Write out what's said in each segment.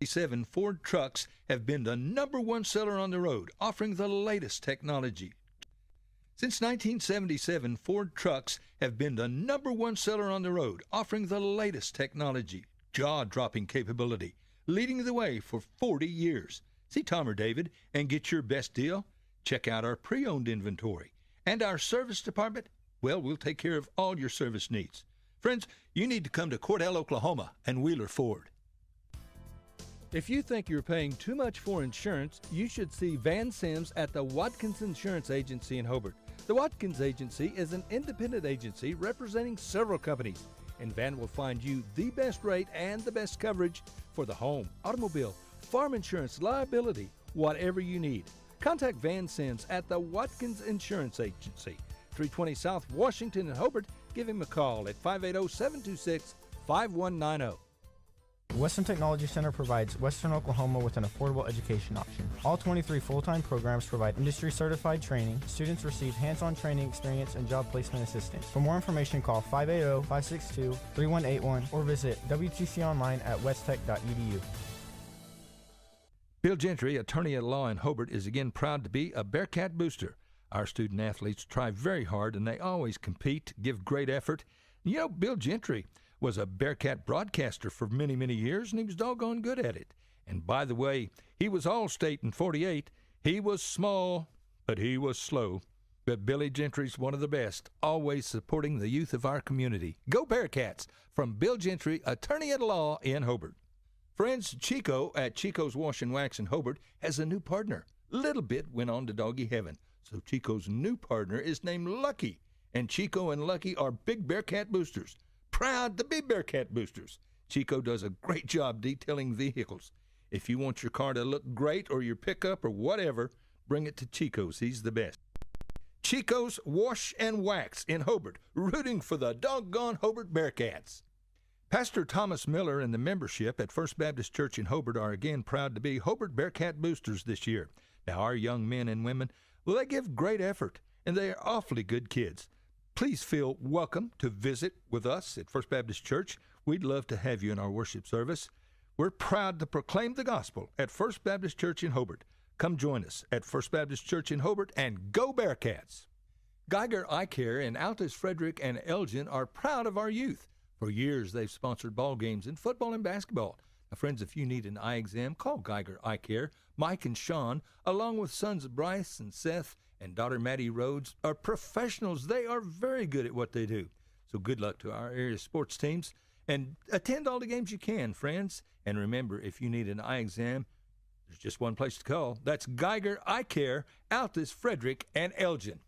1977 Ford trucks have been the #1 seller on the road, offering the latest technology. Since 1977, Ford trucks have been the #1 seller on the road, offering the latest technology, jaw-dropping capability, leading the way for 40 years. See Tom or David and get your best deal. Check out our pre-owned inventory. And our service department, well, we'll take care of all your service needs. Friends, you need to come to Cordell, Oklahoma and Wheeler Ford. If you think you're paying too much for insurance, you should see Van Sims at the Watkins Insurance Agency in Hobart. The Watkins Agency is an independent agency representing several companies, and Van will find you the best rate and the best coverage for the home, automobile, farm insurance, liability, whatever you need. Contact Van Sims at the Watkins Insurance Agency, 320 South Washington in Hobart. Give him a call at 580-726-5190. Western Technology Center provides Western Oklahoma with an affordable education option. All 23 full-time programs provide industry-certified training. Students receive hands-on training experience and job placement assistance. For more information, call 580-562-3181 or visit WTC online at westtech.edu. Bill Gentry, attorney at law in Hobart, is again proud to be a Bearcat booster. Our student athletes try very hard, and they always compete, give great effort. You know, Bill Gentry was a Bearcat broadcaster for many, many years, and he was doggone good at it. And by the way, he was All-State in '48. He was small, but he was slow. But Billy Gentry's one of the best, always supporting the youth of our community. Go Bearcats! From Bill Gentry, attorney at law in Hobart. Friends, Chico at Chico's Wash and Wax in Hobart has a new partner. Little Bit went on to doggy heaven, so Chico's new partner is named Lucky. And Chico and Lucky are big Bearcat boosters. Proud to be Bearcat boosters. Chico does a great job detailing vehicles. If you want your car to look great or your pickup or whatever, bring it to Chico's. He's the best. Chico's Wash and Wax in Hobart, rooting for the doggone Hobart Bearcats. Pastor Thomas Miller and the membership at First Baptist Church in Hobart are again proud to be Hobart Bearcat boosters this year. Now, our young men and women, well, they give great effort, and they are awfully good kids. Please feel welcome to visit with us at First Baptist Church. We'd love to have you in our worship service. We're proud to proclaim the gospel at First Baptist Church in Hobart. Come join us at First Baptist Church in Hobart and go Bearcats! Geiger Eye Care in Altus, Frederick, and Elgin are proud of our youth. For years, they've sponsored ball games in football and basketball. Now, friends, if you need an eye exam, call Geiger Eye Care. Mike and Sean, along with sons Bryce and Seth and daughter Maddie Rhodes, are professionals. They are very good at what they do. So good luck to our area sports teams. And attend all the games you can, friends. And remember, if you need an eye exam, there's just one place to call. That's Geiger Eye Care, Altus, Frederick, and Elgin.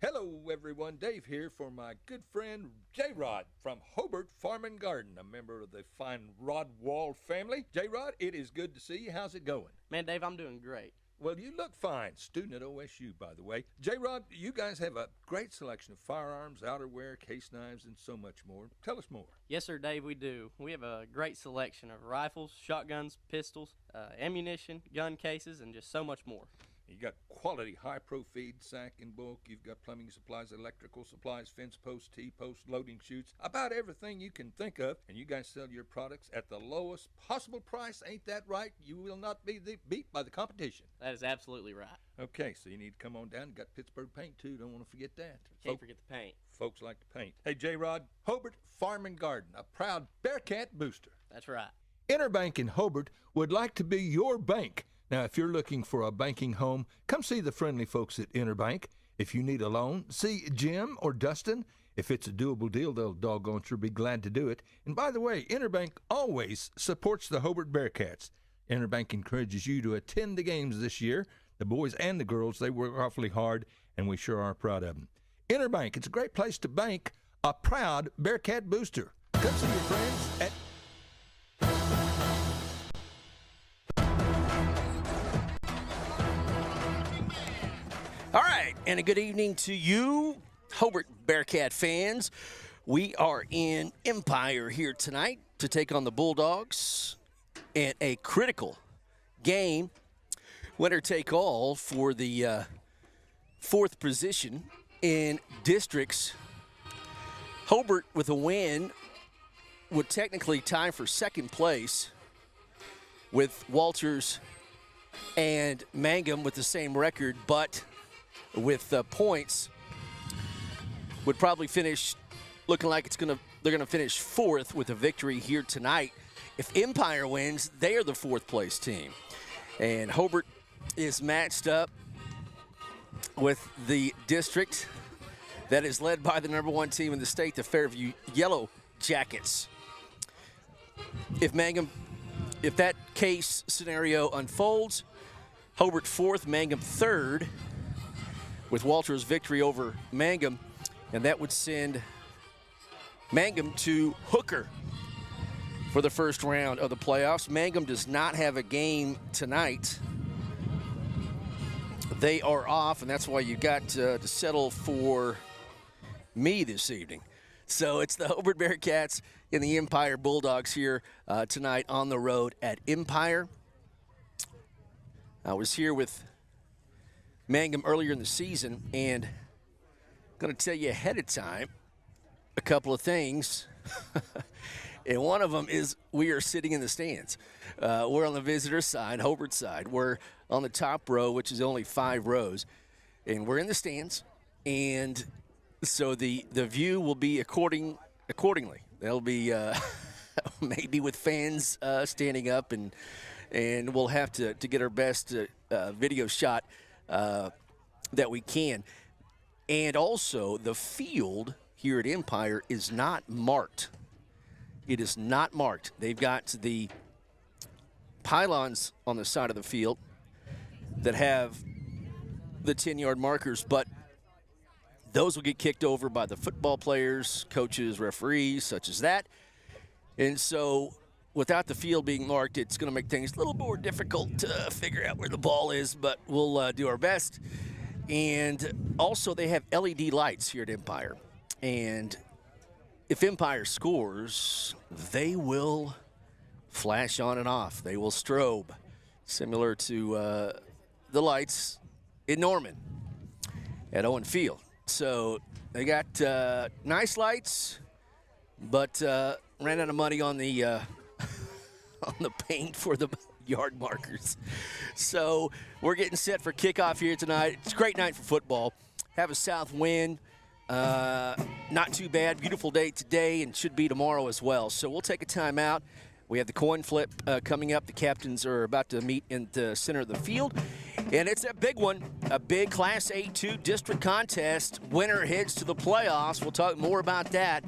Hello, everyone. Dave here for my good friend J-Rod from Hobart Farm and Garden, a member of the fine Rod Wall family. J-Rod, it is good to see you. How's it going? Man, Dave, I'm doing great. Well, you look fine. Student at OSU, by the way. J-Rod, you guys have a great selection of firearms, outerwear, case knives, and so much more. Tell us more. Yes, sir, Dave, we do. We have a great selection of rifles, shotguns, pistols, ammunition, gun cases, and just so much more. You got quality high-pro feed, sack and bulk. You've got plumbing supplies, electrical supplies, fence posts, T-posts, loading chutes, about everything you can think of. And you guys sell your products at the lowest possible price. Ain't that right? You will not be beat by the competition. That is absolutely right. Okay, so you need to come on down. You got Pittsburgh paint, too. Don't want to forget that. Can't forget the paint. Folks like to paint. Hey, J-Rod, Hobart Farm and Garden, a proud Bearcat booster. That's right. Interbank in Hobart would like to be your bank. Now, if you're looking for a banking home, come see the friendly folks at Interbank. If you need a loan, see Jim or Dustin. If it's a doable deal, they'll doggone sure be glad to do it. And by the way, Interbank always supports the Hobart Bearcats. Interbank encourages you to attend the games this year. The boys and the girls, they work awfully hard, and we sure are proud of them. Interbank, it's a great place to bank, a proud Bearcat booster. Come see your friends at All right, and a good evening to you, Hobart Bearcat fans. We are in Empire here tonight to take on the Bulldogs in a critical game, winner-take-all for the fourth position in districts. Hobart, with a win, would technically tie for second place with Walters and Mangum with the same record, but with points, would probably finish looking like they're going to finish fourth with a victory here tonight. If Empire wins, they are the fourth place team. And Hobart is matched up with the district that is led by the number one team in the state, the Fairview Yellow Jackets. If that case scenario unfolds, Hobart fourth, Mangum third, with Walters' victory over Mangum, and that would send Mangum to Hooker for the first round of the playoffs. Mangum does not have a game tonight. They are off, and that's why you got to settle for me this evening. So it's the Hobart Bearcats and the Empire Bulldogs here tonight on the road at Empire. I was here with Mangum earlier in the season, and I'm going to tell you ahead of time a couple of things. And one of them is we are sitting in the stands. We're on the visitor side, Hobart side. We're on the top row, which is only 5 rows, and we're in the stands. And so the view will be accordingly. There'll be maybe with fans standing up, and we'll have to get our best video shot that we can. And also, the field here at Empire is not marked. It is not marked. They've got the pylons on the side of the field that have the 10-yard markers, but those will get kicked over by the football players, coaches, referees, such as that. And so without the field being marked, it's going to make things a little more difficult to figure out where the ball is, but we'll do our best. And also they have LED lights here at Empire. And if Empire scores, they will flash on and off. They will strobe, similar to the lights in Norman at Owen Field. So they got nice lights, but ran out of money on the on the paint for the yard markers. So we're getting set for kickoff here tonight. It's a great night for football. Have a south wind. Not too bad. Beautiful day today, and should be tomorrow as well. So we'll take a timeout. We have the coin flip coming up. The captains are about to meet in the center of the field. And it's a big one, a big Class A2 district contest. Winner heads to the playoffs. We'll talk more about that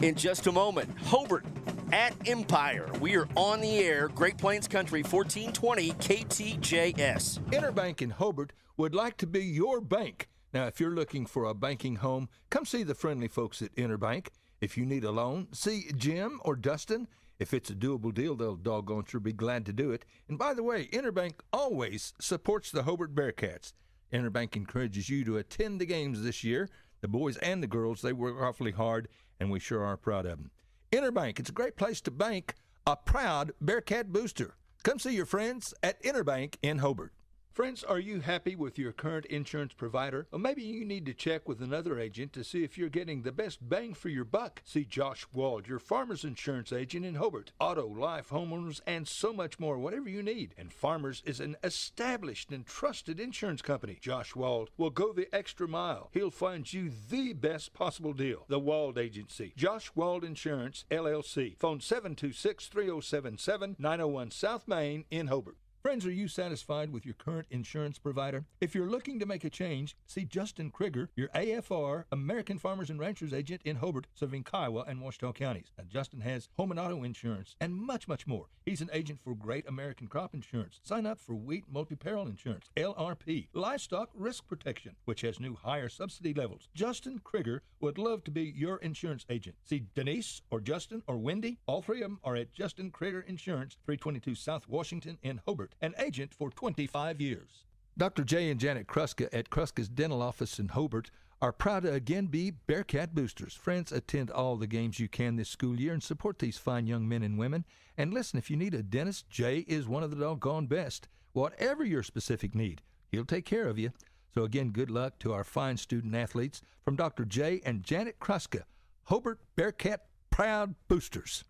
in just a moment. Hobart at Empire. We are on the air. Great Plains Country, 1420 KTJS. Interbank in Hobart would like to be your bank. Now, if you're looking for a banking home, come see the friendly folks at Interbank. If you need a loan, see Jim or Dustin. If it's a doable deal, they'll doggone sure be glad to do it. And by the way, Interbank always supports the Hobart Bearcats. Interbank encourages you to attend the games this year. The boys and the girls, they work awfully hard, and we sure are proud of them. Interbank, it's a great place to bank, a proud Bearcat booster. Come see your friends at Interbank in Hobart. Friends, are you happy with your current insurance provider? Or maybe you need to check with another agent to see if you're getting the best bang for your buck. See Josh Wald, your Farmers Insurance agent in Hobart. Auto, life, homeowners, and so much more, whatever you need. And Farmers is an established and trusted insurance company. Josh Wald will go the extra mile. He'll find you the best possible deal. The Wald Agency. Josh Wald Insurance, LLC. Phone 726-3077, 901 South Main in Hobart. Friends, are you satisfied with your current insurance provider? If you're looking to make a change, see Justin Krieger, your AFR, American Farmers and Ranchers agent in Hobart, serving Kiowa and Washita counties. Now, Justin has home and auto insurance and much, much more. He's an agent for Great American Crop Insurance. Sign up for Wheat Multi-Peril Insurance, LRP, Livestock Risk Protection, which has new higher subsidy levels. Justin Krieger would love to be your insurance agent. See Denise or Justin or Wendy. All three of them are at Justin Krieger Insurance, 322 South Washington in Hobart. An agent for 25 years. Dr. Jay and Janet Kruska at Kruska's Dental Office in Hobart are proud to again be Bearcat boosters. Friends, attend all the games you can this school year and support these fine young men and women. And listen, if you need a dentist, Jay is one of the doggone best. Whatever your specific need, he'll take care of you. So again, good luck to our fine student athletes from Dr. Jay and Janet Kruska, Hobart Bearcat proud boosters.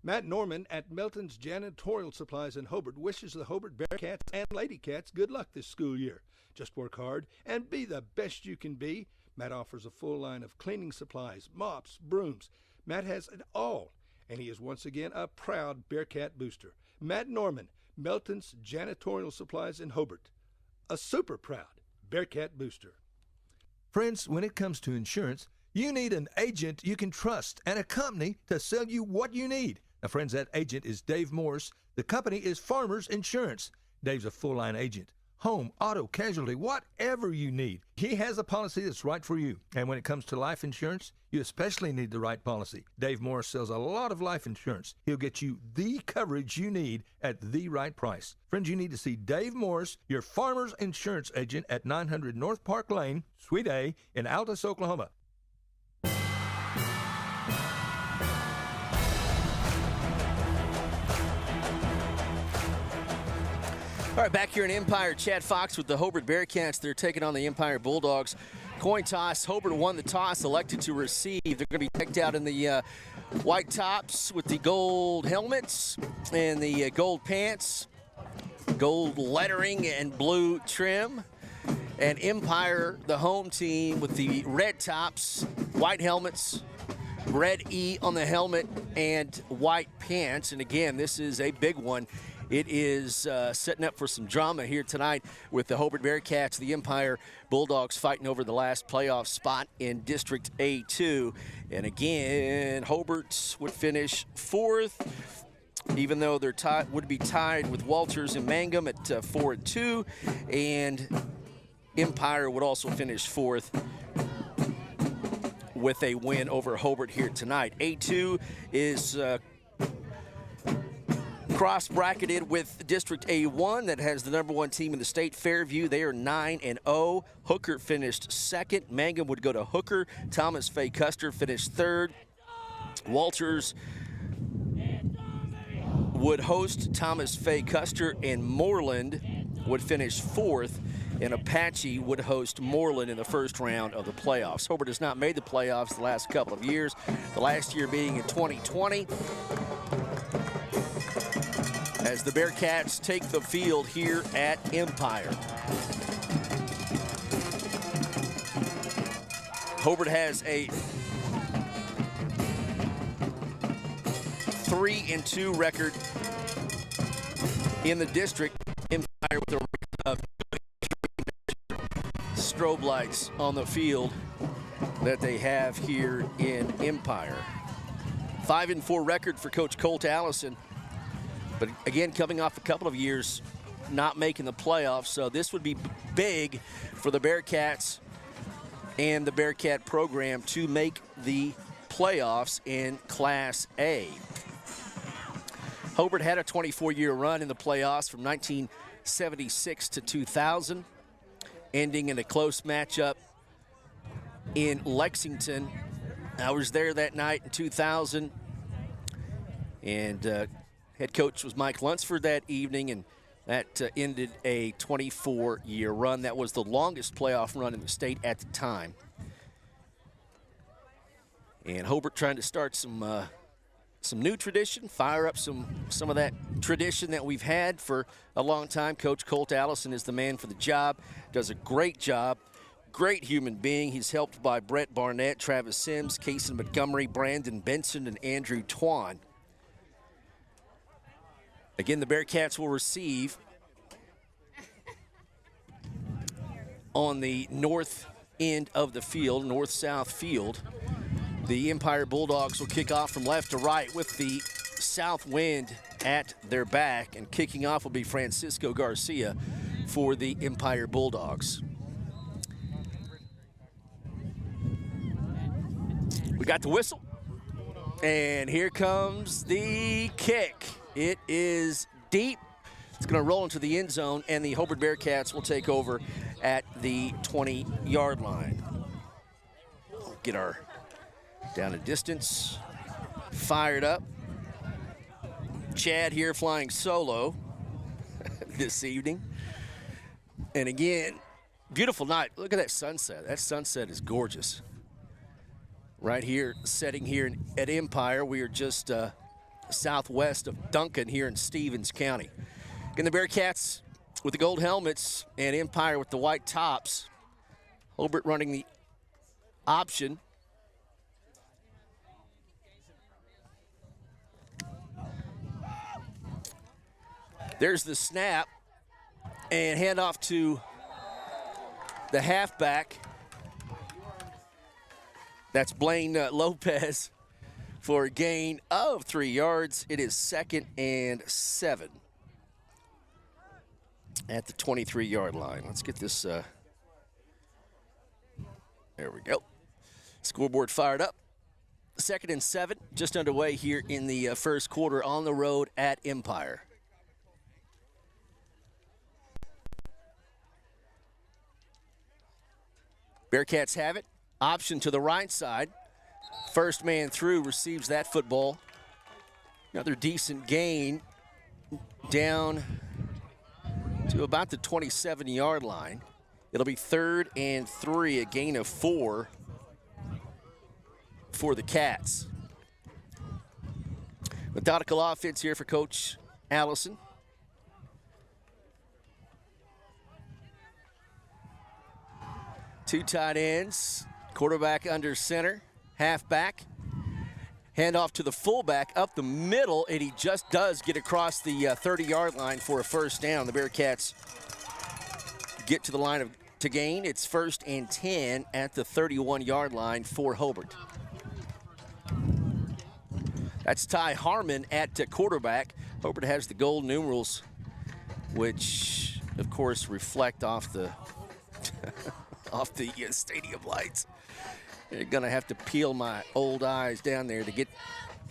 Matt Norman at Melton's Janitorial Supplies in Hobart wishes the Hobart Bearcats and Lady Cats good luck this school year. Just work hard and be the best you can be. Matt offers a full line of cleaning supplies, mops, brooms. Matt has it all, and he is once again a proud Bearcat booster. Matt Norman, Melton's Janitorial Supplies in Hobart, a super proud Bearcat booster. Friends, when it comes to insurance, you need an agent you can trust and a company to sell you what you need. Now, friends, that agent is Dave Morris. The company is Farmers Insurance. Dave's a full-line agent. Home, auto, casualty, whatever you need. He has a policy that's right for you. And when it comes to life insurance, you especially need the right policy. Dave Morris sells a lot of life insurance. He'll get you the coverage you need at the right price. Friends, you need to see Dave Morris, your Farmers Insurance agent at 900 North Park Lane, Suite A in Altus, Oklahoma. All right, back here in Empire, Chad Fox with the Hobart Bearcats. They're taking on the Empire Bulldogs. Coin toss. Hobart won the toss, elected to receive. They're going to be decked out in the white tops with the gold helmets and the gold pants, gold lettering and blue trim. And Empire, the home team, with the red tops, white helmets, red E on the helmet, and white pants. And again, this is a big one. It is setting up for some drama here tonight with the Hobart Bearcats, the Empire Bulldogs fighting over the last playoff spot in District A2. And again, Hobart would finish fourth, even though they're would be tied with Walters and Mangum at 4-2, and Empire would also finish fourth with a win over Hobart here tonight. A2 is cross-bracketed with District A1 that has the #1 team in the state, Fairview. They are 9-0. Hooker finished second. Mangum would go to Hooker. Thomas Fay Custer finished third. Walters would host Thomas Fay Custer, and Moreland would finish fourth. And Apache would host Moreland in the first round of the playoffs. Hobart has not made the playoffs the last couple of years, the last year being in 2020. As the Bearcats take the field here at Empire. Hobart has a 3-2 record in the district. Empire with a record of strobe lights on the field that they have here in Empire. 5-4 record for Coach Colt Allison. But again, coming off a couple of years not making the playoffs, so this would be big for the Bearcats and the Bearcat program to make the playoffs in Class A. Hobart had a 24-year run in the playoffs from 1976 to 2000, ending in a close matchup in Lexington. I was there that night in 2000, and head coach was Mike Lunsford that evening, and that ended a 24-year run. That was the longest playoff run in the state at the time. And Hobart trying to start some new tradition, fire up some of that tradition that we've had for a long time. Coach Colt Allison is the man for the job, does a great job. Great human being. He's helped by Brett Barnett, Travis Sims, Casey Montgomery, Brandon Benson, and Andrew Twan. Again, the Bearcats will receive on the north end of the field, north-south field. The Empire Bulldogs will kick off from left to right with the south wind at their back, and kicking off will be Francisco Garcia for the Empire Bulldogs. We got the whistle, and here comes the kick. It is deep. It's going to roll into the end zone, and the Hobart Bearcats will take over at the 20-yard line. Get our down a distance fired up. Chad here flying solo this evening. And again, beautiful night. Look at that sunset. That sunset is gorgeous. Right here, setting here at Empire. We are just southwest of Duncan here in Stevens County. Again, the Bearcats with the gold helmets and Empire with the white tops. Hobart running the option. There's the snap and handoff to the halfback. That's Blaine Lopez for a gain of 3 yards. It is 2nd and 7 at the 23-yard line. Let's get this, there we go. Scoreboard fired up. 2nd and 7, just underway here in the first quarter on the road at Empire. Bearcats have it. Option to the right side. First man through receives that football. Another decent gain down to about the 27-yard line. It'll be 3rd and 3, a gain of 4 for the Cats. Methodical offense here for Coach Allison. Two tight ends, quarterback under center, halfback. Handoff to the fullback up the middle, and he just does get across the 30-yard line for a first down. The Bearcats get to the line to gain. It's 1st and 10 at the 31-yard line for Hobart. That's Ty Harmon at quarterback. Hobart has the gold numerals, which, of course, reflect off the off the stadium lights. You're going to have to peel my old eyes down there to get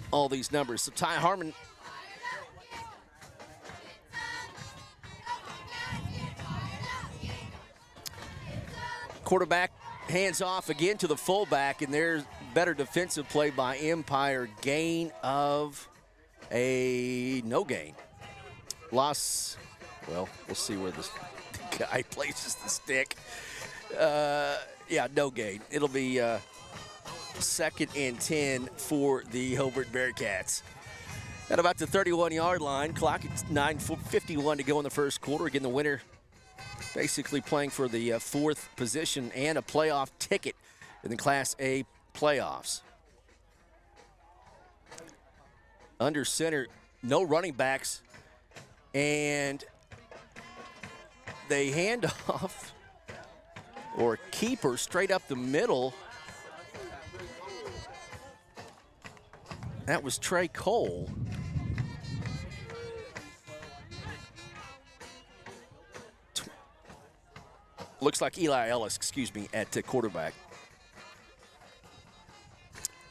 all these numbers. So Ty Harmon quarterback hands off again to the fullback, and there's better defensive play by Empire. Gain of no gain. Loss, well, we'll see where the guy places the stick. Yeah, no gain. It'll be 2nd and 10 for the Hobart Bearcats. At about the 31-yard line, clock at 9:51 to go in the first quarter. Again, the winner basically playing for the 4th position and a playoff ticket in the Class A playoffs. Under center, no running backs, and they hand off, or keeper, straight up the middle. That was Trey Cole. Looks like Eli Ellis, at quarterback.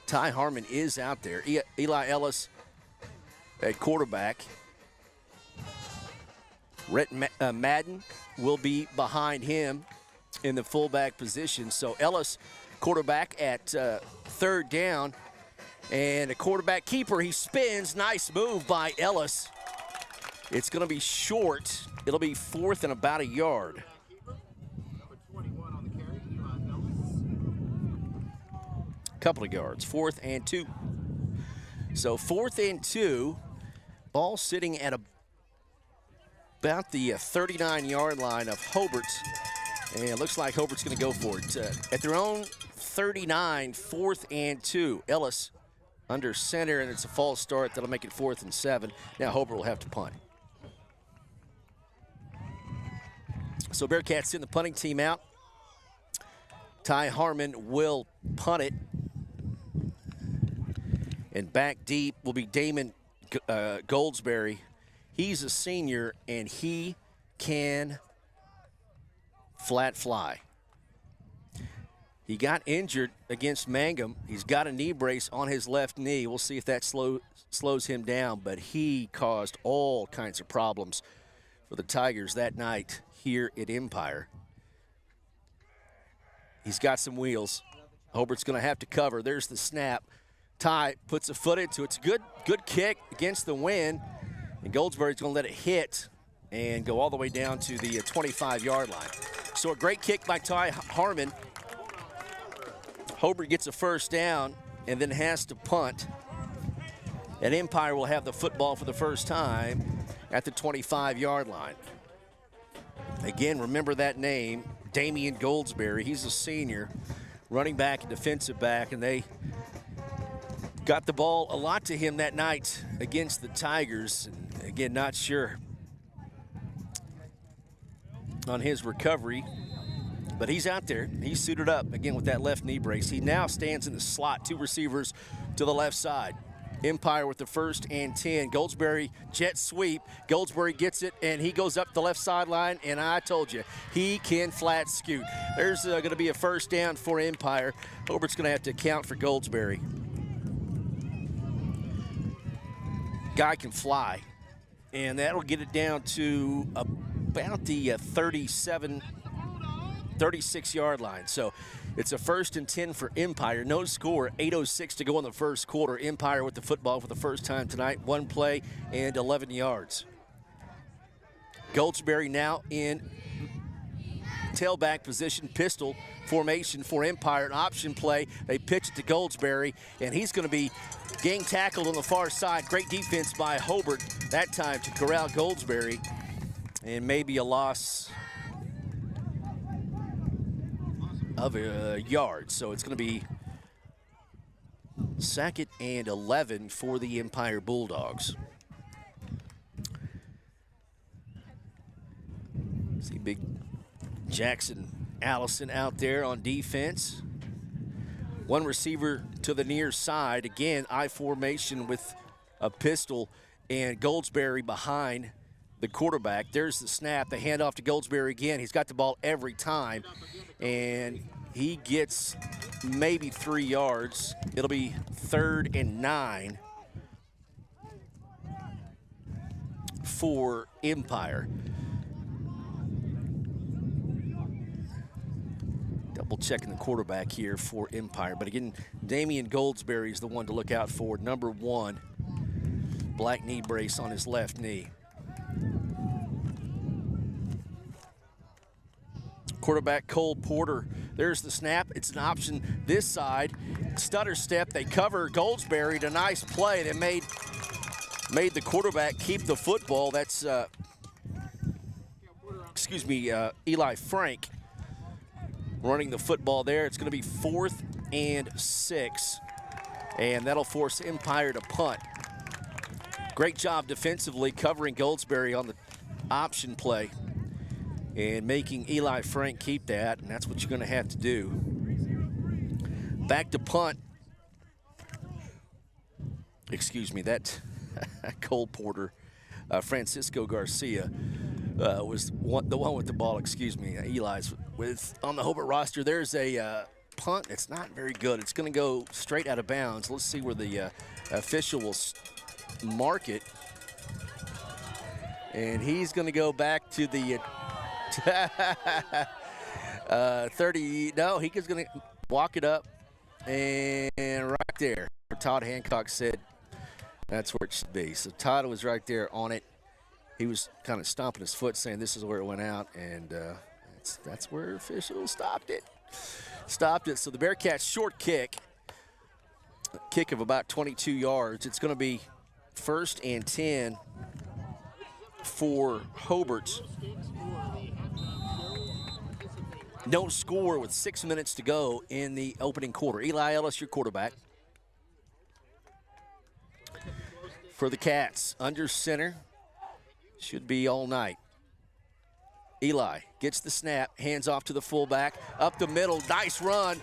Ty Harmon is out there. Eli Ellis at quarterback. Rhett Madden will be behind him in the fullback position. So Ellis, quarterback at 3rd down. And a quarterback keeper, he spins. Nice move by Ellis. It's going to be short. It'll be 4th and about a yard. Couple of yards, 4th and 2. So 4th and 2, ball sitting at about the 39-yard line of Hobart. And it looks like Hobart's going to go for it. At their own 39, 4th and 2. Ellis under center, and it's a false start. That'll make it 4th and 7. Now Hobart will have to punt. So Bearcats send the punting team out. Ty Harmon will punt it. And back deep will be Damon Goldsberry. He's a senior, and he can flat fly. He got injured against Mangum. He's got a knee brace on his left knee. We'll see if that slows him down, but he caused all kinds of problems for the Tigers that night here at Empire. He's got some wheels. Hobart's going to have to cover. There's the snap. Ty puts a foot into it. It's a good kick against the wind, and Goldsberry's going to let it hit and go all the way down to the 25-yard line. So a great kick by Ty Harmon. Hobart gets a first down and then has to punt. And Empire will have the football for the first time at the 25-yard line. Again, remember that name, Damian Goldsberry. He's a senior, running back and defensive back, and they got the ball a lot to him that night against the Tigers. And again, not sure on his recovery, but he's out there. He's suited up, again, with that left knee brace. He now stands in the slot, 2 receivers to the left side. Empire with the 1st and 10. Goldsberry jet sweep. Goldsberry gets it, and he goes up the left sideline, and I told you, he can flat scoot. There's going to be a 1st down for Empire. Hobart's going to have to account for Goldsberry. Guy can fly, and that'll get it down to about the 36-yard line. So it's a 1st and 10 for Empire. No score, 8:06 to go in the first quarter. Empire with the football for the first time tonight. 1 play and 11 yards. Goldsberry now in tailback position, pistol formation for Empire, an option play. They pitch it to Goldsberry, and he's going to be gang tackled on the far side. Great defense by Hobart that time to corral Goldsberry, and maybe a loss of a yard. So it's going to be 2nd and 11 for the Empire Bulldogs. See big Jackson Allison out there on defense. 1 receiver to the near side. Again, I formation with a pistol and Goldsberry behind the quarterback. There's the snap, the handoff to Goldsberry again. He's got the ball every time, and he gets maybe 3 yards. It'll be 3rd and 9 for Empire. Double checking the quarterback here for Empire. But again, Damian Goldsberry is the one to look out for. Number 1, black knee brace on his left knee. Quarterback Cole Porter. There's the snap. It's an option this side. Stutter step. They cover Goldsberry. A nice play. They made the quarterback keep the football. That's Eli Frank running the football there. It's going to be 4th and 6, and that'll force Empire to punt. Great job defensively covering Goldsberry on the option play and making Eli Frank keep that, and that's what you're going to have to do. Back to punt. Excuse me, that Cole Porter, Francisco Garcia was the one with the ball. Excuse me, Eli's with on the Hobart roster. There's a punt. It's not very good. It's going to go straight out of bounds. Let's see where the official will mark it, and he's going to go back to the 30. No, he's going to walk it up, and right there, Todd Hancock said that's where it should be. So Todd was right there on it. He was kind of stomping his foot, saying this is where it went out, and that's where officials stopped it. So the Bearcats' short kick of about 22 yards. It's going to be 1st and 10 for Hobart. No score with 6 minutes to go in the opening quarter. Eli Ellis, your quarterback. For the Cats, under center. Should be all night. Eli gets the snap, hands off to the fullback, up the middle, nice run.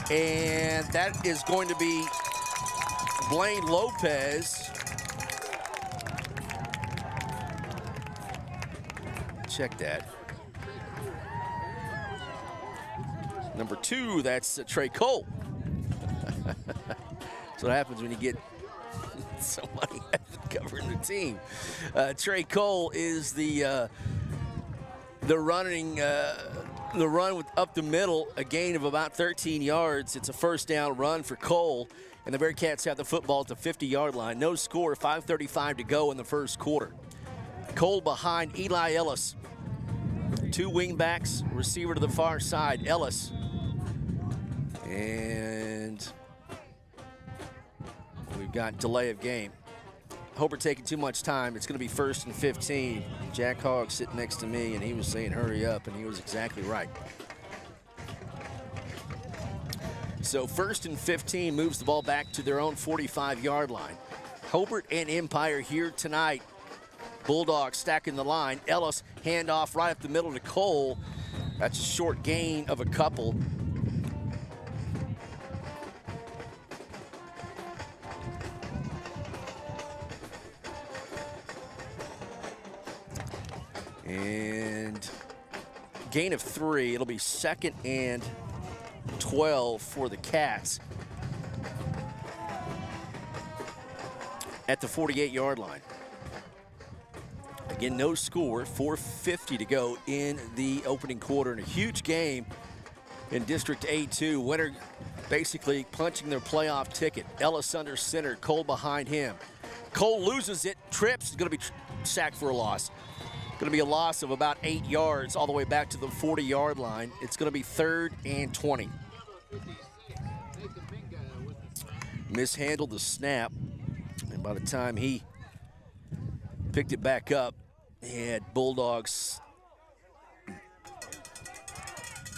And that is going to be Blaine Lopez. Check that. Number 2, that's Trey Cole. That's what happens when you get somebody covering the team. Trey Cole is the run with up the middle, a gain of about 13 yards. It's a 1st down run for Cole, and the Bearcats have the football at the 50-yard line. No score, 5:35 to go in the first quarter. Cole behind Eli Ellis. 2 wingbacks, receiver to the far side, Ellis. And we've We've got delay of game. Hobart taking too much time. It's going to be 1st and 15. Jack Hogg sitting next to me, and he was saying hurry up, and he was exactly right. So 1st and 15 moves the ball back to their own 45-yard line. Hobart and Empire here tonight. Bulldogs stacking the line. Ellis handoff right up the middle to Cole. That's a short gain of a couple. And gain of 3. It'll be 2nd and 12 for the Cats at the 48-yard line. Again, no score, 4:50 to go in the opening quarter, and a huge game in District A2. Winner basically punching their playoff ticket. Ellis under center, Cole behind him. Cole loses it, trips, is going to be sacked for a loss. Going to be a loss of about 8 yards all the way back to the 40-yard line. It's going to be 3rd and 20. Mishandled the snap, and by the time he picked it back up, he had Bulldogs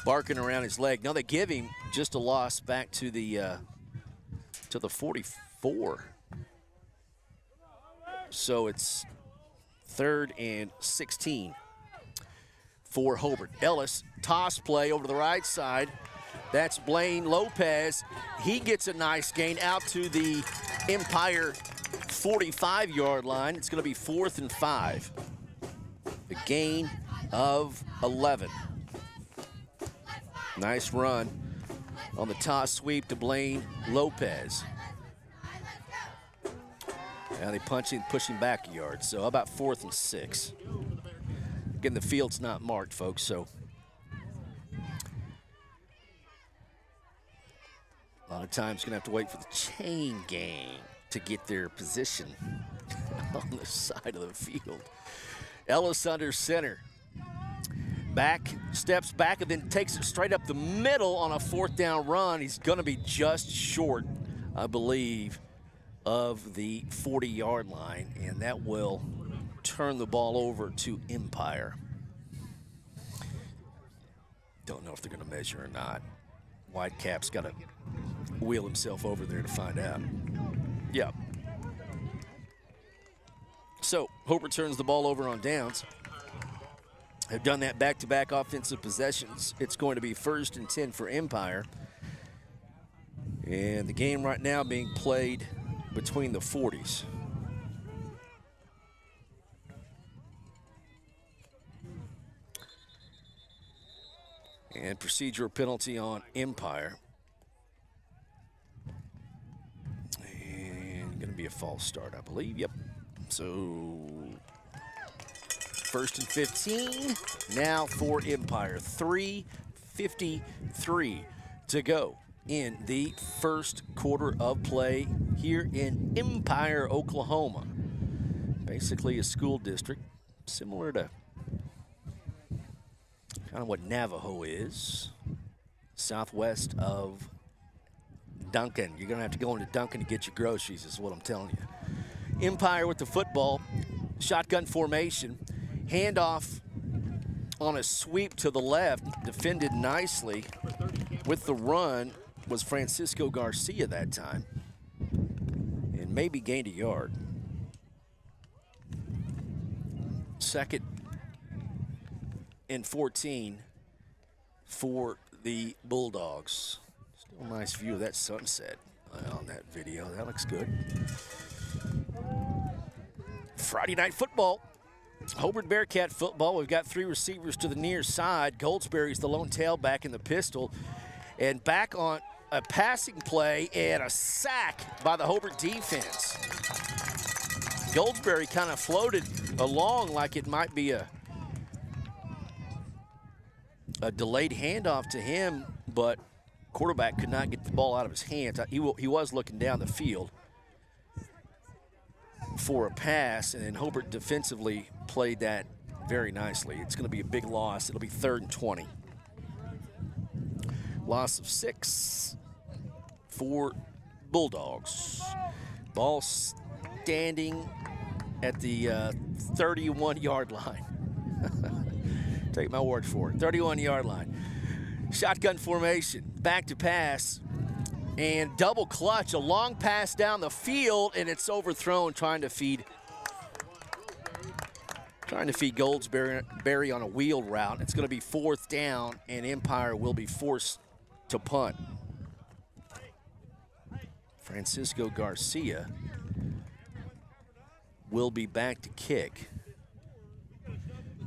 barking around his leg. Now they give him just a loss back to the 44. So it's 3rd and 16 for Hobart. Ellis, toss play over to the right side. That's Blaine Lopez. He gets a nice gain out to the Empire 45-yard line. It's going to be 4th and 5. A gain of 11. Nice run on the toss sweep to Blaine Lopez. Now they pushing back a yard, so how about 4th and 6? Again, the field's not marked, folks, so a lot of times gonna have to wait for the chain gang to get their position on the side of the field. Ellis under center. Steps back and then takes it straight up the middle on a 4th down run. He's gonna be just short, I believe, of the 40-yard line, and that will turn the ball over to Empire. Don't know if they're gonna measure or not. Whitecap's got to wheel himself over there to find out. Yeah. So Hobart turns the ball over on downs. Have done that back-to-back offensive possessions. It's going to be 1st and 10 for Empire. And the game right now being played between the 40s. And procedural penalty on Empire. And going to be a false start, I believe. Yep. So 1st and 15 now for Empire. 3:53 to go in the first quarter of play here in Empire, Oklahoma. Basically a school district similar to kind of what Navajo is, southwest of Duncan. You're going to have to go into Duncan to get your groceries, is what I'm telling you. Empire with the football, shotgun formation, handoff on a sweep to the left, defended nicely. With the run was Francisco Garcia that time, and maybe gained a yard. 2nd and 14 for the Bulldogs. Still a nice view of that sunset on that video. That looks good. Friday night football. Hobart Bearcat football. We've got 3 receivers to the near side. Goldsberry's the lone tailback in the pistol. And back on a passing play and a sack by the Hobart defense. Goldsberry kind of floated along like it might be a delayed handoff to him, but quarterback could not get the ball out of his hands. He was looking down the field for a pass, and then Hobart defensively played that very nicely. It's going to be a big loss. It'll be 3rd and 20. Loss of 6 for Bulldogs. Ball standing at the 31-yard line. Take my word for it, 31-yard line. Shotgun formation, back to pass, and double clutch, a long pass down the field, and it's overthrown trying to feed Goldsberry on a wheeled route. It's going to be 4th down, and Empire will be forced to punt. Francisco Garcia will be back to kick,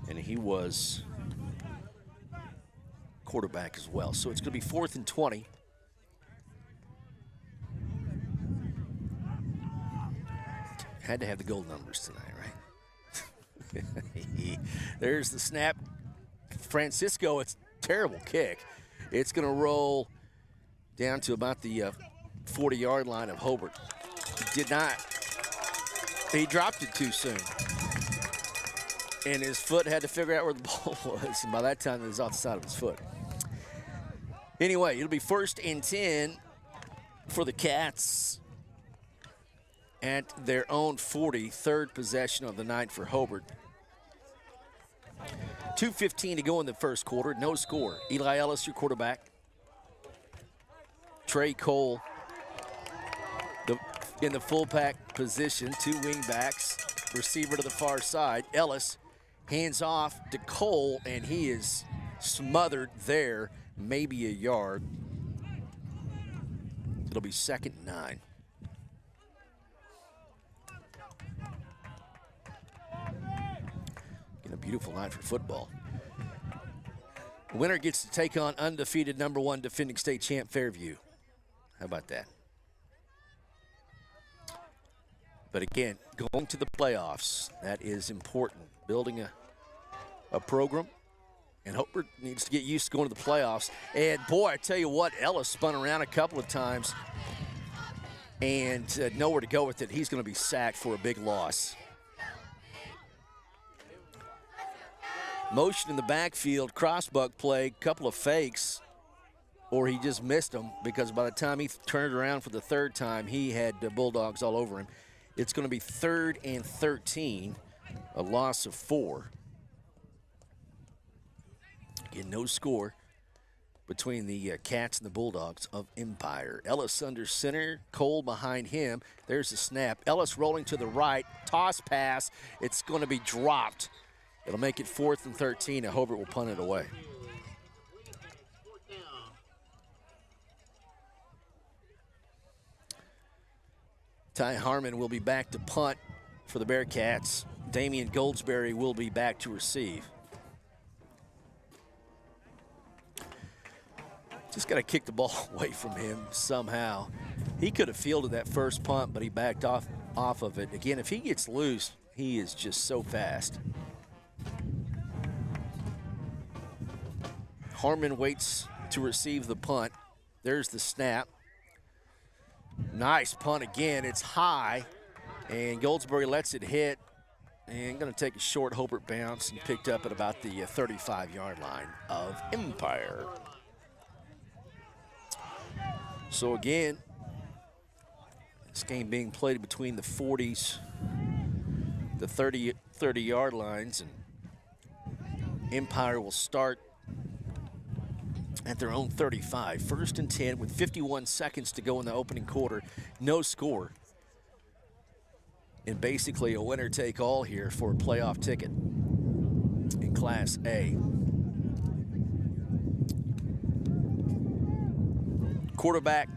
and he was quarterback as well. So it's going to be 4th and 20. Had to have the gold numbers tonight, right? There's the snap. Francisco, it's a terrible kick. It's going to roll down to about the 40-yard line of Hobart. He dropped it too soon. And his foot had to figure out where the ball was. And by that time, it was off the side of his foot. Anyway, it'll be 1st and 10 for the Cats at their own 40, 3rd possession of the night for Hobart. 2:15 to go in the first quarter, no score. Eli Ellis, your quarterback. Trey Cole in the fullback position, 2 wing backs, receiver to the far side. Ellis hands off to Cole, and he is smothered there, maybe a yard. It'll be 2nd and 9. A beautiful night for football. The winner gets to take on undefeated #1 defending state champ Fairview. How about that? But again, going to the playoffs, that is important. Building a program, and Hobart needs to get used to going to the playoffs. And boy, I tell you what, Ellis spun around a couple of times and nowhere to go with it. He's going to be sacked for a big loss. Motion in the backfield, crossbuck play, couple of fakes, or he just missed them because by the time he turned around for the 3rd time, he had Bulldogs all over him. It's going to be 3rd and 13, a loss of 4. Again, no score between the Cats and the Bulldogs of Empire. Ellis under center, Cole behind him. There's the snap. Ellis rolling to the right, toss pass. It's going to be dropped. It'll make it 4th and 13, and Hobart will punt it away. Ty Harmon will be back to punt for the Bearcats. Damian Goldsberry will be back to receive. Just got to kick the ball away from him somehow. He could have fielded that first punt, but he backed off of it. Again, if he gets loose, he is just so fast. Harmon waits to receive the punt. There's the snap. Nice punt again. It's high, and Goldsberry lets it hit, and going to take a short Hobart bounce and picked up at about the 35-yard line of Empire. So again, this game being played between the 40s, the 30-yard lines, and Empire will start at their own 35. 1st and 10 with 51 seconds to go in the opening quarter. No score. And basically a winner-take-all here for a playoff ticket in Class A. Quarterback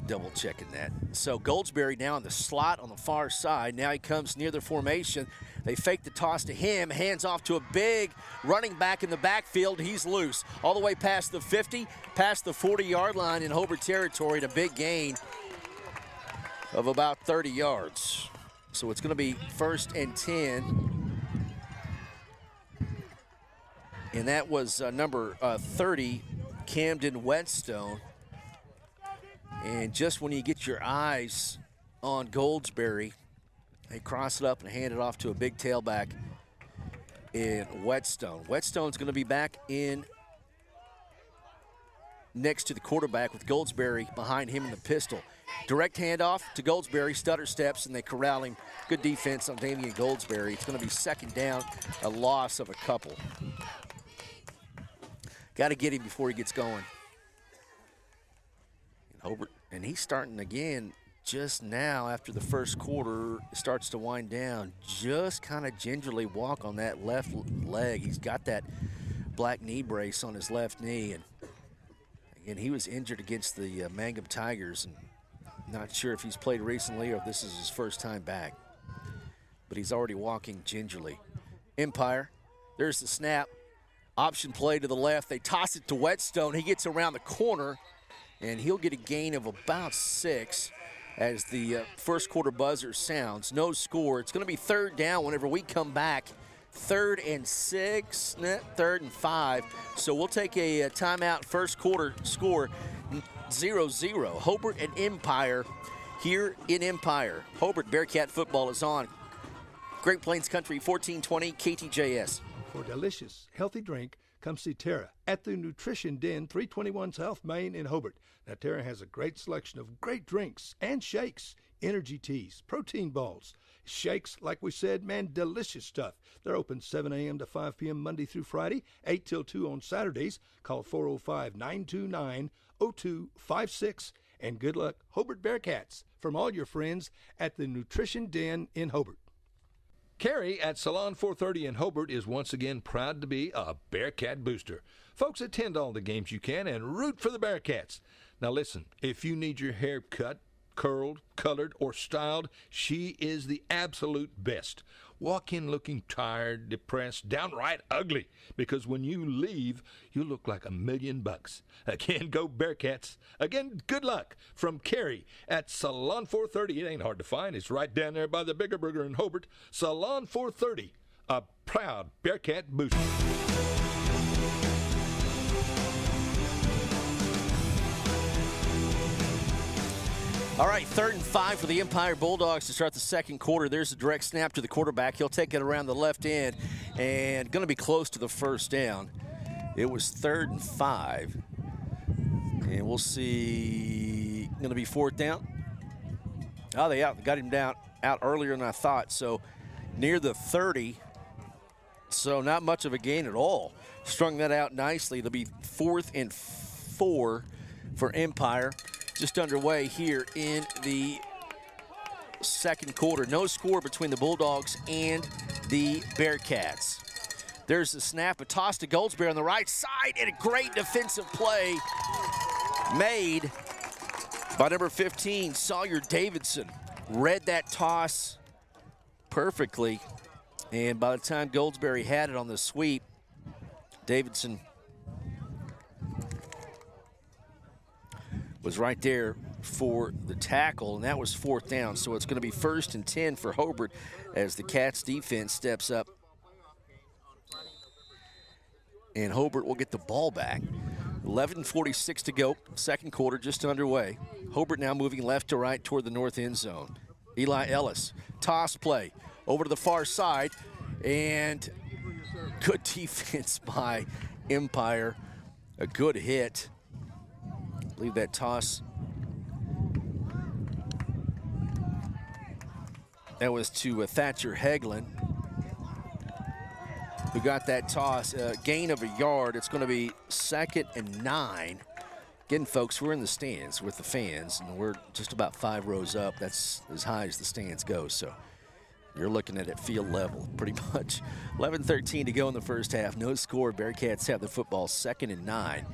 double checking that. So Goldsberry now in the slot on the far side. Now he comes near the formation. They fake the toss to him, hands off to a big running back in the backfield. He's loose all the way past the 50, past the 40-yard line in Hobart territory, and a big gain of about 30 yards. So it's going to be 1st and 10. And that was number 30, Camden Whetstone. And just when you get your eyes on Goldsberry, they cross it up and hand it off to a big tailback in Whetstone. Whetstone's going to be back in next to the quarterback with Goldsberry behind him in the pistol. Direct handoff to Goldsberry, stutter steps, and they corral him. Good defense on Damian Goldsberry. It's going to be second down, a loss of a couple. Got to get him before he gets going. And Hobart, and he's starting again just now after the first quarter starts to wind down. Just kind of gingerly walk on that left leg. He's got that black knee brace on his left knee. And again, he was injured against the Mangum Tigers. And not sure if he's played recently or if this is his first time back. But he's already walking gingerly. Empire, there's the snap. Option play to the left. They toss it to Whetstone. He gets around the corner, and he'll get a gain of about 6 as the first quarter buzzer sounds. No score. It's going to be third down whenever we come back. 3rd and 6, 3rd and 5. So we'll take a timeout. First quarter score 0-0. Hobart and Empire here in Empire. Hobart Bearcat football is on. Great Plains Country 1420 KTJS. For delicious, healthy drink, come see Tara at the Nutrition Den, 321 South Main in Hobart. Now, Tara has a great selection of great drinks and shakes, energy teas, protein balls, shakes, like we said, man, delicious stuff. They're open 7 a.m. to 5 p.m. Monday through Friday, 8 till 2 on Saturdays. Call 405-929-0256. And good luck, Hobart Bearcats, from all your friends at the Nutrition Den in Hobart. Carrie at Salon 430 in Hobart is once again proud to be a Bearcat booster. Folks, attend all the games you can and root for the Bearcats. Now listen, if you need your hair cut, curled, colored, or styled, she is the absolute best. Walk in looking tired, depressed, downright ugly, because when you leave, you look like $1,000,000. Again, go Bearcats. Again, good luck from Carrie at Salon 430. It ain't hard to find. It's right down there by the Bigger Burger in Hobart. Salon 430, a proud Bearcat booster. All right, 3rd and 5 for the Empire Bulldogs to start the second quarter. There's a direct snap to the quarterback. He'll take it around the left end and going to be close to the first down. It was 3rd and 5. And we'll see, going to be 4th down. Oh, they got him down out earlier than I thought. So near the 30. So not much of a gain at all. Strung that out nicely. It'll be 4th and 4 for Empire. Just underway here in the second quarter. No score between the Bulldogs and the Bearcats. There's the snap, a toss to Goldsberry on the right side, and a great defensive play made by number 15, Sawyer Davidson. Read that toss perfectly, and by the time Goldsberry had it on the sweep, Davidson was right there for the tackle, and that was 4th down. So it's going to be 1st and 10 for Hobart as the Cats defense steps up. And Hobart will get the ball back. 11:46 to go, second quarter just underway. Hobart now moving left to right toward the north end zone. Eli Ellis, toss play over to the far side, and good defense by Empire. A good hit. I believe that toss, that was to Thatcher Hagelin, who got that toss. Gain of a yard. It's going to be 2nd and 9. Again, folks, we're in the stands with the fans, and we're just about 5 rows up. That's as high as the stands go, so you're looking at it field level pretty much. 11:13 to go in the first half. No score. Bearcats have the football, 2nd and 9.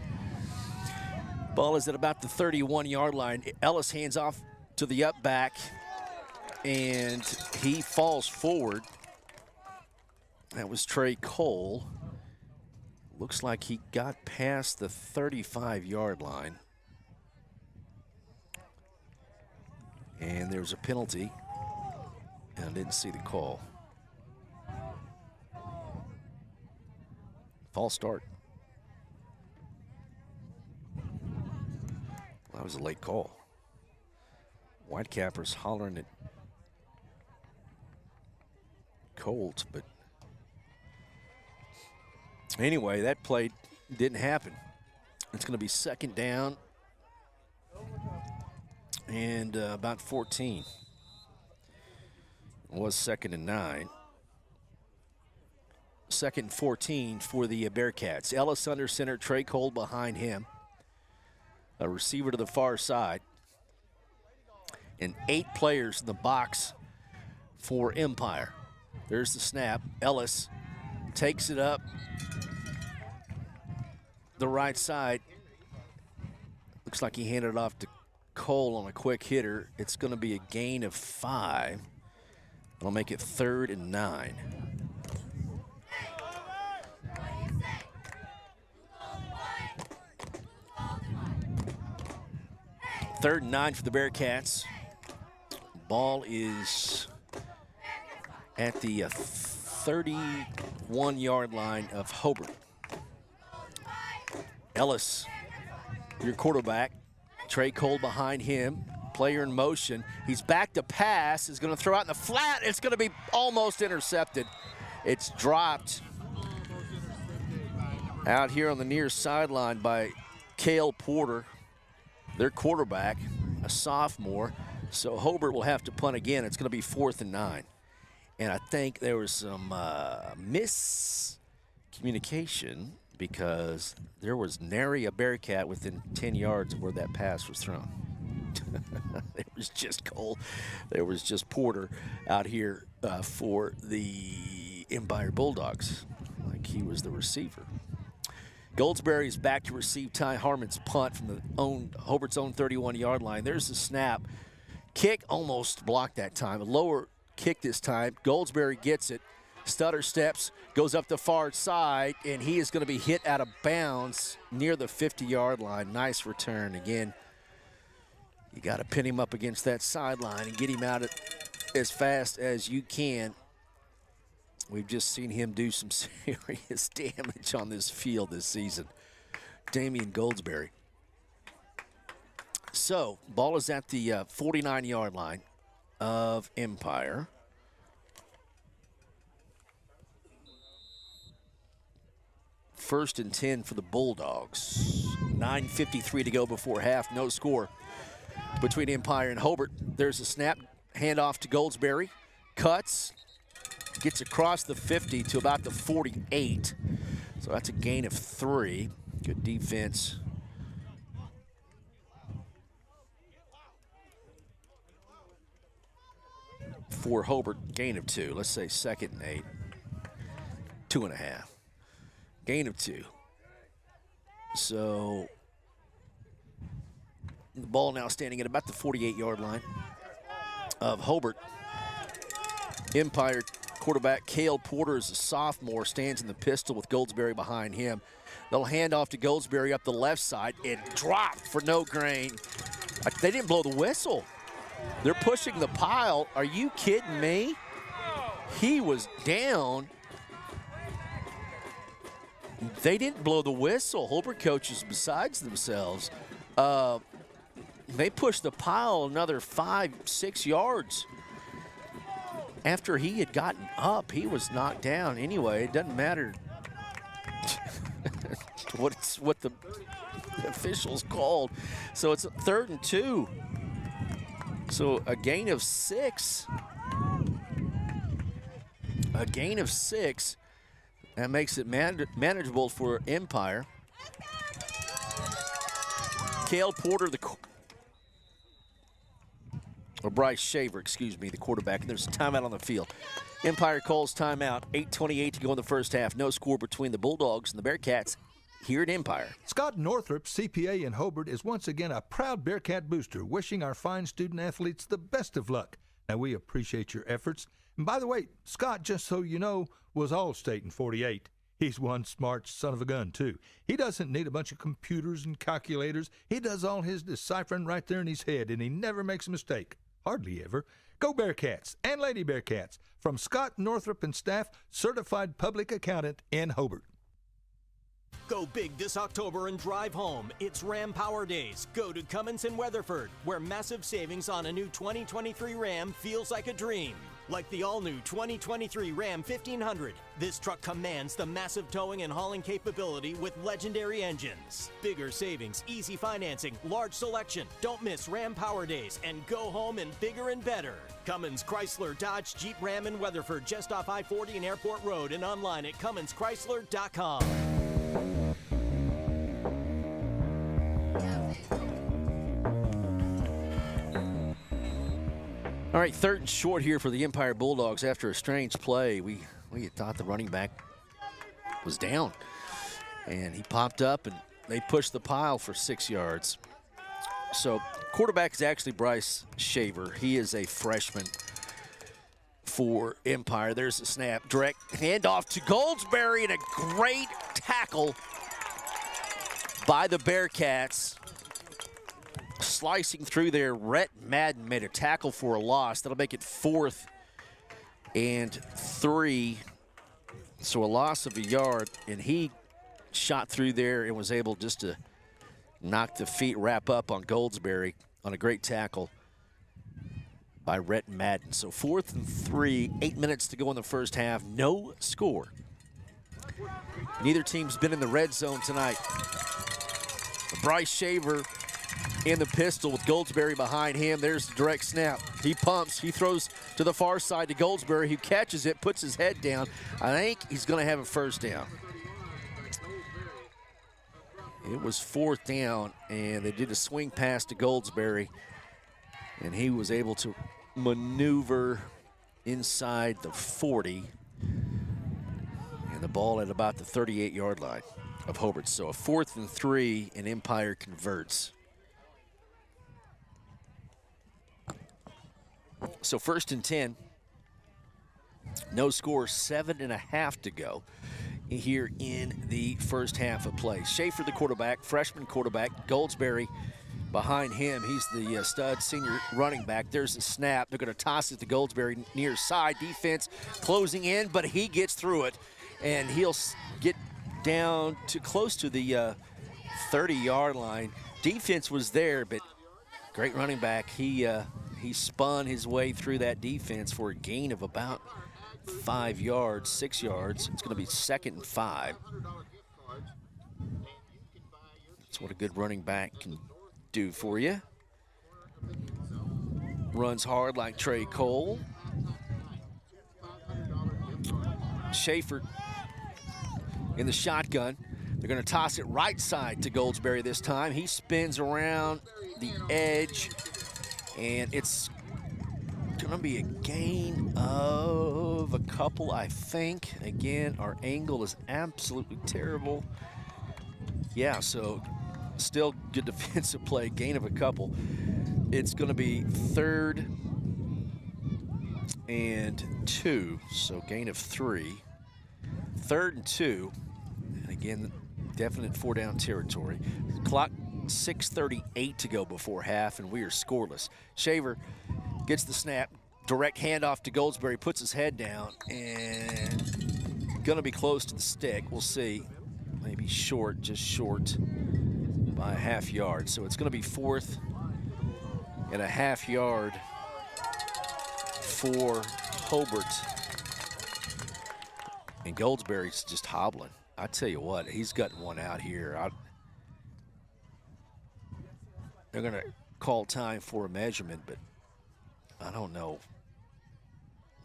Ball is at about the 31-yard line. Ellis hands off to the up back, and he falls forward. That was Trey Cole. Looks like he got past the 35-yard line. And there was a penalty, and I didn't see the call. False start. That was a late call. Whitecappers hollering at Colt, but anyway, that play didn't happen. It's going to be second down and about 14. It was 2nd and 9. 2nd and 14 for the Bearcats. Ellis under center, Trey Cole behind him. A receiver to the far side. And 8 players in the box for Empire. There's the snap. Ellis takes it up the right side. Looks like he handed it off to Cole on a quick hitter. It's going to be a gain of 5. It'll make it 3rd and 9. Third and 9 for the Bearcats. Ball is at the 31-yard line of Hobart. Ellis, your quarterback. Trey Cole behind him. Player in motion. He's back to pass. Is going to throw out in the flat. It's going to be almost intercepted. It's dropped out here on the near sideline by Cale Porter, their quarterback, a sophomore. So Hobart will have to punt again. It's going to be 4th and 9. And I think there was some miscommunication because there was nary a Bearcat within 10 yards of where that pass was thrown. It was just Cole. There was just Porter out here for the Empire Bulldogs, like he was the receiver. Goldsberry is back to receive Ty Harmon's punt from the Hobart's own 31-yard line. There's the snap. Kick almost blocked that time. A lower kick this time. Goldsberry gets it. Stutter steps, goes up the far side, and he is going to be hit out of bounds near the 50-yard line. Nice return. Again, you got to pin him up against that sideline and get him out as fast as you can. We've just seen him do some serious damage on this field this season. Damian Goldsberry. So, ball is at the 49-yard line of Empire. First and 10 for the Bulldogs. 9:53 to go before half. No score between Empire and Hobart. There's a snap. Handoff to Goldsberry. Cuts. Gets across the 50 to about the 48. So that's a gain of 3. Good defense. For Hobart, gain of 2. Let's say 2nd and 8. 2.5. Gain of 2. So the ball now standing at about the 48-yard line of Hobart. Empire quarterback Cale Porter is a sophomore, stands in the pistol with Goldsberry behind him. They'll hand off to Goldsberry up the left side and drop for no gain. They didn't blow the whistle. They're pushing the pile. Are you kidding me? He was down. They didn't blow the whistle. Hobart coaches besides themselves. They pushed the pile another 5-6 yards. After he had gotten up, he was knocked down. Anyway, it doesn't matter what the officials called. So it's 3rd and 2. So a gain of 6. A gain of 6. That makes it manageable for Empire. Cale Porter, Bryce Shaver, excuse me, the quarterback. And there's a timeout on the field. Empire calls timeout. 8:28 to go in the first half. No score between the Bulldogs and the Bearcats here at Empire. Scott Northrup, CPA in Hobart, is once again a proud Bearcat booster, wishing our fine student athletes the best of luck. Now, we appreciate your efforts. And by the way, Scott, just so you know, was All-State in '48. He's one smart son of a gun, too. He doesn't need a bunch of computers and calculators. He does all his deciphering right there in his head, and he never makes a mistake. Hardly ever. Go Bearcats and Lady Bearcats. From Scott Northrup and staff, certified public accountant in Hobart. Go big this October and drive home. It's Ram Power Days. Go to Cummins in Weatherford, where massive savings on a new 2023 Ram feels like a dream. like the all-new 2023 Ram 1500. This truck commands the massive towing and hauling capability with legendary engines. Bigger savings, easy financing, large selection. Don't miss Ram Power Days and go home in bigger and better. Cummins Chrysler Dodge Jeep Ram in Weatherford, just off I-40 and Airport Road, and online at CumminsChrysler.com. All right, 3rd and short here for the Empire Bulldogs after a strange play. We had thought the running back was down, and he popped up, and they pushed the pile for 6 yards. So quarterback is actually Bryce Shaver. He is a freshman for Empire. There's the snap. Direct handoff to Goldsberry, and a great tackle by the Bearcats. Slicing through there, Rhett Madden made a tackle for a loss. That'll make it 4th and 3. So a loss of a yard, and he shot through there and was able just to knock the feet wrap up on Goldsberry on a great tackle by Rhett Madden. So 4th and 3, 8 minutes to go in the first half, no score. Neither team's been in the red zone tonight. Bryce Shaver in the pistol with Goldsberry behind him. There's the direct snap. He pumps. He throws to the far side to Goldsberry, who catches it, puts his head down. I think he's going to have a first down. It was 4th down, and they did a swing pass to Goldsberry, and he was able to maneuver inside the 40, and the ball at about the 38-yard line of Hobart. So a 4th and 3, and Empire converts. So 1st and 10, no score, 7.5 to go here in the first half of play. Schaefer, the quarterback, freshman quarterback. Goldsberry behind him. He's the stud senior running back. There's the snap. They're going to toss it to Goldsberry near side. Defense closing in, but he gets through it, and he'll get down to close to the 30-yard line. Defense was there, but great running back. He spun his way through that defense for a gain of about 5 yards, 6 yards. It's going to be 2nd and 5. That's what a good running back can do for you. Runs hard like Trey Cole. Schaefer in the shotgun. They're going to toss it right side to Goldsberry this time. He spins around the edge, and it's going to be a gain of a couple, I think. Again, our angle is absolutely terrible. Yeah, so still good defensive play, gain of a couple. It's going to be 3rd and 2, so gain of 3. 3rd and 2, and again, definite 4-down territory. Clock 6:38 to go before half, and we are scoreless. Shaver gets the snap, direct handoff to Goldsberry, puts his head down, and gonna be close to the stick. We'll see. Maybe short, just short by a half yard. So it's gonna be 4th and a half yard for Hobart. And Goldsberry's just hobbling. I tell you what, he's got one out here. They're gonna call time for a measurement, but I don't know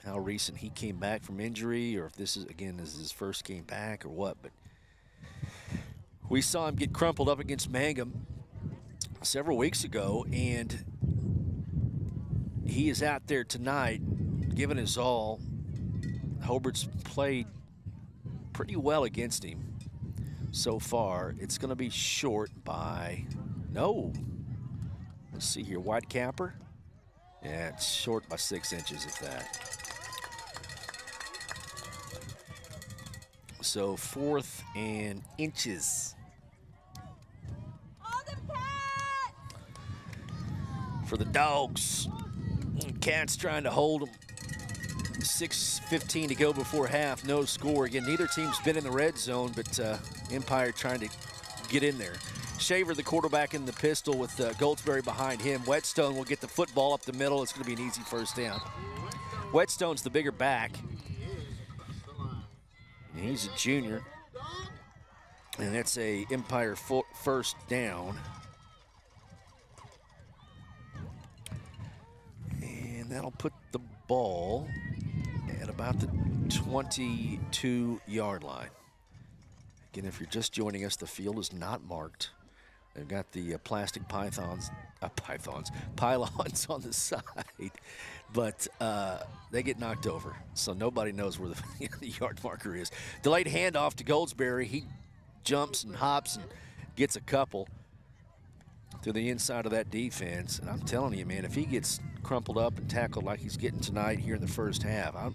how recent he came back from injury, or if this is his first game back or what, but we saw him get crumpled up against Mangum several weeks ago, and he is out there tonight giving his all. Hobart's played pretty well against him so far. It's going to be short by, no. Let's see here, Whitecapper. Yeah, it's short by 6 inches if that. So 4th and inches. For the Dogs. Cats trying to hold them. 6:15 to go before half, no score. Again, neither team's been in the red zone, but Empire trying to get in there. Shaver, the quarterback, in the pistol with Goldsberry behind him. Whetstone will get the football up the middle. It's going to be an easy first down. Whetstone's the bigger back. And he's a junior. And that's a Empire first down. And that'll put the ball at about the 22-yard line. Again, if you're just joining us, the field is not marked. They've got the plastic pylons on the side, but they get knocked over, so nobody knows where the yard marker is. Delayed handoff to Goldsberry. He jumps and hops and gets a couple to the inside of that defense. And I'm telling you, man, if he gets crumpled up and tackled like he's getting tonight here in the first half, I'm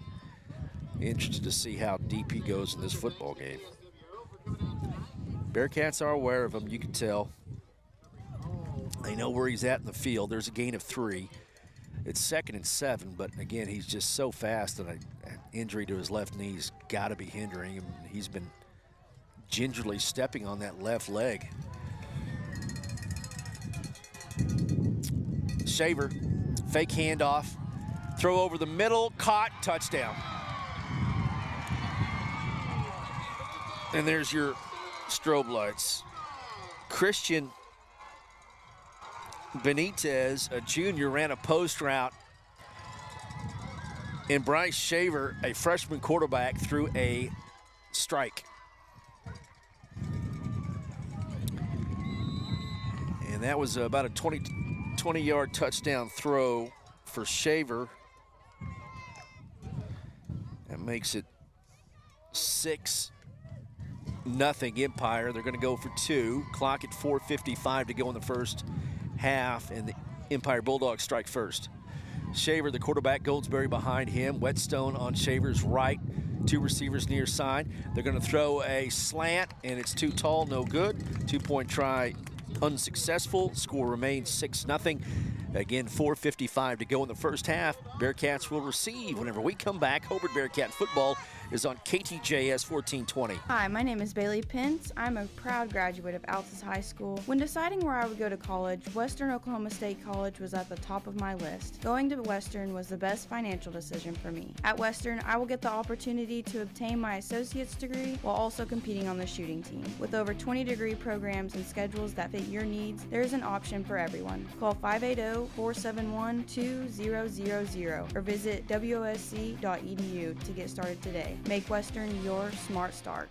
interested to see how deep he goes in this football game. Bearcats are aware of him, you can tell. They know where he's at in the field. There's a gain of 3. It's 2nd and 7, but again, he's just so fast, and an injury to his left knee's got to be hindering him. He's been gingerly stepping on that left leg. Shaver, fake handoff, throw over the middle, caught, touchdown. And there's your strobe lights. Christian Benitez, a junior, ran a post route, and Bryce Shaver, a freshman quarterback, threw a strike. And that was about a 20-yard touchdown throw for Shaver. That makes it 6-0 Empire. They're going to go for 2. Clock at 4:55 to go in the first half, and the Empire Bulldogs strike first. Shaver, the quarterback, Goldsberry behind him. Whetstone on Shaver's right. 2 receivers near side. They're going to throw a slant, and it's too tall, no good. 2-point try unsuccessful. Score remains 6-0. Again, 4:55 to go in the first half. Bearcats will receive whenever we come back. Hobart Bearcat football is on KTJS 1420. Hi, my name is Bailey Pence. I'm a proud graduate of Altus High School. When deciding where I would go to college, Western Oklahoma State College was at the top of my list. Going to Western was the best financial decision for me. At Western, I will get the opportunity to obtain my associate's degree while also competing on the shooting team. With over 20 degree programs and schedules that fit your needs, there is an option for everyone. Call 580-471-2000 or visit wosc.edu to get started today. Make Western your smart start.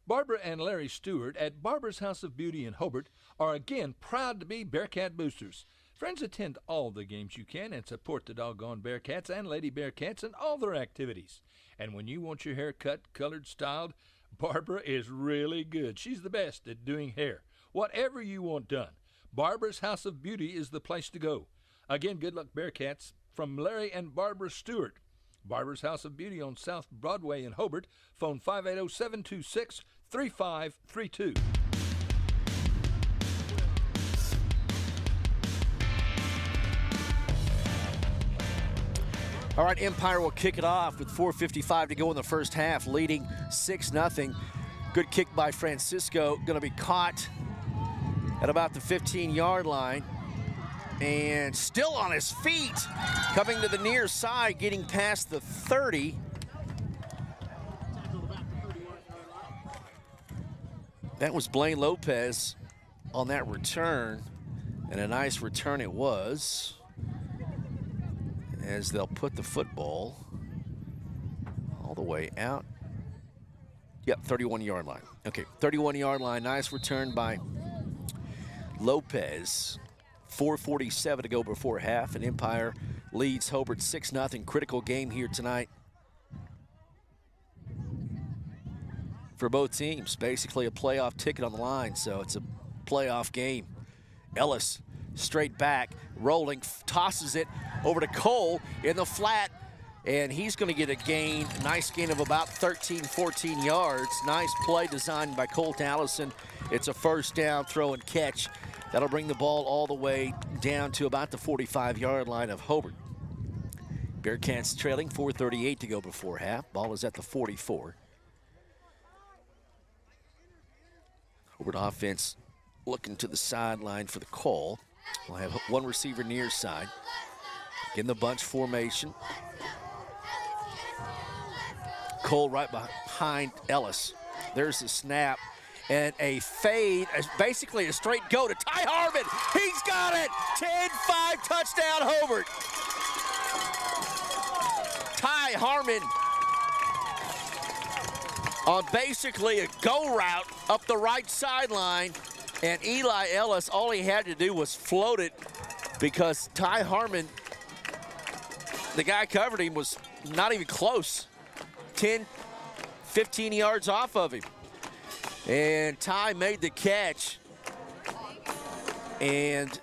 Barbara and Larry Stewart at Barbara's House of Beauty in Hobart are again proud to be Bearcat boosters. Friends, attend all the games you can and support the doggone Bearcats and Lady Bearcats in all their activities. And when you want your hair cut, colored, styled, Barbara is really good. She's the best at doing hair. Whatever you want done, Barbara's House of Beauty is the place to go. Again, good luck, Bearcats, from Larry and Barbara Stewart. Barbara's House of Beauty on South Broadway in Hobart. Phone 580-726-3532. All right, Empire will kick it off with 4:55 to go in the first half, leading 6-0. Good kick by Francisco, going to be caught at about the 15-yard line. And still on his feet, coming to the near side, getting past the 30. That was Blaine Lopez on that return, and a nice return it was, as they'll put the football all the way out. Yep, 31-yard line. Okay, 31-yard line, nice return by Lopez. 4:47 to go before half, and Empire leads Hobart 6-0. Critical game here tonight for both teams. Basically a playoff ticket on the line, so it's a playoff game. Ellis straight back, rolling, tosses it over to Cole in the flat, and he's going to get a gain, nice gain of about 13, 14 yards. Nice play designed by Colt Allison. It's a first down throw and catch. That'll bring the ball all the way down to about the 45-yard line of Hobart. Bearcats trailing, 4:38 to go before half. Ball is at the 44. Hobart offense looking to the sideline for the call. We'll have one receiver near side. Again, the bunch formation. Cole right behind Ellis. There's the snap. And a fade, basically a straight go to Ty Harmon. He's got it! 10-5 touchdown Hobart. Ty Harmon on basically a go route up the right sideline. And Eli Ellis, all he had to do was float it because Ty Harmon, the guy covering him, was not even close. 10, 15 yards off of him. And Ty made the catch. And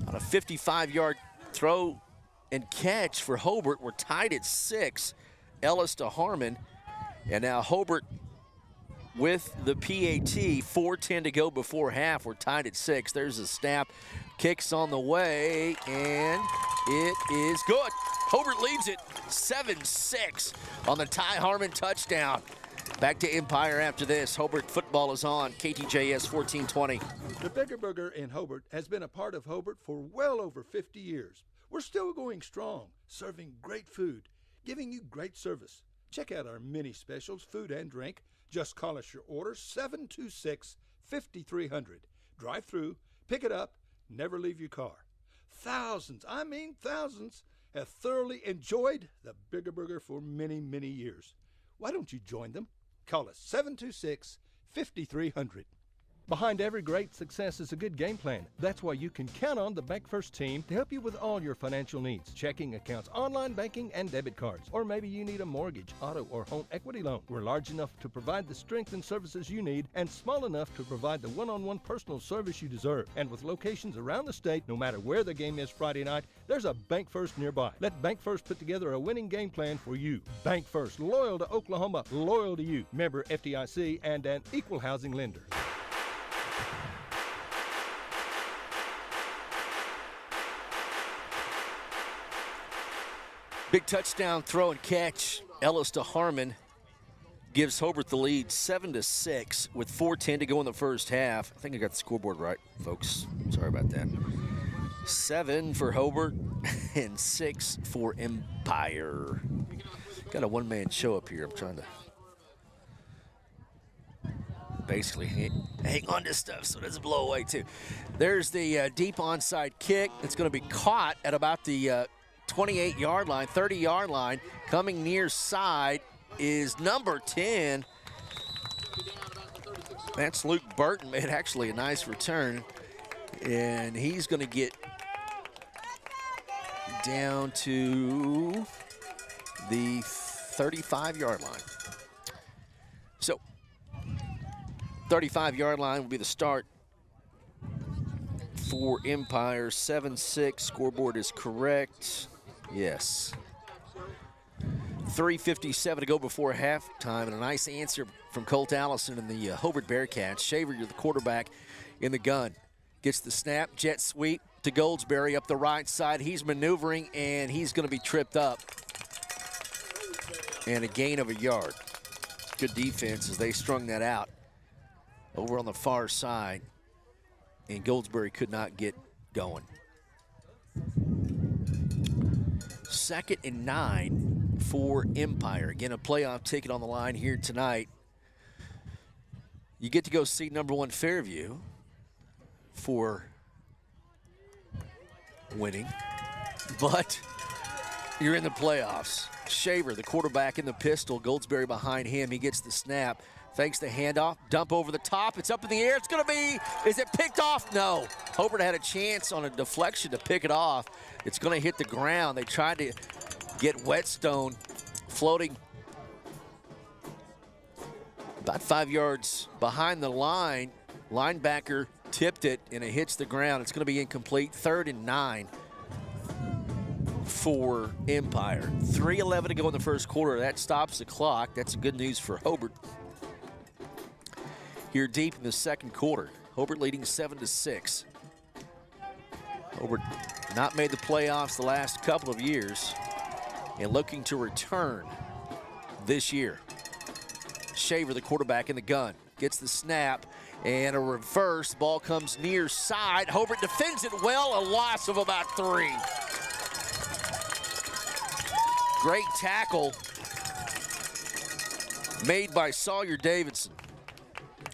on a 55-yard throw and catch for Hobart, we're tied at 6. Ellis to Harmon. And now Hobart with the PAT, 4:10 to go before half. We're tied at 6. There's a snap. Kicks on the way, and it is good. Hobart leads it 7-6 on the Ty Harmon touchdown. Back to Empire after this. Hobart football is on. KTJS 1420. The Bigger Burger in Hobart has been a part of Hobart for well over 50 years. We're still going strong, serving great food, giving you great service. Check out our mini specials, food and drink. Just call us your order, 726-5300. Drive through, pick it up, never leave your car. Thousands, I mean thousands, have thoroughly enjoyed the Bigger Burger for many, many years. Why don't you join them? Call us 726-5300. Behind every great success is a good game plan. That's why you can count on the Bank First team to help you with all your financial needs. Checking accounts, online banking, and debit cards. Or maybe you need a mortgage, auto, or home equity loan. We're large enough to provide the strength and services you need and small enough to provide the one-on-one personal service you deserve. And with locations around the state, no matter where the game is Friday night, there's a Bank First nearby. Let Bank First put together a winning game plan for you. Bank First, loyal to Oklahoma, loyal to you. Member FDIC and an equal housing lender. Big touchdown throw and catch. Ellis to Harmon gives Hobart the lead 7-6 with 4:10 to go in the first half. I think I got the scoreboard right, folks. Sorry about that. 7 for Hobart and 6 for Empire. Got a one-man show up here. I'm trying to basically hang on to stuff so it doesn't blow away too. There's the deep onside kick. It's going to be caught at about the 28-yard line, 30-yard line. Coming near side is number 10. That's Luke Burton. Made actually a nice return. And he's going to get down to the 35-yard line. So, 35-yard line will be the start for Empire. 7-6. Scoreboard is correct. Yes. 3:57 to go before halftime, and a nice answer from Colt Allison and the Hobart Bearcats. Shaver, you're the quarterback in the gun. Gets the snap, jet sweep to Goldsberry up the right side. He's maneuvering, and he's going to be tripped up. And a gain of a yard. Good defense as they strung that out over on the far side, and Goldsberry could not get going. 2nd and 9 for Empire. Again, a playoff ticket on the line here tonight. You get to go see number 1 Fairview for winning, but you're in the playoffs. Shaver, the quarterback in the pistol. Goldsberry behind him. He gets the snap. Fakes the handoff. Dump over the top. It's up in the air. It's going to be, is it picked off? No. Hobart had a chance on a deflection to pick it off. It's going to hit the ground. They tried to get Whetstone floating about 5 yards behind the line. Linebacker tipped it, and it hits the ground. It's going to be incomplete. 3rd and 9 for Empire. 3:11 to go in the first quarter. That stops the clock. That's good news for Hobart. Here deep in the second quarter. Hobart leading 7-6. Hobart not made the playoffs the last couple of years and looking to return this year. Shaver, the quarterback in the gun, gets the snap and a reverse. Ball comes near side. Hobart defends it well, a loss of about 3. Great tackle made by Sawyer Davidson.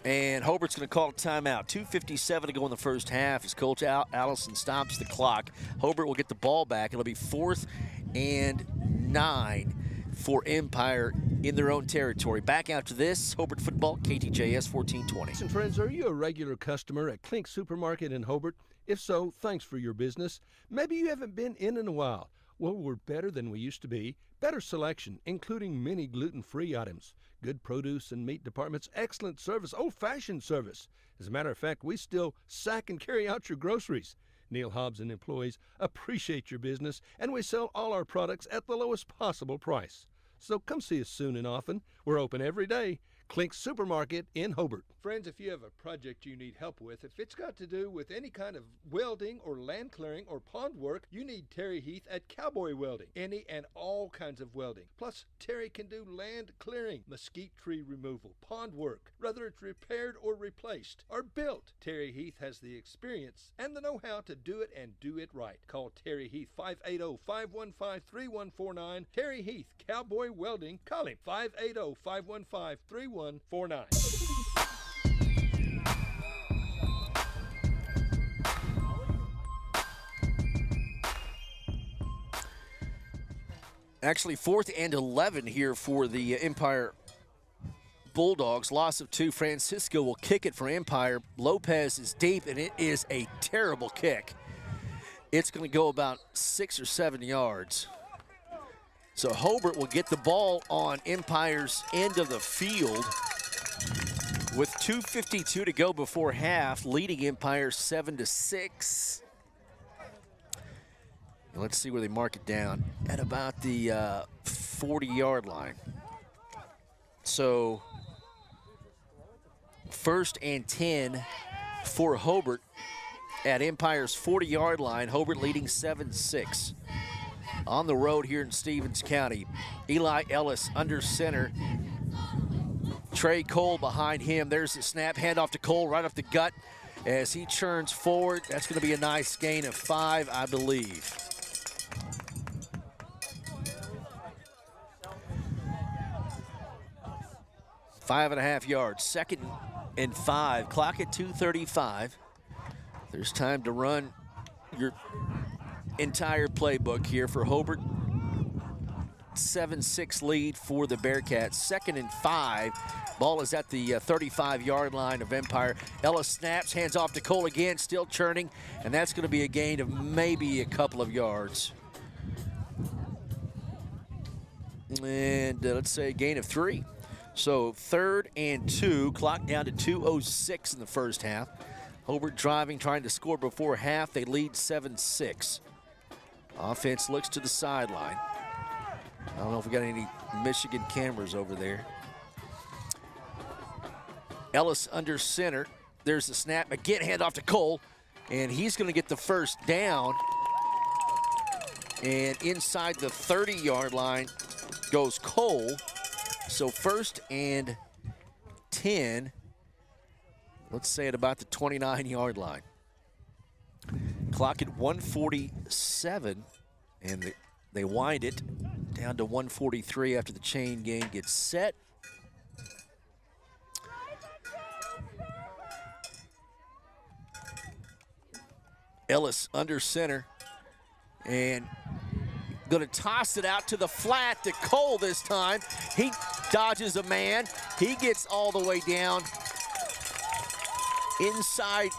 And Hobart's going to call a timeout. 2:57 to go in the first half as Coach Allison stops the clock. Hobart will get the ball back. It'll be 4th and 9 for Empire in their own territory. Back after this, Hobart football, KTJS 1420. And friends, are you a regular customer at Klink Supermarket in Hobart? If so, thanks for your business. Maybe you haven't been in a while. Well, we're better than we used to be. Better selection, including many gluten-free items. Good produce and meat departments, excellent service, old-fashioned service. As a matter of fact, we still sack and carry out your groceries. Neil Hobbs and employees appreciate your business, and we sell all our products at the lowest possible price. So come see us soon and often. We're open every day. Klink Supermarket in Hobart. Friends, if you have a project you need help with, if it's got to do with any kind of welding or land clearing or pond work, you need Terry Heath at Cowboy Welding. Any and all kinds of welding. Plus, Terry can do land clearing, mesquite tree removal, pond work, whether it's repaired or replaced or built. Terry Heath has the experience and the know-how to do it and do it right. Call Terry Heath 580-515-3149. Terry Heath, Cowboy Welding. Call him 580-515-3149. Actually, 4th and 11 here for the Empire Bulldogs. Loss of 2. Francisco will kick it for Empire. Lopez is deep, and it is a terrible kick. It's going to go about 6 or 7 yards. So Hobart will get the ball on Empire's end of the field with 2:52 to go before half, leading Empire 7-6. And let's see where they mark it down at about the 40-yard line. So 1st and 10 for Hobart at Empire's 40-yard line. Hobart leading 7-6. On the road here in Stevens County. Eli Ellis under center. Trey Cole behind him. There's the snap, handoff to Cole right off the gut as he churns forward. That's going to be a nice gain of 5, I believe. Five and a half yards. 2nd and 5. Clock at 2:35. There's time to run your entire playbook here for Hobart. 7-6 lead for the Bearcats. 2nd and 5. Ball is at the 35-yard line of Empire. Ellis snaps, hands off to Cole again, still churning, and that's going to be a gain of maybe a couple of yards. And let's say a gain of 3. So 3rd and 2, clock down to 2:06 in the first half. Hobart driving, trying to score before half. They lead 7-6. Offense looks to the sideline. I don't know if we got any Michigan cameras over there. Ellis under center. There's the snap. Again, handoff to Cole. And he's going to get the first down. And inside the 30-yard line goes Cole. So 1st and 10. Let's say at about the 29-yard line. Clock at 1:47, and they wind it down to 1:43 after the chain gang gets set. Ellis under center, and going to toss it out to the flat to Cole this time. He dodges a man. He gets all the way down inside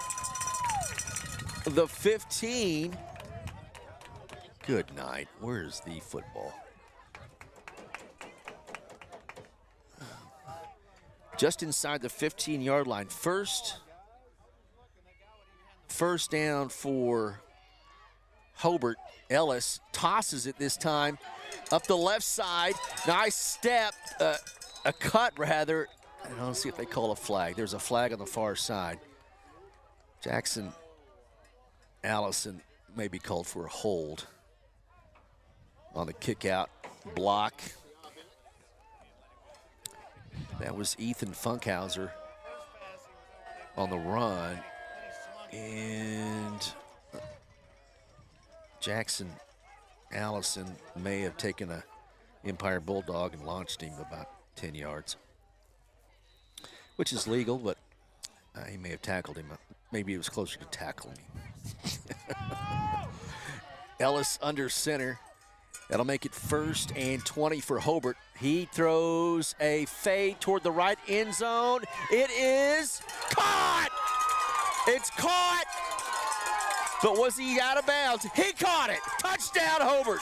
the 15. Good night. Where's the football? Just inside the 15-yard line. First down for Hobart. Ellis tosses it this time up the left side. Nice step, a cut rather. I don't see if they call a flag. There's a flag on the far side. Jackson Allison may be called for a hold on the kick out block. That was Ethan Funkhauser on the run. And Jackson Allison may have taken a Empire Bulldog and launched him about 10 yards, which is legal, but he may have tackled him. Maybe it was closer to tackling him. Ellis under center. That'll make it 1st and 20 for Hobart. He throws a fade toward the right end zone. It is caught! It's caught! But was he out of bounds? He caught it! Touchdown, Hobart!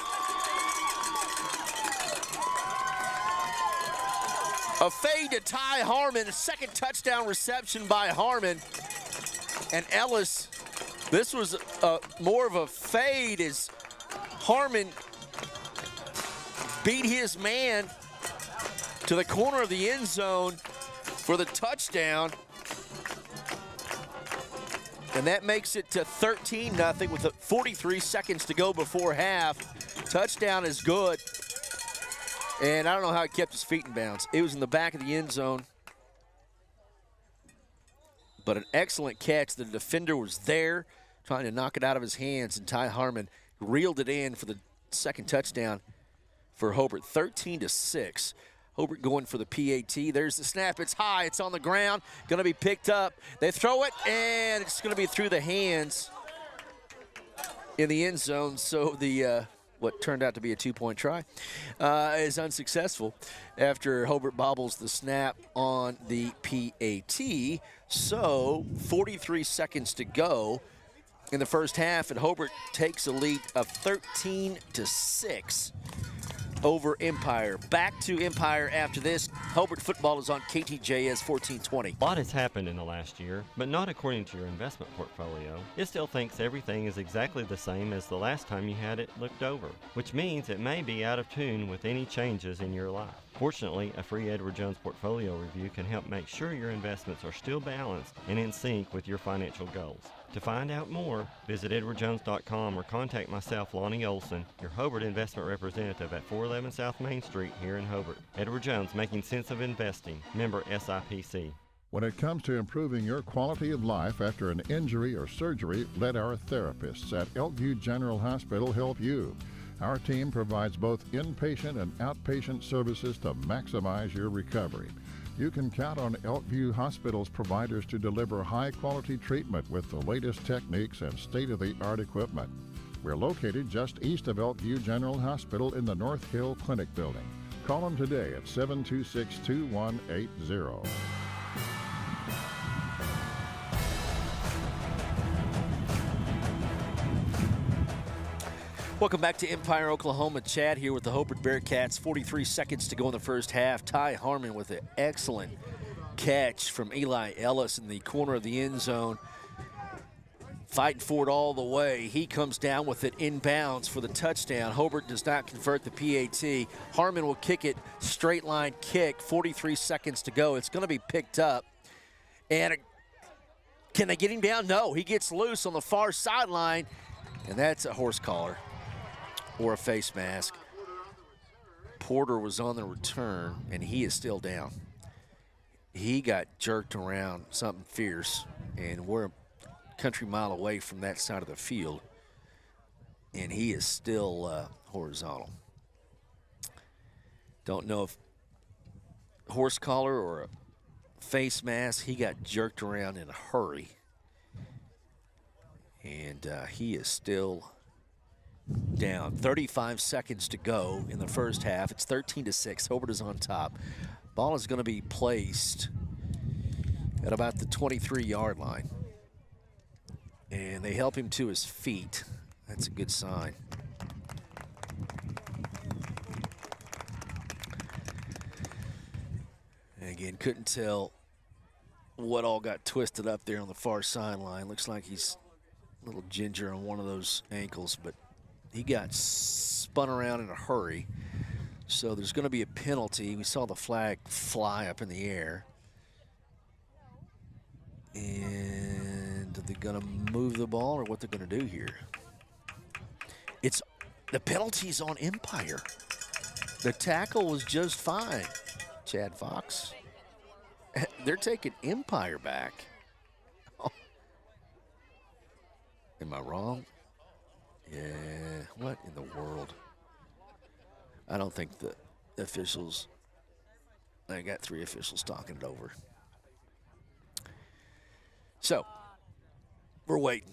A fade to Ty Harmon, a second touchdown reception by Harmon. And Ellis, this was more of a fade as Harmon beat his man to the corner of the end zone for the touchdown. And that makes it to 13-0 with 43 seconds to go before half. Touchdown is good. And I don't know how he kept his feet in bounds. It was in the back of the end zone. But an excellent catch. The defender was there trying to knock it out of his hands, and Ty Harmon reeled it in for the second touchdown for Hobart, 13-6. Hobart going for the PAT. There's the snap. It's high. It's on the ground. Going to be picked up. They throw it, and it's going to be through the hands in the end zone. So the what turned out to be a two-point try is unsuccessful after Hobart bobbles the snap on the PAT. So 43 seconds to go in the first half, and Hobart takes a lead of 13-6 over Empire. Back to Empire after this. Hobart football is on KTJS 1420. A lot has happened in the last year, but not according to your investment portfolio. It still thinks everything is exactly the same as the last time you had it looked over, which means it may be out of tune with any changes in your life. Fortunately, a free Edward Jones portfolio review can help make sure your investments are still balanced and in sync with your financial goals. To find out more, visit edwardjones.com or contact myself, Lonnie Olson, your Hobart investment representative at 411 South Main Street here in Hobart. Edward Jones, making sense of investing. Member SIPC. When it comes to improving your quality of life after an injury or surgery, let our therapists at Elkview General Hospital help you. Our team provides both inpatient and outpatient services to maximize your recovery. You can count on Elkview Hospital's providers to deliver high-quality treatment with the latest techniques and state-of-the-art equipment. We're located just east of Elkview General Hospital in the North Hill Clinic building. Call them today at 726-2180. Welcome back to Empire, Oklahoma. Chad here with the Hobart Bearcats. 43 seconds to go in the first half. Ty Harmon with an excellent catch from Eli Ellis in the corner of the end zone. Fighting for it all the way. He comes down with it inbounds for the touchdown. Hobart does not convert the PAT. Harmon will kick it, straight line kick, 43 seconds to go. It's going to be picked up. And can they get him down? No, he gets loose on the far sideline, and that's a horse collar or a face mask. Porter was on the return, and he is still down. He got jerked around something fierce, and we're a country mile away from that side of the field, and he is still horizontal. Don't know if horse collar or a face mask. He got jerked around in a hurry, and he is still down. 35 seconds to go in the first half. It's 13-6. Hobart is on top. Ball is going to be placed at about the 23-yard line. And they help him to his feet. That's a good sign. And again, couldn't tell what all got twisted up there on the far sideline. Looks like he's a little ginger on one of those ankles, but he got spun around in a hurry. So there's going to be a penalty. We saw the flag fly up in the air. And are they going to move the ball or what they're going to do here? It's the penalty's on Empire. The tackle was just fine, Chad Fox. They're taking Empire back. Oh. Am I wrong? Yeah, what in the world? I don't think the officials. I got 3 officials talking it over. So, we're waiting.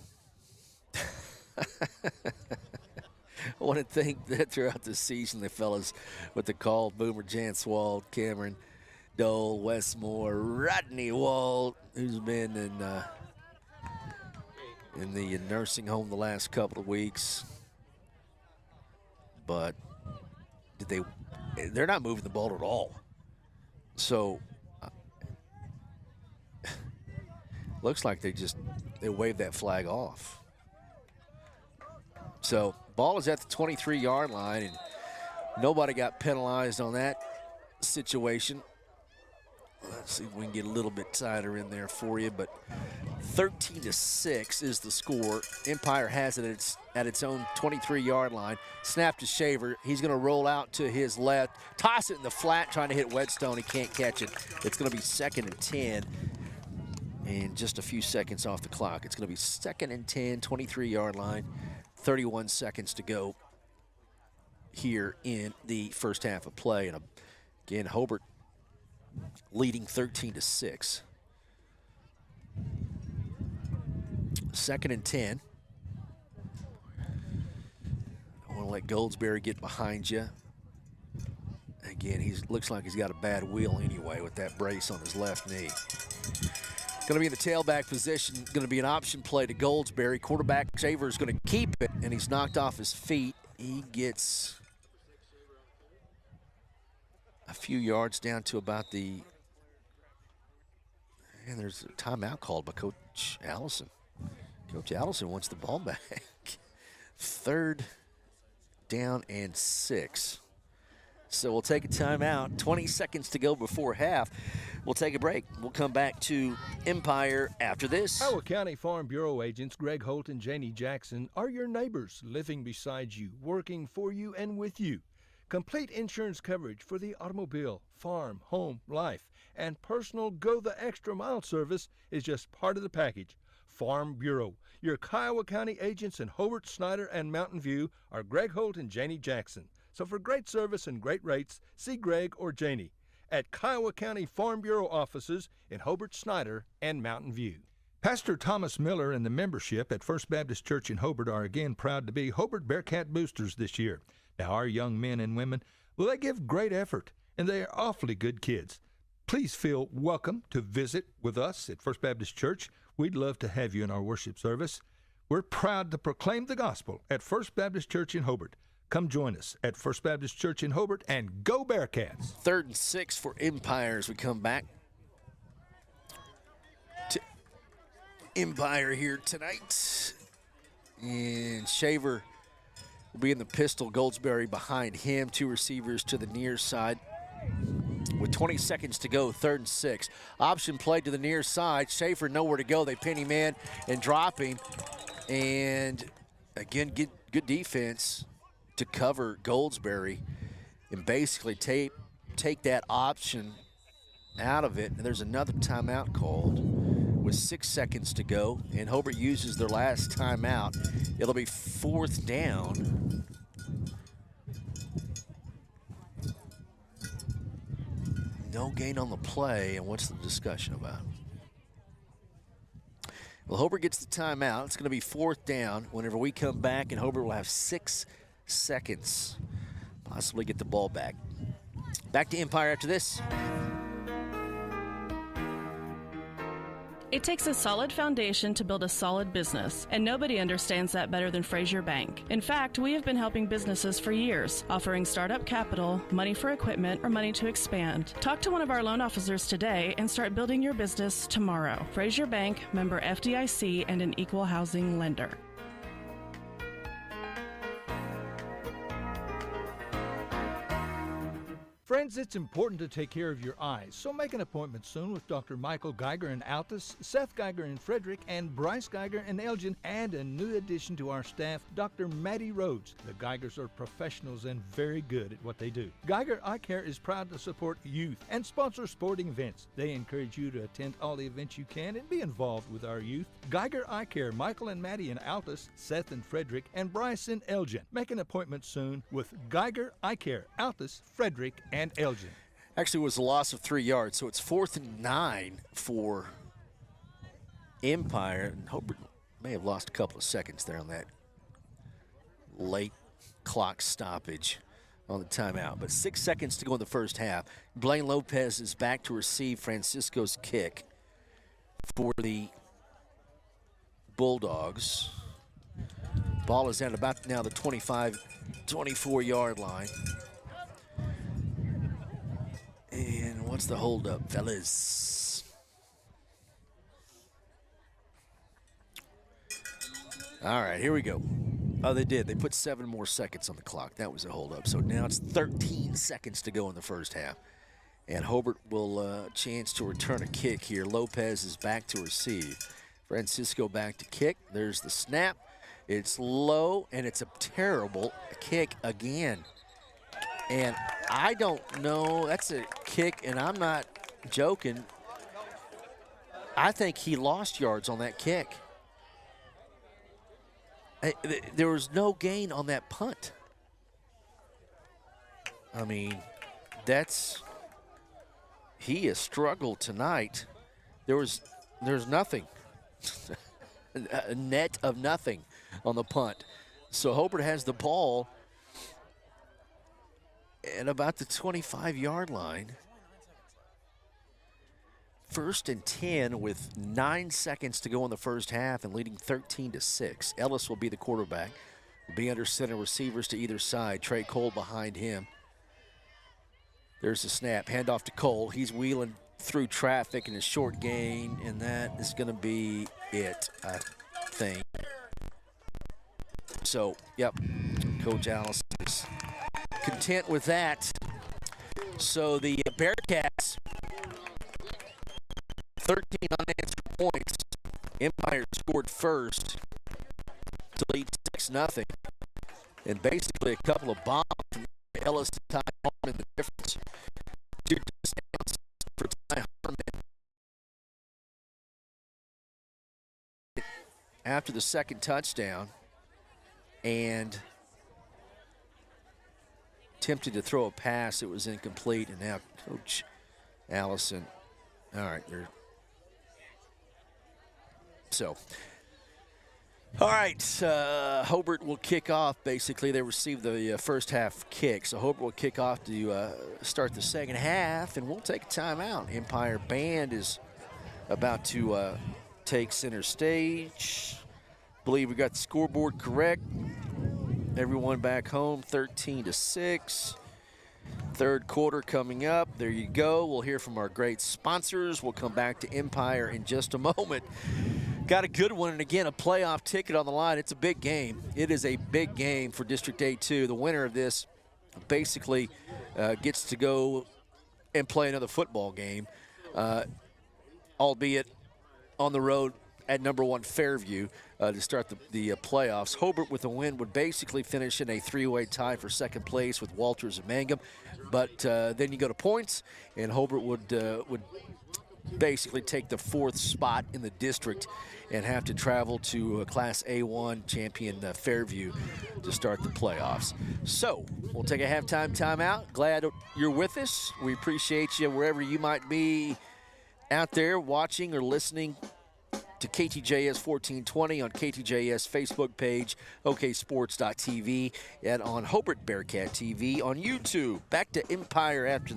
I want to thank that throughout the season, the fellas with the call, Boomer Janswald, Cameron Dole, Westmore, Rodney Wald, who's been in the nursing home the last couple of weeks. But they're not moving the ball at all. So looks like they waved that flag off. So ball is at the 23-yard line, and nobody got penalized on that situation. Let's see if we can get a little bit tighter in there for you, but 13-6 is the score. Empire has it at its own 23-yard line. Snap to Shaver. He's going to roll out to his left, toss it in the flat, trying to hit Whetstone. He can't catch it. It's going to be 2nd and 10, and just a few seconds off the clock. It's going to be 2nd and 10, 23-yard line, 31 seconds to go here in the first half of play. And again, Hobart leading 13-6. 2nd and 10. I want to let Goldsberry get behind you. Again, he looks like he's got a bad wheel anyway with that brace on his left knee. Going to be in the tailback position. Going to be an option play to Goldsberry. Quarterback Shaver is going to keep it, and he's knocked off his feet. He gets a few yards down to about the, and there's a timeout called by Coach Allison. Coach Allison wants the ball back. 3rd down and 6. So we'll take a timeout. 20 seconds to go before half. We'll take a break. We'll come back to Empire after this. Iowa County Farm Bureau agents Greg Holt and Janie Jackson are your neighbors, living beside you, working for you and with you. Complete insurance coverage for the automobile, farm, home, life, and personal Go the Extra Mile service is just part of the package. Farm Bureau. Your Kiowa County agents in Hobart, Snyder, and Mountain View are Greg Holt and Janie Jackson. So for great service and great rates, see Greg or Janie at Kiowa County Farm Bureau offices in Hobart, Snyder, and Mountain View. Pastor Thomas Miller and the membership at First Baptist Church in Hobart are again proud to be Hobart Bearcat Boosters this year. Now, our young men and women, well, they give great effort, and they are awfully good kids. Please feel welcome to visit with us at First Baptist Church. We'd love to have you in our worship service. We're proud to proclaim the gospel at First Baptist Church in Hobart. Come join us at First Baptist Church in Hobart and go Bearcats. 3rd and 6 for Empire as we come back to Empire here tonight. And Shaver will be in the pistol. Goldsberry behind him. 2 receivers to the near side. With 20 seconds to go, 3rd and 6. Option play to the near side. Shaver nowhere to go. They pin him in and drop him. And again, good defense to cover Goldsberry and basically take that option out of it. And there's another timeout called with 6 seconds to go. And Hobart uses their last timeout. It'll be 4th down. No gain on the play, and what's the discussion about? Well, Hobart gets the timeout. It's going to be 4th down whenever we come back, and Hobart will have 6 seconds, possibly get the ball back. Back to Empire after this. It takes a solid foundation to build a solid business, and nobody understands that better than Frazier Bank. In fact, we have been helping businesses for years, offering startup capital, money for equipment, or money to expand. Talk to one of our loan officers today and start building your business tomorrow. Frazier Bank, member FDIC, and an equal housing lender. Friends, it's important to take care of your eyes, so make an appointment soon with Dr. Michael Geiger in Altus, Seth Geiger in Frederick, and Bryce Geiger in Elgin, and a new addition to our staff, Dr. Maddie Rhodes. The Geigers are professionals and very good at what they do. Geiger Eye Care is proud to support youth and sponsor sporting events. They encourage you to attend all the events you can and be involved with our youth. Geiger Eye Care, Michael and Maddie in Altus, Seth in Frederick, and Bryce in Elgin. Make an appointment soon with Geiger Eye Care, Altus, Frederick, and Elgin. Actually, it was a loss of 3 yards, so it's 4th and 9 for Empire. And Hobart may have lost a couple of seconds there on that late clock stoppage on the timeout. But 6 seconds to go in the first half. Blaine Lopez is back to receive Francisco's kick for the Bulldogs. Ball is at about now the 24-yard line. And what's the holdup, fellas? All right, here we go. Oh, they did. They put 7 more seconds on the clock. That was a holdup. So now it's 13 seconds to go in the first half. And Hobart will chance to return a kick here. Lopez is back to receive. Francisco back to kick. There's the snap. It's low, and it's a terrible kick again. And I don't know, that's a kick, and I'm not joking. I think he lost yards on that kick. There was no gain on that punt. I mean, he has struggled tonight. There's nothing, a net of nothing on the punt. So Hobart has the ball at about the 25-yard line. 1st and 10 with 9 seconds to go in the first half and leading 13-6. Ellis will be the quarterback. Will be under center, receivers to either side. Trey Cole behind him. There's the snap. Handoff to Cole. He's wheeling through traffic in a short gain, and that is going to be it, I think. So, yep, Coach Alice is content with that. So the Bearcats, 13 unanswered points. Empire scored first to lead 6-0. And basically a couple of bombs from Ellis and Ty Harmon, the difference. 2 touchdowns for Ty Harmon. After the second touchdown, and attempted to throw a pass. It was incomplete, and now Coach Allison. All right, so. All right, Hobart will kick off. Basically, they received the first half kick, so Hobart will kick off to start the second half, and we'll take a timeout. Empire Band is about to take center stage. Believe we got the scoreboard correct. Everyone back home, 13-6. Third quarter coming up. There you go. We'll hear from our great sponsors. We'll come back to Empire in just a moment. Got a good one, and again, a playoff ticket on the line. It's a big game. It is a big game for District A2. The winner of this basically gets to go and play another football game, albeit on the road at #1 Fairview to start the playoffs. Hobart with a win would basically finish in a 3-way tie for second place with Walters and Mangum. But then you go to points, and Hobart would basically take the 4th spot in the district and have to travel to Class A1 champion Fairview to start the playoffs. So we'll take a halftime timeout. Glad you're with us. We appreciate you wherever you might be out there watching or listening to KTJS 1420 on KTJS Facebook page, oksports.tv, and on Hobart Bearcat TV on YouTube. Back to Empire after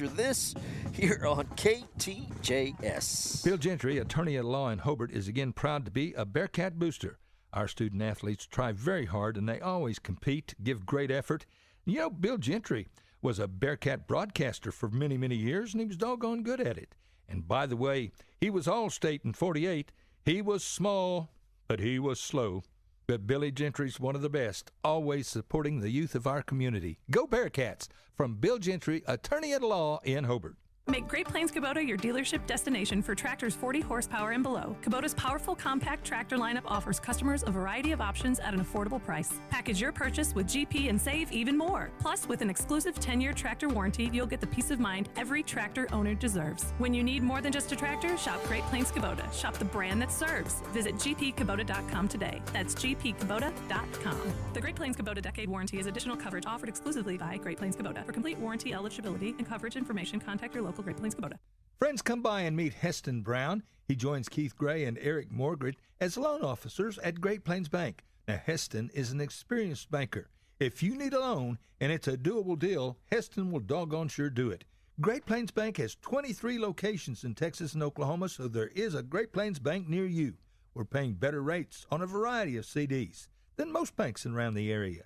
this, here on KTJS. Bill Gentry, attorney at law in Hobart, is again proud to be a Bearcat booster. Our student athletes try very hard, and they always compete, give great effort. You know, Bill Gentry was a Bearcat broadcaster for many, many years, and he was doggone good at it. And by the way, he was All-State in '48. He was small, but he was slow. But Billy Gentry's one of the best, always supporting the youth of our community. Go Bearcats! From Bill Gentry, attorney at law in Hobart. Make Great Plains Kubota your dealership destination for tractors 40 horsepower and below. Kubota's powerful compact tractor lineup offers customers a variety of options at an affordable price. Package your purchase with GP and save even more. Plus, with an exclusive 10-year tractor warranty, you'll get the peace of mind every tractor owner deserves. When you need more than just a tractor, shop Great Plains Kubota. Shop the brand that serves. Visit gpkubota.com today. That's gpkubota.com. The Great Plains Kubota Decade Warranty is additional coverage offered exclusively by Great Plains Kubota. For complete warranty eligibility and coverage information, contact your local Great Plains Kubota. Friends, come by and meet Heston Brown. He joins Keith Gray and Eric Morgret as loan officers at Great Plains Bank. Now, Heston is an experienced banker. If you need a loan and it's a doable deal, Heston will doggone sure do it. Great Plains Bank has 23 locations in Texas and Oklahoma, so there is a Great Plains Bank near you. We're paying better rates on a variety of CDs than most banks around the area.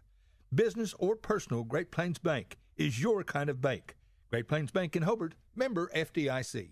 Business or personal, Great Plains Bank is your kind of bank. Great Plains Bank in Hobart, member FDIC.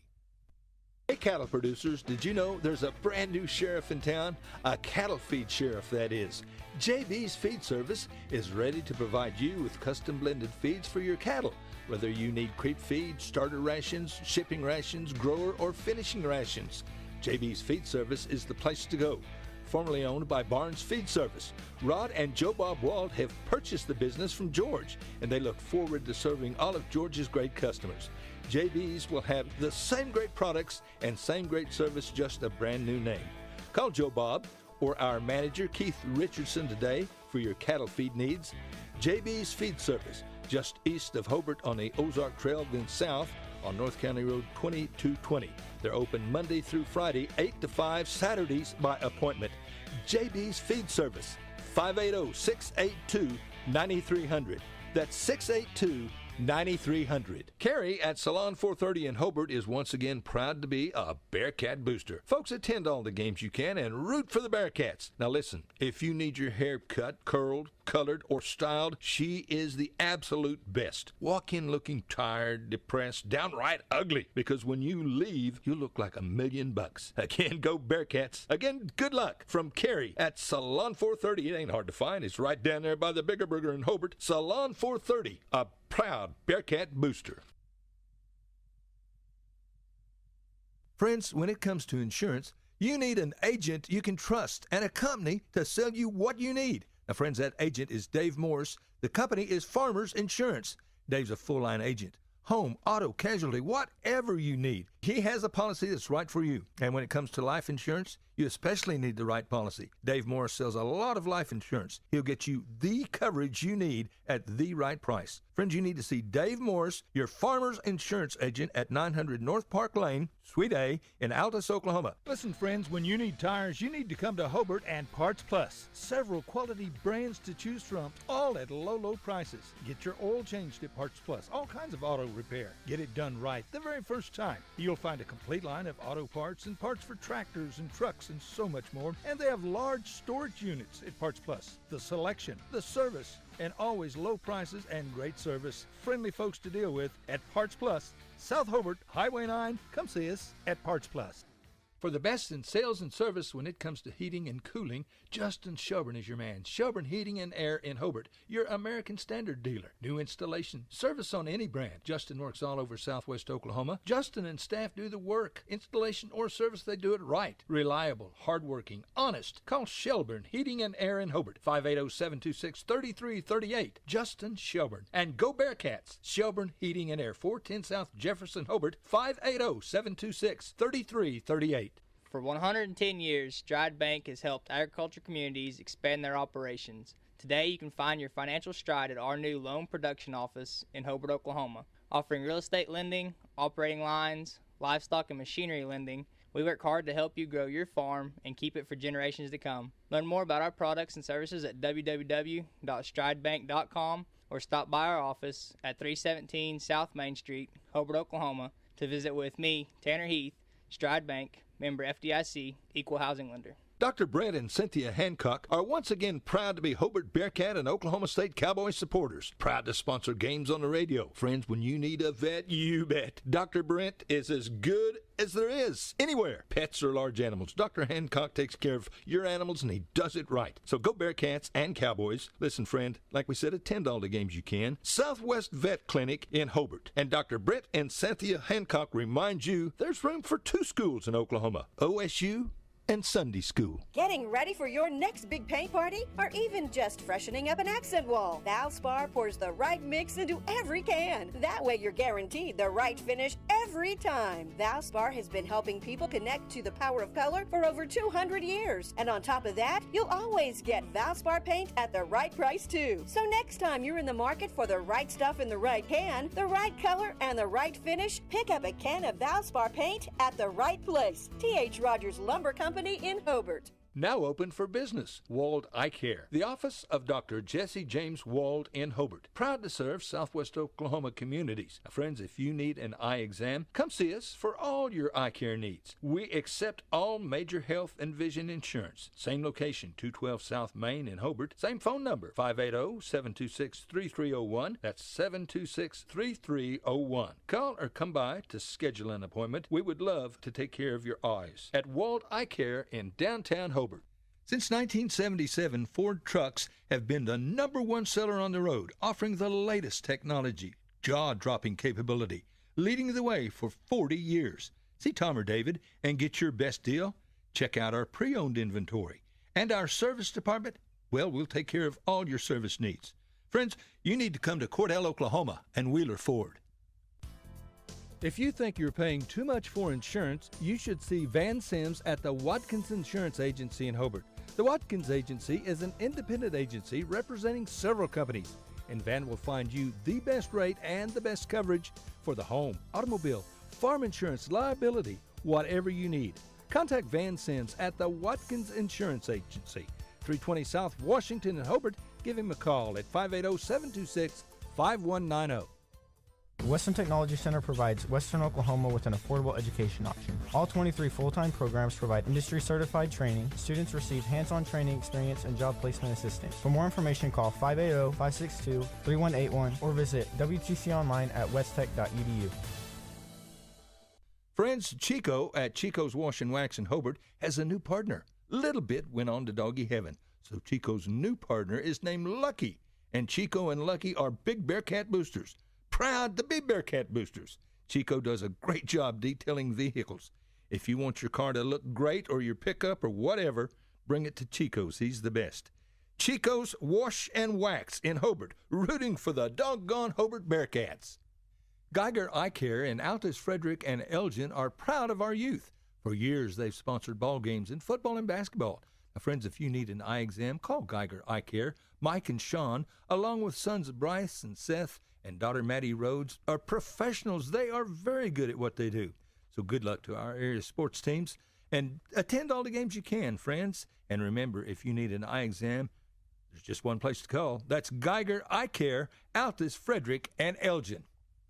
Hey, cattle producers, did you know there's a brand new sheriff in town? A cattle feed sheriff, that is. JB's Feed Service is ready to provide you with custom blended feeds for your cattle. Whether you need creep feed, starter rations, shipping rations, grower, or finishing rations, JB's Feed Service is the place to go. Formerly owned by Barnes Feed Service, Rod and Joe Bob Wald have purchased the business from George, and they look forward to serving all of George's great customers. JB's will have the same great products and same great service, just a brand new name. Call Joe Bob or our manager Keith Richardson today for your cattle feed needs. JB's Feed Service, just east of Hobart on the Ozark Trail, then south on North County Road 2220. They're open Monday through Friday, 8 to 5, Saturdays by appointment. JB's Feed Service, 580-682-9300. That's 682-9300. Carrie at Salon 430 in Hobart is once again proud to be a Bearcat booster. Folks, attend all the games you can and root for the Bearcats. Now listen, if you need your hair cut, curled, colored, or styled, she is the absolute best. Walk in looking tired, depressed, downright ugly, because when you leave, you look like $1,000,000. Again, go Bearcats. Again, good luck from Carrie at Salon 430. It ain't hard to find. It's right down there by the Bigger Burger in Hobart. Salon 430, a proud Bearcat booster. Friends, when it comes to insurance, you need an agent you can trust and a company to sell you what you need. Now, friends, that agent is Dave Morris. The company is Farmers Insurance. Dave's a full-line agent. Home, auto, casualty, whatever you need. He has a policy that's right for you. And when it comes to life insurance, you especially need the right policy. Dave Morris sells a lot of life insurance. He'll get you the coverage you need at the right price. Friends, you need to see Dave Morris, your Farmers Insurance agent at 900 North Park Lane, Suite A in Altus, Oklahoma. Listen, friends, when you need tires, you need to come to Hobart and Parts Plus. Several quality brands to choose from, all at low, low prices. Get your oil changed at Parts Plus. All kinds of auto repair. Get it done right the very first time. You'll find a complete line of auto parts and parts for tractors and trucks and so much more. And they have large storage units at Parts Plus. The selection, the service, and always low prices and great service. Friendly folks to deal with at Parts Plus. South Hobart, Highway 9. Come see us at Parts Plus. For the best in sales and service when it comes to heating and cooling, Justin Shelburne is your man. Shelburne Heating and Air in Hobart, your American Standard dealer. New installation, service on any brand. Justin works all over southwest Oklahoma. Justin and staff do the work. Installation or service, they do it right. Reliable, hardworking, honest. Call Shelburne Heating and Air in Hobart, 580-726-3338. Justin Shelburne. And go Bearcats. Shelburne Heating and Air, 410 South Jefferson, Hobart, 580-726-3338. For 110 years, Stride Bank has helped agriculture communities expand their operations. Today, you can find your financial stride at our new loan production office in Hobart, Oklahoma. Offering real estate lending, operating lines, livestock and machinery lending, we work hard to help you grow your farm and keep it for generations to come. Learn more about our products and services at www.stridebank.com or stop by our office at 317 South Main Street, Hobart, Oklahoma, to visit with me, Tanner Heath, Stride Bank, member FDIC, equal housing lender. Dr. Brent and Cynthia Hancock are once again proud to be Hobart Bearcat and Oklahoma State Cowboys supporters. Proud to sponsor games on the radio. Friends, when you need a vet, you bet. Dr. Brent is as good as there is anywhere. Pets or large animals. Dr. Hancock takes care of your animals, and he does it right. So go Bearcats and Cowboys. Listen, friend, like we said, attend all the games you can. Southwest Vet Clinic in Hobart. And Dr. Brent and Cynthia Hancock remind you there's room for 2 schools in Oklahoma. OSU and Sunday school. Getting ready for your next big paint party? Or even just freshening up an accent wall? Valspar pours the right mix into every can. That way you're guaranteed the right finish every time. Valspar has been helping people connect to the power of color for over 200 years. And on top of that, you'll always get Valspar paint at the right price too. So next time you're in the market for the right stuff in the right can, the right color, and the right finish, pick up a can of Valspar paint at the right place. T.H. Rogers Lumber Company in Hobart. Now open for business. Wald Eye Care. The office of Dr. Jesse James Wald in Hobart. Proud to serve Southwest Oklahoma communities. Friends, if you need an eye exam, come see us for all your eye care needs. We accept all major health and vision insurance. Same location, 212 South Main in Hobart. Same phone number, 580-726-3301. That's 726-3301. Call or come by to schedule an appointment. We would love to take care of your eyes. At Wald Eye Care in downtown Hobart. Since 1977, Ford trucks have been the #1 seller on the road, offering the latest technology, jaw-dropping capability, leading the way for 40 years. See Tom or David and get your best deal? Check out our pre-owned inventory. And our service department? Well, we'll take care of all your service needs. Friends, you need to come to Cordell, Oklahoma and Wheeler Ford. If you think you're paying too much for insurance, you should see Van Sims at the Watkins Insurance Agency in Hobart. The Watkins Agency is an independent agency representing several companies, and Van will find you the best rate and the best coverage for the home, automobile, farm insurance, liability, whatever you need. Contact Van Sims at the Watkins Insurance Agency, 320 South Washington in Hobart. Give him a call at 580-726-5190. The Western Technology Center provides Western Oklahoma with an affordable education option. All 23 full-time programs provide industry-certified training. Students receive hands-on training experience and job placement assistance. For more information, call 580-562-3181 or visit WTConline at westtech.edu. Friends, Chico at Chico's Wash and Wax in Hobart has a new partner. Little Bit went on to doggy heaven, so Chico's new partner is named Lucky, and Chico and Lucky are big Bearcat boosters. Proud to be Bearcat boosters. Chico does a great job detailing vehicles. If you want your car to look great or your pickup or whatever, bring it to Chico's. He's the best. Chico's Wash and Wax in Hobart, rooting for the doggone Hobart Bearcats. Geiger Eye Care in Altus, Frederick, and Elgin are proud of our youth. For years, they've sponsored ball games in football and basketball. Now, friends, if you need an eye exam, call Geiger Eye Care. Mike and Sean, along with sons Bryce and Seth and daughter Maddie Rhodes, are professionals. They are very good at what they do. So good luck to our area sports teams, and attend all the games you can, friends. And remember, if you need an eye exam, there's just one place to call. That's Geiger Eye Care, Altus, Frederick, and Elgin.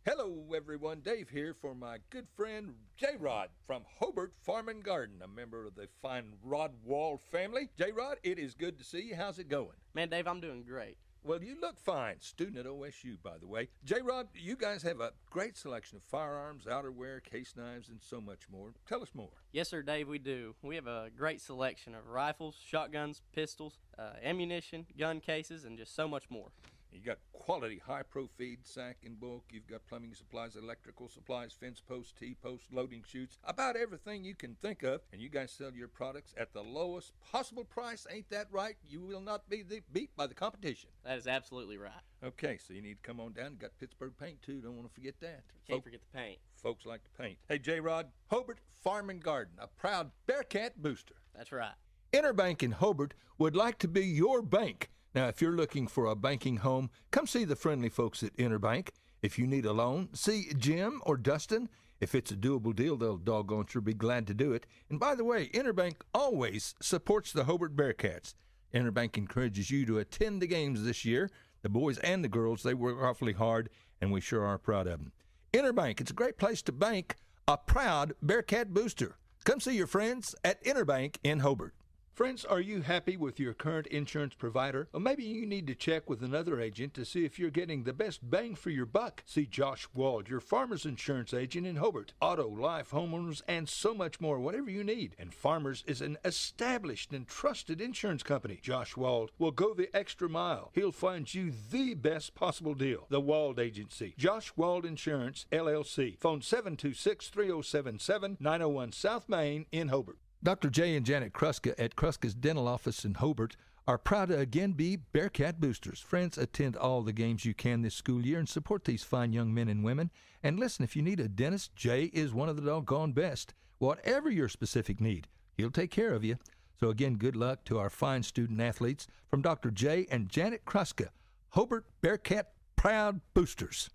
Hello, everyone. Dave here for my good friend J-Rod from Hobart Farm and Garden, a member of the fine Rod Wald family. J-Rod, it is good to see you. How's it going? Man, Dave, I'm doing great. Well, you look fine. Student at OSU, by the way. J-Rod, you guys have a great selection of firearms, outerwear, case knives, and so much more. Tell us more. Yes, sir, Dave, we do. We have a great selection of rifles, shotguns, pistols, ammunition, gun cases, and just so much more. You got quality high-pro feed, sack in bulk. You've got plumbing supplies, electrical supplies, fence posts, T-posts, loading chutes, about everything you can think of. And you guys sell your products at the lowest possible price. Ain't that right? You will not be beat by the competition. That is absolutely right. Okay, so you need to come on down. You got Pittsburgh paint, too. Don't want to forget that. Can't forget the paint. Folks like to paint. Hey, J-Rod, Hobart Farm and Garden, a proud Bearcat booster. That's right. Interbank in Hobart would like to be your bank. Now, if you're looking for a banking home, come see the friendly folks at Interbank. If you need a loan, see Jim or Dustin. If it's a doable deal, they'll doggone sure be glad to do it. And by the way, Interbank always supports the Hobart Bearcats. Interbank encourages you to attend the games this year. The boys and the girls, they work awfully hard, and we sure are proud of them. Interbank, it's a great place to bank, a proud Bearcat booster. Come see your friends at Interbank in Hobart. Friends, are you happy with your current insurance provider? Or maybe you need to check with another agent to see if you're getting the best bang for your buck. See Josh Wald, your Farmers Insurance agent in Hobart. Auto, life, homeowners, and so much more, whatever you need. And Farmers is an established and trusted insurance company. Josh Wald will go the extra mile. He'll find you the best possible deal. The Wald Agency. Josh Wald Insurance, LLC. Phone 726-3077, 901 South Main in Hobart. Dr. Jay and Janet Kruska at Kruska's Dental Office in Hobart are proud to again be Bearcat boosters. Friends, attend all the games you can this school year and support these fine young men and women. And listen, if you need a dentist, Jay is one of the doggone best. Whatever your specific need, he'll take care of you. So again, good luck to our fine student athletes from Dr. Jay and Janet Kruska, Hobart Bearcat proud boosters.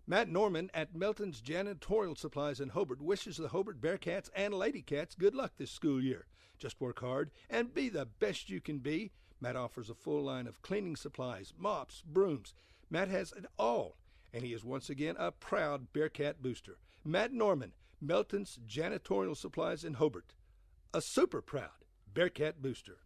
Matt Norman at Melton's Janitorial Supplies in Hobart wishes the Hobart Bearcats and Lady Cats good luck this school year. Just work hard and be the best you can be. Matt offers a full line of cleaning supplies, mops, brooms. Matt has it all, and he is once again a proud Bearcat booster. Matt Norman, Melton's Janitorial Supplies in Hobart, a super proud Bearcat booster.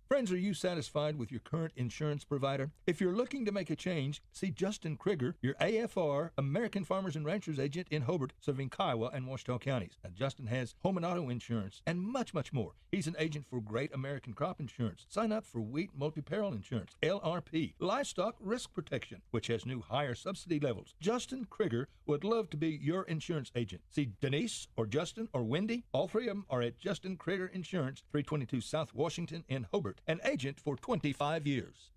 Friends, are you satisfied with your current insurance provider? If you're looking to make a change, see Justin Krieger, your AFR, American Farmers and Ranchers agent in Hobart, serving Kiowa and Washita counties. Now, Justin has home and auto insurance and much, much more. He's an agent for Great American Crop Insurance. Sign up for Wheat Multi-Peril Insurance, LRP, Livestock Risk Protection, which has new higher subsidy levels. Justin Krieger would love to be your insurance agent. See Denise or Justin or Wendy. All three of them are at Justin Krieger Insurance, 322 South Washington in Hobart. An agent for 25 years.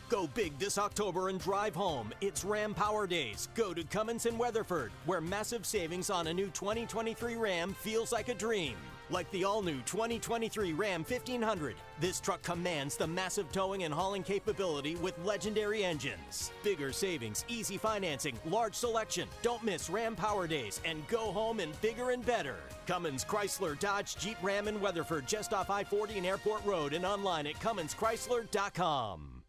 Go big this October and drive home. It's Ram Power Days. Go to Cummins in Weatherford, where massive savings on a new 2023 Ram feels like a dream. Like the all-new 2023 Ram 1500. This truck commands the massive towing and hauling capability with legendary engines. Bigger savings, easy financing, large selection. Don't miss Ram Power Days and go home in bigger and better. Cummins, Chrysler, Dodge, Jeep, Ram in Weatherford, just off I-40 and Airport Road, and online at CumminsChrysler.com.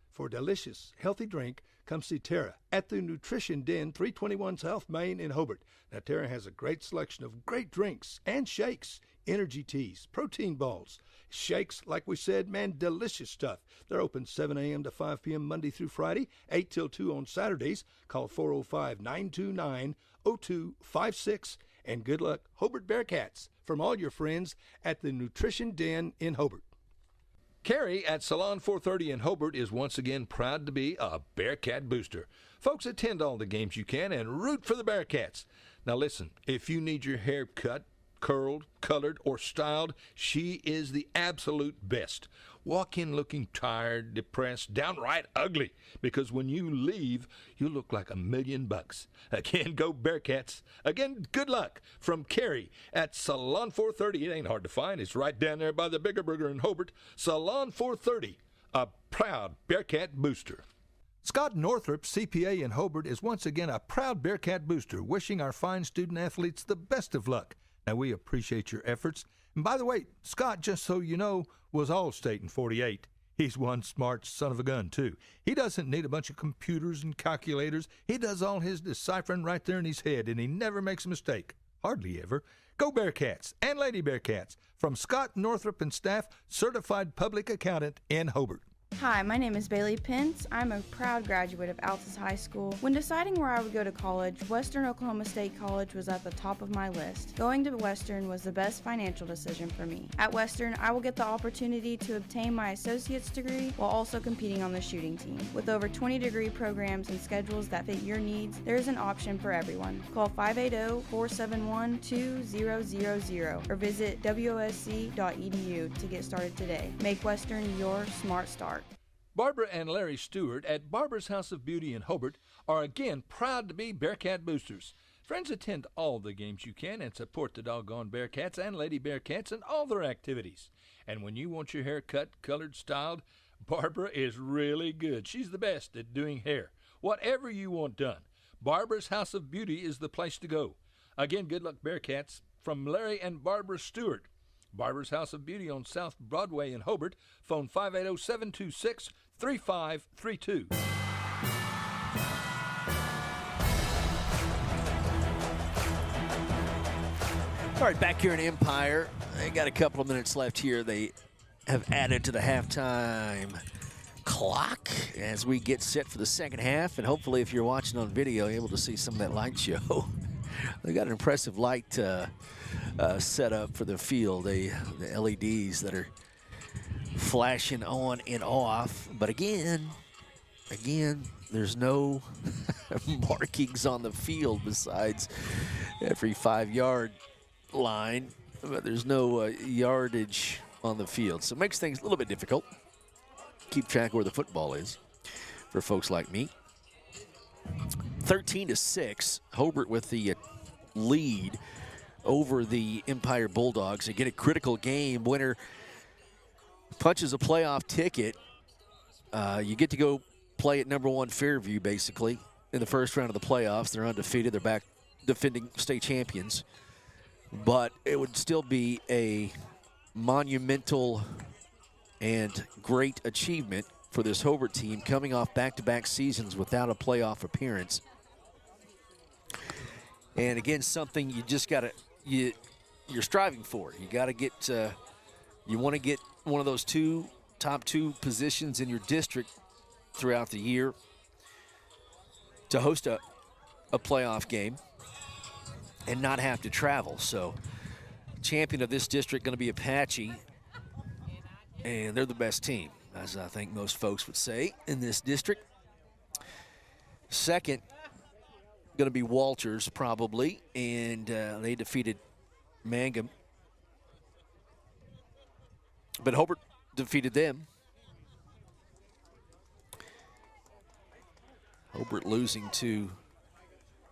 For delicious, healthy drink, come see Tara at the Nutrition Den, 321 South Main in Hobart. Now, Tara has a great selection of great drinks and shakes, energy teas, protein balls, shakes, like we said, man, delicious stuff. They're open 7 a.m. to 5 p.m. Monday through Friday, 8 till 2 on Saturdays. Call 405-929-0256. And good luck, Hobart Bearcats, from all your friends at the Nutrition Den in Hobart. Carrie at Salon 430 in Hobart is once again proud to be a Bearcat booster. Folks, attend all the games you can and root for the Bearcats. Now listen, if you need your hair cut, curled, colored, or styled, she is the absolute best. Walk in looking tired, depressed, downright ugly, because when you leave, you look like $1,000,000. Again, go Bearcats. Again, good luck from Carrie at Salon 430. It ain't hard to find. It's right down there by the Bigger Burger in Hobart. Salon 430, a proud Bearcat booster. Scott Northrup, CPA in Hobart, is once again a proud Bearcat booster, wishing our fine student athletes the best of luck. Now, we appreciate your efforts. And by the way, Scott, just so you know, was All-State in '48. He's one smart son of a gun, too. He doesn't need a bunch of computers and calculators. He does all his deciphering right there in his head, and he never makes a mistake. Hardly ever. Go Bearcats and Lady Bearcats. From Scott Northrup and staff, certified public accountant in Hobart. Hi, my name is Bailey Pence. I'm a proud graduate of Altus High School. When deciding where I would go to college, Western Oklahoma State College was at the top of my list. Going to Western was the best financial decision for me. At Western, I will get the opportunity to obtain my associate's degree while also competing on the shooting team. With over 20 degree programs and schedules that fit your needs, there is an option for everyone. Call 580-471-2000 or visit wosc.edu to get started today. Make Western your smart start. Barbara and Larry Stewart at Barbara's House of Beauty in Hobart are again proud to be Bearcat boosters. Friends, attend all the games you can and support the doggone Bearcats and Lady Bearcats and all their activities. And when you want your hair cut, colored, styled, Barbara is really good. She's the best at doing hair. Whatever you want done, Barbara's House of Beauty is the place to go. Again, good luck, Bearcats, from Larry and Barbara Stewart. Barbara's House of Beauty on South Broadway in Hobart. Phone 580-726-3532. All right, back here in Empire, they got a couple of minutes left here. They have added to the halftime clock as we get set for the second half. And hopefully, if you're watching on video, you're able to see some of that light show. They got an impressive light set up for the field, the LEDs that are flashing on and off. But again, there's no markings on the field besides every 5-yard line, but there's no yardage on the field. So it makes things a little bit difficult. Keep track of where the football is for folks like me. 13-6, Hobart with the lead over the Empire Bulldogs. Again, a critical game. Winner punches a playoff ticket. You get to go play at #1 Fairview, basically, in the first round of the playoffs. They're undefeated. They're back defending state champions. But it would still be a monumental and great achievement for this Hobart team coming off back-to-back seasons without a playoff appearance. And again, something you just got to, you're striving for. You got to get, you want to get one of those top two positions in your district throughout the year to host a playoff game and not have to travel. So champion of this district going to be Apache, and they're the best team, as I think most folks would say, in this district. Second going to be Walters, probably, and they defeated Mangum. But Hobart defeated them. Hobart losing to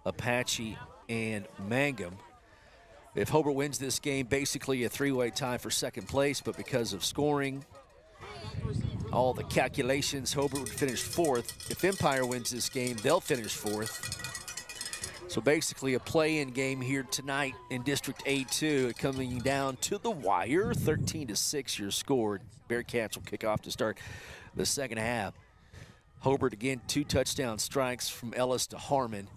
Apache and Mangum. If Hobart wins this game, basically a three-way tie for second place, but because of scoring, all the calculations, Hobart would finish fourth. If Empire wins this game, they'll finish fourth. So basically a play-in game here tonight in District A2, coming down to the wire. 13-6 your score. Bearcats will kick off to start the second half. Hobart, again, 2 touchdown strikes from Ellis to Harmon.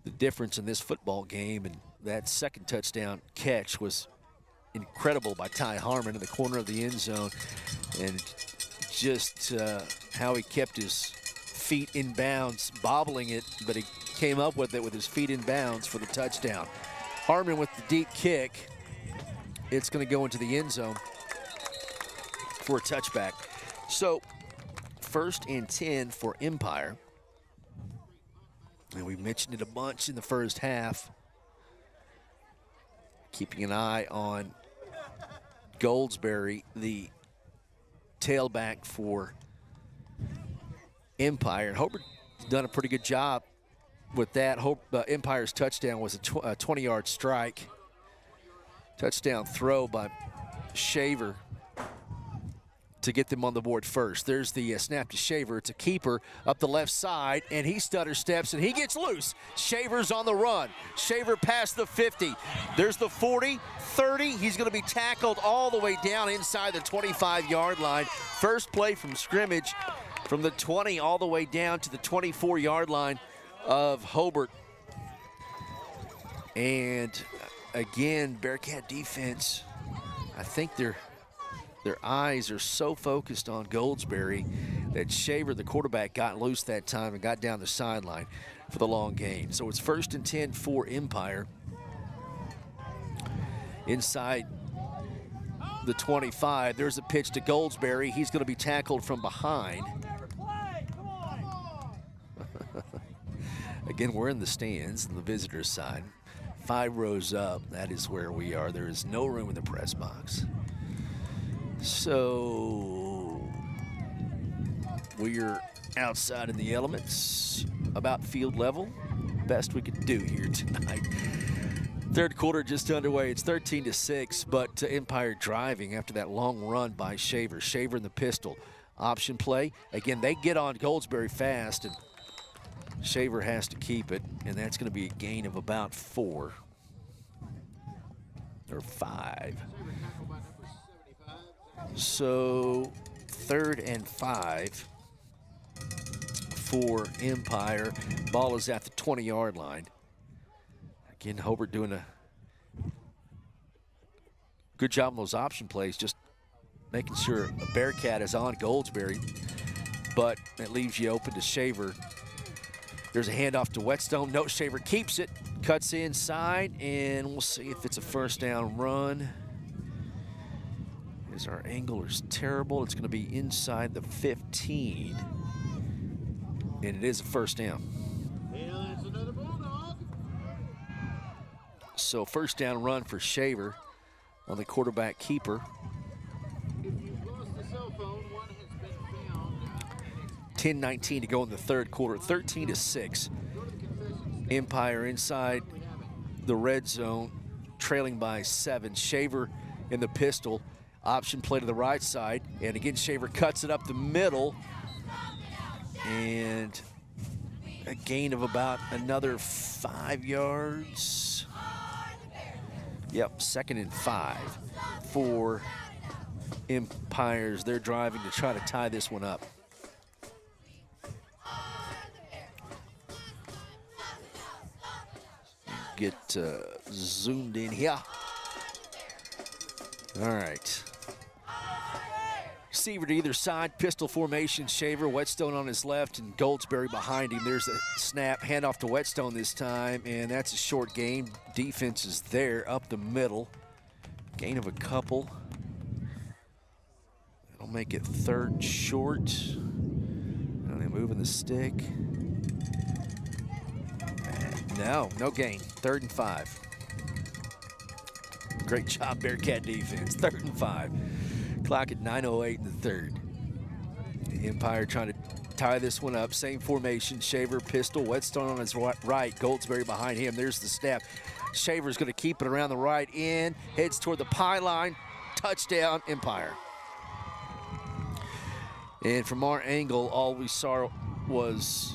The difference in this football game, and that second touchdown catch was incredible by Ty Harmon in the corner of the end zone, and just how he kept his feet in bounds, bobbling it, but he came up with it with his feet in bounds for the touchdown. Harmon with the deep kick. It's going to go into the end zone for a touchback. So 1st and 10 for Empire. And we mentioned it a bunch in the first half. Keeping an eye on Goldsberry, the tailback for Empire. And Hobart done a pretty good job with that. Empire's touchdown was a 20-yard strike. Touchdown throw by Shaver to get them on the board first. There's the snap to Shaver. It's a keeper up the left side, and he stutter steps, and he gets loose. Shaver's on the run. Shaver past the 50. There's the 40, 30. He's going to be tackled all the way down inside the 25-yard line. First play from scrimmage from the 20 all the way down to the 24-yard line of Hobart. And again, Bearcat defense, I think their eyes are so focused on Goldsberry that Shaver, the quarterback, got loose that time and got down the sideline for the long gain. So it's 1st and 10 for Empire. Inside the 25, there's a pitch to Goldsberry. He's going to be tackled from behind. Again, we're in the stands on the visitor side. 5 rows up, that is where we are. There is no room in the press box. So we're outside in the elements, about field level. Best we could do here tonight. Third quarter just underway. It's 13-6, but Empire driving after that long run by Shaver. Shaver in the pistol. Option play. Again, they get on Goldsberry fast, and Shaver has to keep it, and that's going to be a gain of about 4 or 5. So 3rd and 5 for Empire. Ball is at the 20-yard line. Again, Hobart doing a good job on those option plays, just making sure a Bearcat is on Goldsberry, but it leaves you open to Shaver. There's a handoff to Whetstone. No, Shaver keeps it, cuts inside, and we'll see if it's a first down run. As our angle is terrible, it's going to be inside the 15. And it is a first down. So first down run for Shaver on the quarterback keeper. 10-19 to go in the third quarter, 13-6. Empire inside the red zone, trailing by 7. Shaver in the pistol, option play to the right side, and again Shaver cuts it up the middle, and a gain of about another 5 yards. Yep, 2nd and 5 for Empires. They're driving to try to tie this one up. Get zoomed in here. All right. Receiver to either side, pistol formation, Shaver, Whetstone on his left, and Goldsberry behind him. There's a snap, handoff to Whetstone this time, and that's a short gain. Defense is there, up the middle. Gain of a couple. That'll make it 3rd short. And they're moving the stick. No gain. 3rd and 5. Great job, Bearcat defense. 3rd and 5. Clock at 9:08 in the third. The Empire trying to tie this one up. Same formation. Shaver, pistol, Whetstone on his right. Goldsberry behind him. There's the snap. Shaver's going to keep it around the right end. Heads toward the pylon. Touchdown, Empire. And from our angle, all we saw was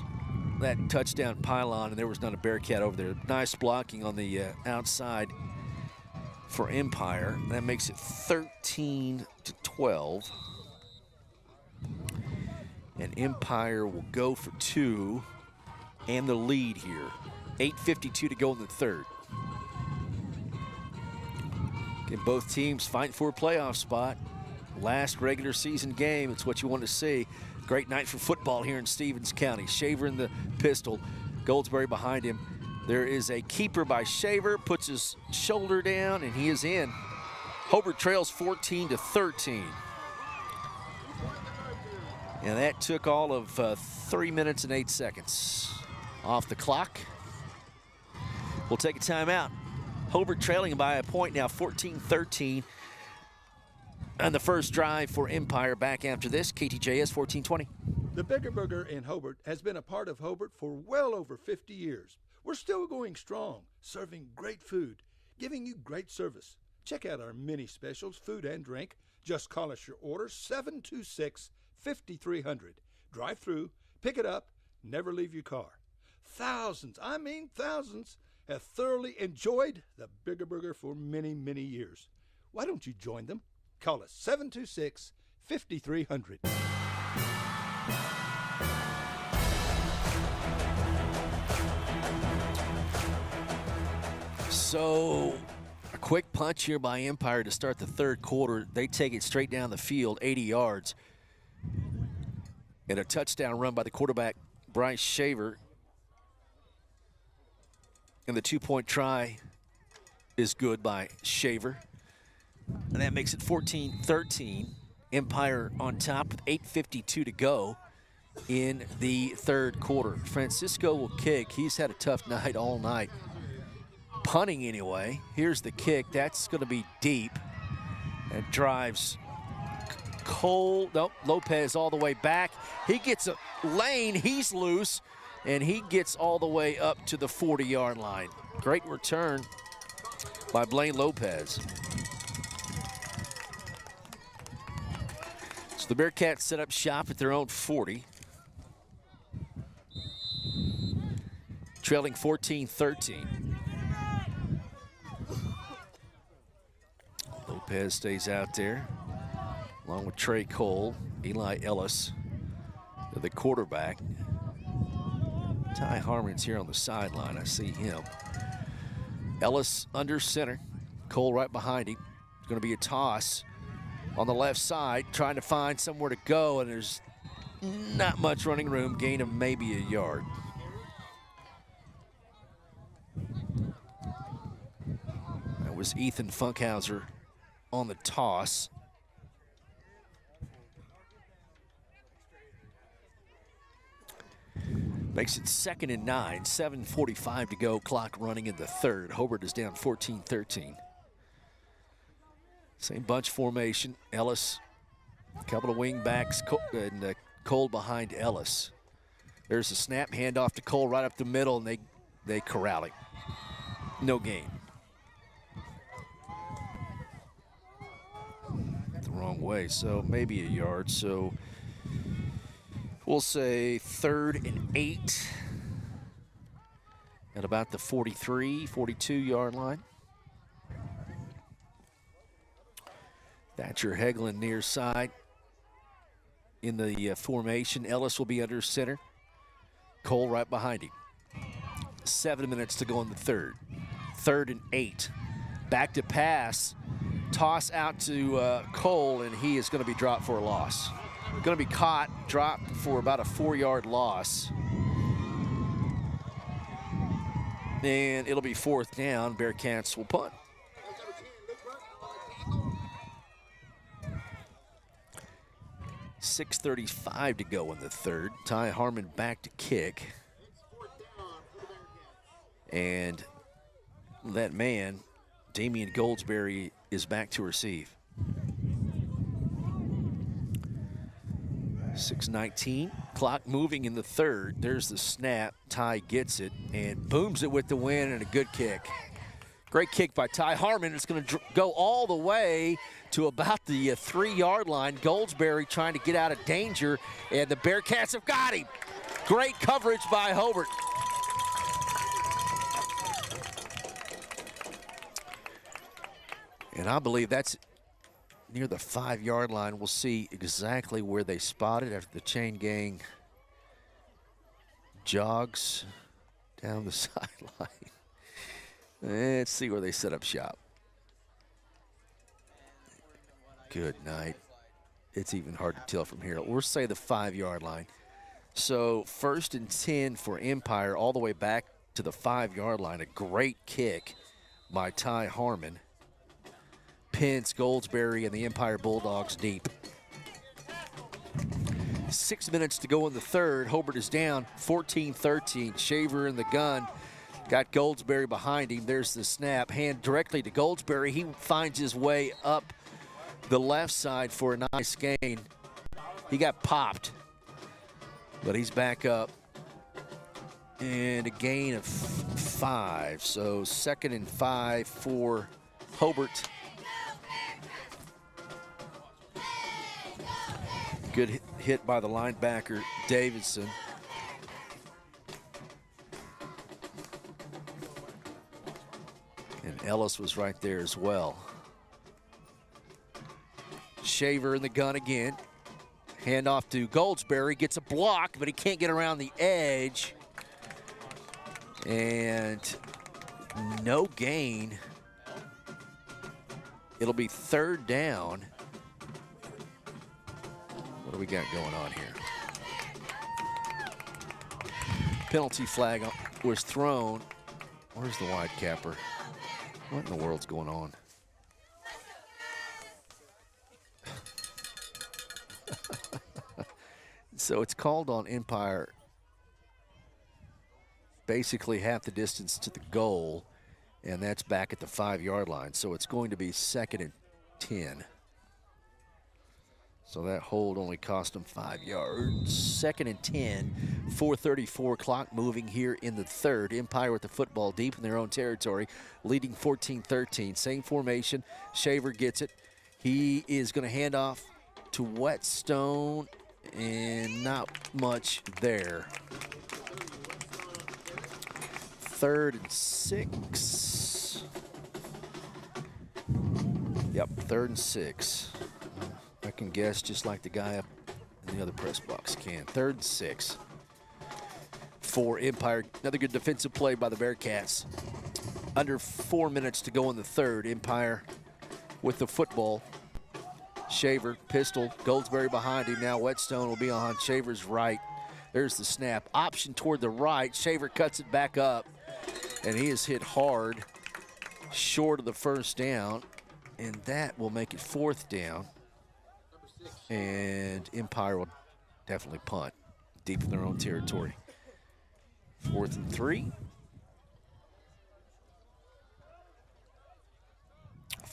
that touchdown pylon, and there was not a Bearcat over there. Nice blocking on the outside for Empire. That makes it 13-12. And Empire will go for 2 and the lead here. 8:52 to go in the third. Again, both teams fighting for a playoff spot. Last regular season game, it's what you want to see. Great night for football here in Stevens County. Shaver in the pistol, Goldsberry behind him. There is a keeper by Shaver, puts his shoulder down, and he is in. Hobart trails 14-13. And that took all of 3 minutes and 8 seconds off the clock. We'll take a timeout. Hobart trailing by a point now, 14-13. On the first drive for Empire. Back after this, KTJS 1420. The Bigger Burger in Hobart has been a part of Hobart for well over 50 years. We're still going strong, serving great food, giving you great service. Check out our mini specials, food and drink. Just call us your order, 726-5300. Drive through, pick it up, never leave your car. Thousands, I mean thousands, have thoroughly enjoyed the Bigger Burger for many, many years. Why don't you join them? Call us 726-5300. So, a quick punch here by Empire to start the third quarter. They take it straight down the field, 80 yards. And a touchdown run by the quarterback, Bryce Shaver. And the 2-point try is good by Shaver. And that makes it 14-13. Empire on top with 8:52 to go in the third quarter. Francisco will kick. He's had a tough night all night. Punting anyway. Here's the kick. That's going to be deep. And drives Cole. Nope, Lopez all the way back. He gets a lane. He's loose. And he gets all the way up to the 40-yard line. Great return by Blaine Lopez. So the Bearcats set up shop at their own 40. Trailing 14-13. Lopez stays out there, along with Trey Cole, Eli Ellis, the quarterback. Ty Harmon's here on the sideline. I see him. Ellis under center. Cole right behind him. It's going to be a toss on the left side, trying to find somewhere to go, and there's not much running room, gain of maybe a yard. That was Ethan Funkhauser on the toss. Makes it 2nd and 9, 7:45 to go, clock running in the third. Hobart is down 14-13. Same bunch formation. Ellis, a couple of wing backs, and Cole behind Ellis. There's a snap, handoff to Cole right up the middle, and they corral it. No gain. The wrong way, so maybe a yard. So we'll say 3rd and 8 at about the 43, 42-yard line. Thatcher Hegland near side in the formation. Ellis will be under center. Cole right behind him. 7 minutes to go in the third. 3rd and 8. Back to pass. Toss out to Cole, and he is going to be dropped for a loss. Going to be caught, dropped for about a 4-yard loss. And it'll be 4th down. Bearcats will punt. .6:35 to go in the third. Ty Harmon back to kick. And that man, Damian Goldsberry, is back to receive. 6:19, clock moving in the third. There's the snap. Ty gets it and booms it with the wind, and a good kick. Great kick by Ty Harmon. It's going to go all the way to about the 3-yard line. Goldsberry trying to get out of danger, and the Bearcats have got him. Great coverage by Hobart. And I believe that's near the 5-yard line. We'll see exactly where they spotted after the chain gang jogs down the sideline. Let's see where they set up shop. Good night. It's even hard to tell from here. We'll say the 5-yard line. So 1st and 10 for Empire, all the way back to the 5-yard line. A great kick by Ty Harmon. Pins Goldsberry and the Empire Bulldogs deep. 6 minutes to go in the third. Hobart is down 14-13. Shaver in the gun. Got Goldsberry behind him. There's the snap. Hand directly to Goldsberry. He finds his way up the left side for a nice gain. He got popped, but he's back up. And a gain of 5. So 2nd and 5 for Hobart. Good hit by the linebacker, Davidson. And Ellis was right there as well. Shaver in the gun again. Handoff to Goldsberry. Gets a block, but he can't get around the edge. And no gain. It'll be 3rd down. What do we got going on here? Penalty flag was thrown. Where's the wide capper? What in the world's going on? So it's called on Empire. Basically half the distance to the goal, and that's back at the 5-yard line. So it's going to be 2nd and 10. So that hold only cost them 5 yards. 2nd and 10, 4:34 clock moving here in the third. Empire with the football deep in their own territory, leading 14-13. Same formation. Shaver gets it. He is going to hand off to Whetstone, and not much there. 3rd and 6. Yep, 3rd and 6. I can guess just like the guy up in the other press box can. 3rd and 6 for Empire. Another good defensive play by the Bearcats. Under 4 minutes to go in the third. Empire with the football. Shaver, pistol, Goldsberry behind him. Now Whetstone will be on Shaver's right. There's the snap. Option toward the right. Shaver cuts it back up, and he is hit hard, short of the first down, and that will make it 4th down. And Empire will definitely punt deep in their own territory. 4th and 3.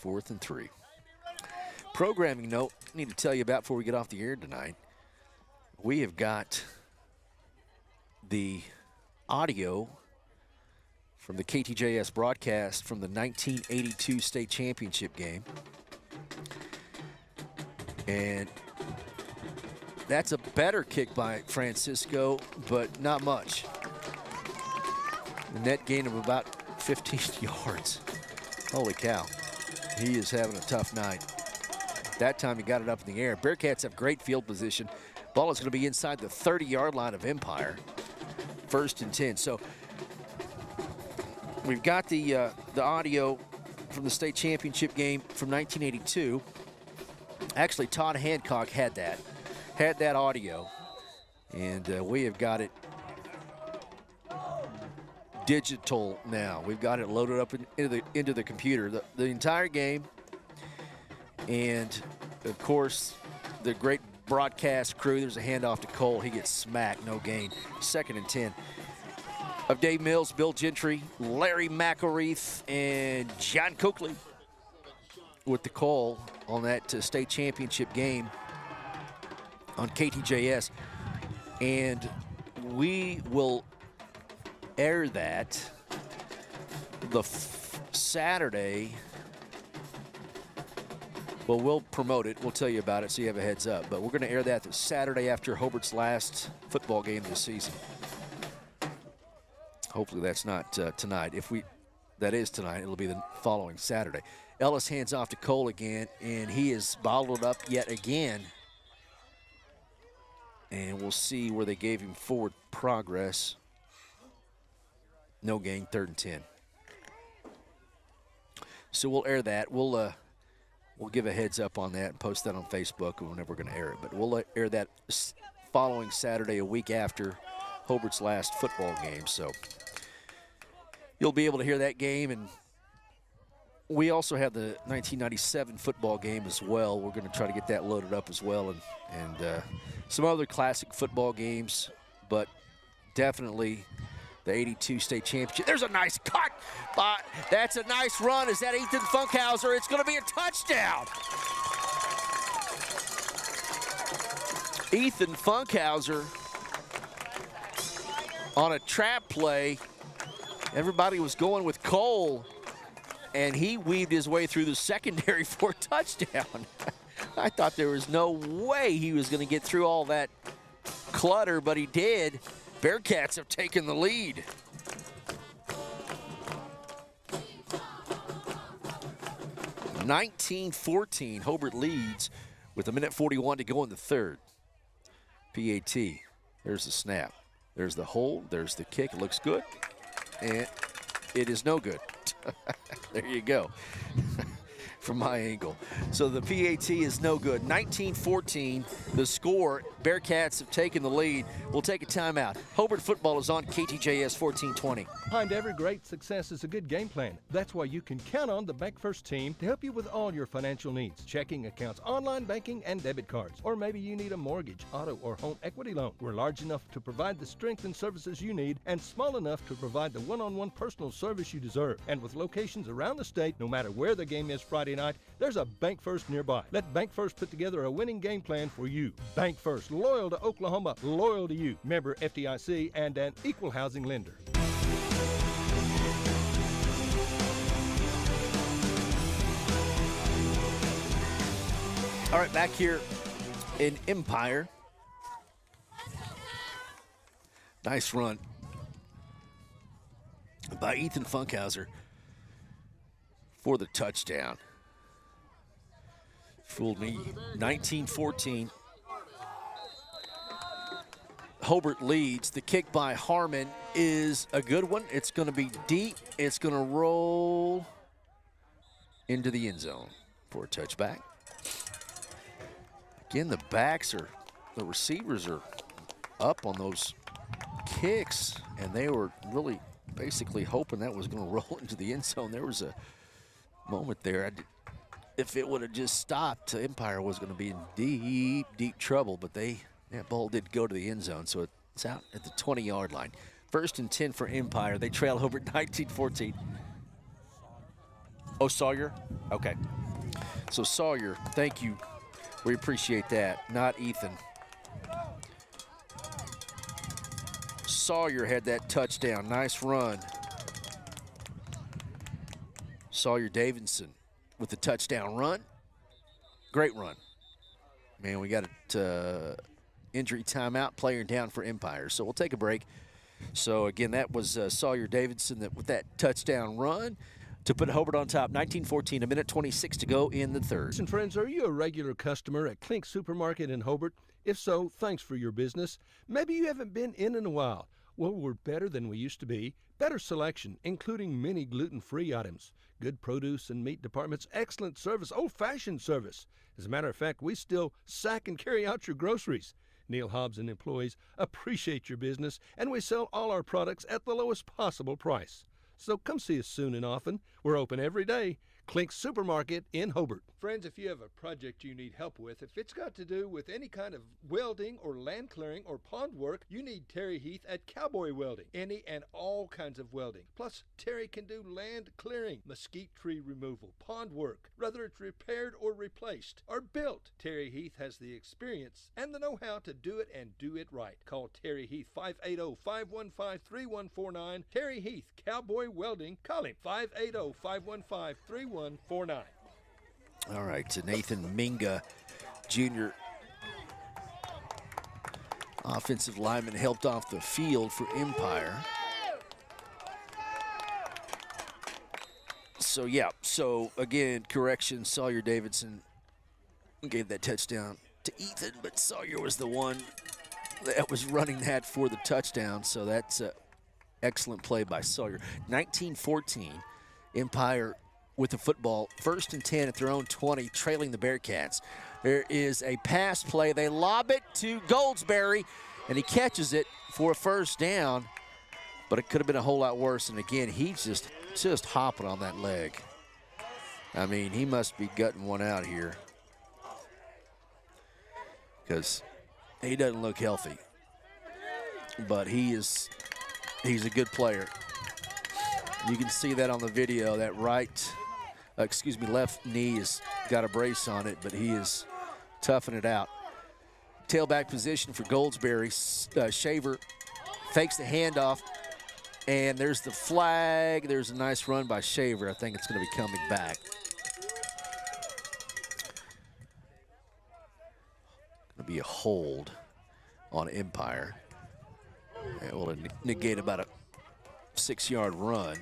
4th and 3. Programming note I need to tell you about before we get off the air tonight. We have got the audio from the KTJS broadcast from the 1982 state championship game. And that's a better kick by Francisco, but not much. A net gain of about 15 yards. Holy cow. He is having a tough night. That time he got it up in the air. Bearcats have great field position. Ball is going to be inside the 30-yard line of Empire. 1st and 10. So we've got the audio from the state championship game from 1982. Actually, Todd Hancock had that audio, and we have got it digital now. We've got it loaded up into the computer. The entire game, and of course, the great broadcast crew. There's a handoff to Cole. He gets smacked, no gain. 2nd and 10. Of Dave Mills, Bill Gentry, Larry McElreath, and John Coakley with the call on that state championship game on KTJS. And we will air that the Saturday. Well, we'll promote it. We'll tell you about it so you have a heads up. But we're going to air that the Saturday after Hobart's last football game of the season. Hopefully that's not tonight. If that is tonight, it'll be the following Saturday. Ellis hands off to Cole again, and he is bottled up yet again. And we'll see where they gave him forward progress. No gain, 3rd and 10. So we'll air that. We'll give a heads up on that and post that on Facebook whenever we're going to air it. But we'll air that following Saturday, a week after Hobart's last football game. So you'll be able to hear that game. And we also have the 1997 football game as well. We're going to try to get that loaded up as well. And some other classic football games, but definitely the 82 state championship. There's a nice cut. That's a nice run. Is that Ethan Funkhauser? It's going to be a touchdown. Ethan Funkhauser on a trap play. Everybody was going with Cole, and he weaved his way through the secondary for a touchdown. I thought there was no way he was going to get through all that clutter, but he did. Bearcats have taken the lead. (19-14). Hobart leads with 1:41 to go in the 3rd. PAT. There's the snap. There's the hold. There's the kick. It looks good. And it is no good. There you go. From my angle. So the PAT is no good. 19-14, the score. Bearcats have taken the lead. We'll take a timeout. Hobart football is on KTJS 1420. Behind every great success is a good game plan. That's why you can count on the Bank First team to help you with all your financial needs. Checking accounts, online banking, and debit cards. Or maybe you need a mortgage, auto, or home equity loan. We're large enough to provide the strength and services you need and small enough to provide the one-on-one personal service you deserve. And with locations around the state, no matter where the game is Friday night, there's a Bank First nearby. Let Bank First put together a winning game plan for you. Bank First, loyal to Oklahoma, loyal to you. Member FDIC and an equal housing lender. All right, back here in Empire. Nice run by Ethan Funkhauser for the touchdown. Fooled me. 19-14. Hobart leads. The kick by Harmon is a good one. It's going to be deep. It's going to roll into the end zone. for a touchback. Again, the receivers are up on those kicks, and they were really basically hoping that was going to roll into the end zone. There was a moment there. If it would have just stopped, Empire was going to be in deep, deep trouble, but that ball did go to the end zone, so it's out at the 20-yard line. 1st and 10 for Empire. They trail Hobart 19-14. Oh, Sawyer? Okay. So Sawyer, thank you. We appreciate that, not Ethan. Sawyer had that touchdown. Nice run. Sawyer Davidson with the touchdown run. Great run. Man, we got it injury timeout, player down for Empire. So we'll take a break. So, again, that was Sawyer Davidson with that touchdown run to put Hobart on top. 19-14, a minute 26 to go in the third. Listen, friends, are you a regular customer at Klink Supermarket in Hobart? If so, thanks for your business. Maybe you haven't been in a while. Well, we're better than we used to be. Better selection, including many gluten-free items. Good produce and meat departments, excellent service, old-fashioned service. As a matter of fact, we still sack and carry out your groceries. Neil Hobbs and employees appreciate your business, and we sell all our products at the lowest possible price. So come see us soon and often. We're open every day. Klink Supermarket in Hobart. Friends, if you have a project you need help with, if it's got to do with any kind of welding or land clearing or pond work, you need Terry Heath at Cowboy Welding. Any and all kinds of welding. Plus, Terry can do land clearing, mesquite tree removal, pond work, whether it's repaired or replaced or built. Terry Heath has the experience and the know-how to do it and do it right. Call Terry Heath 580-515-3149. Terry Heath, Cowboy Welding. Call him 580-515-3149. All right, to Nathan Minga, Jr. Offensive lineman helped off the field for Empire. So, again, correction, Sawyer Davidson gave that touchdown to Ethan, but Sawyer was the one that was running that for the touchdown, so that's an excellent play by Sawyer. 19-14, Empire with the football, 1st and 10 at their own 20, trailing the Bearcats. There is a pass play. They lob it to Goldsberry, and he catches it for a first down, but it could have been a whole lot worse. And again, he's just hopping on that leg. I mean, he must be gutting one out here because he doesn't look healthy, but he's a good player. You can see that on the video. That left knee has got a brace on it, but he is toughing it out. Tailback position for Goldsberry. Shaver fakes the handoff, and there's the flag. There's a nice run by Shaver. I think it's going to be coming back. Going to be a hold on Empire. It will negate about a 6-yard run.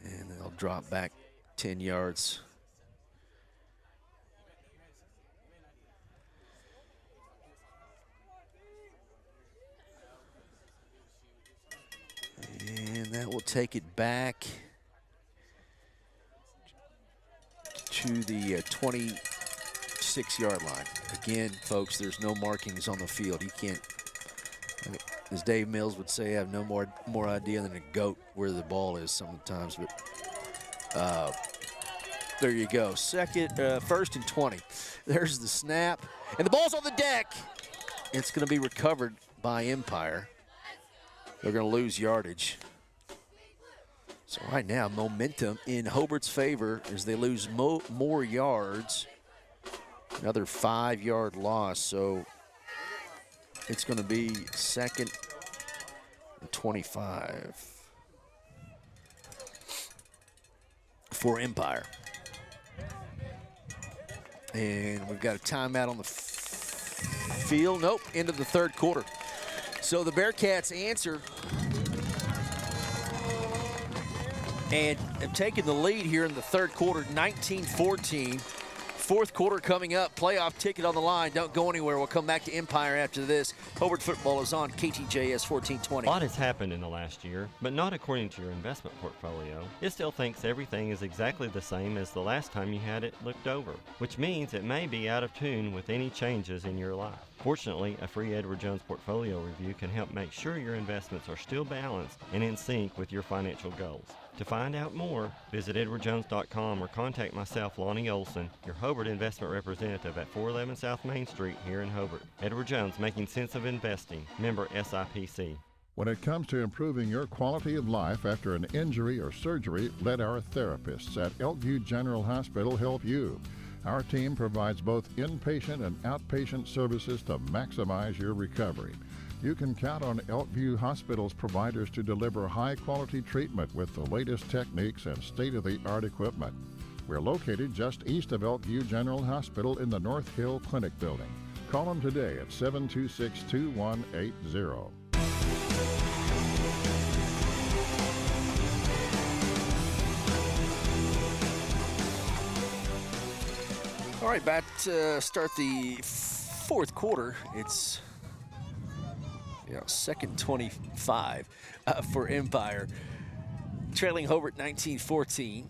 And they'll drop back 10 yards. And that will take it back to the 26-yard line. Again, folks, there's no markings on the field. You can't, as Dave Mills would say, have no more idea than a goat where the ball is sometimes. But there you go. 1st and 20. There's the snap, and the ball's on the deck. It's going to be recovered by Empire. They're going to lose yardage. So right now, momentum in Hobart's favor as they lose more yards. Another 5-yard loss, so it's going to be 2nd and 25 for Empire. And we've got a timeout on the field. Nope, end of the 3rd quarter. So the Bearcats answer and have taken the lead here in the 3rd quarter, 19-14. Fourth quarter coming up. Playoff ticket on the line. Don't go anywhere. We'll come back to Empire after this. Hobart football is on KTJS 1420. A lot has happened in the last year, but not according to your investment portfolio. It still thinks everything is exactly the same as the last time you had it looked over, which means it may be out of tune with any changes in your life. Fortunately, a free Edward Jones portfolio review can help make sure your investments are still balanced and in sync with your financial goals. To find out more, visit edwardjones.com or contact myself, Lonnie Olson, your Hobart investment representative at 411 South Main Street here in Hobart. Edward Jones, making sense of investing. Member SIPC. When it comes to improving your quality of life after an injury or surgery, let our therapists at Elkview General Hospital help you. Our team provides both inpatient and outpatient services to maximize your recovery. You can count on Elkview Hospital's providers to deliver high-quality treatment with the latest techniques and state-of-the-art equipment. We're located just east of Elkview General Hospital in the North Hill Clinic building. Call them today at 726-2180. All right, about to start the fourth quarter. It's second 25 for Empire. Trailing Hobart 19-14.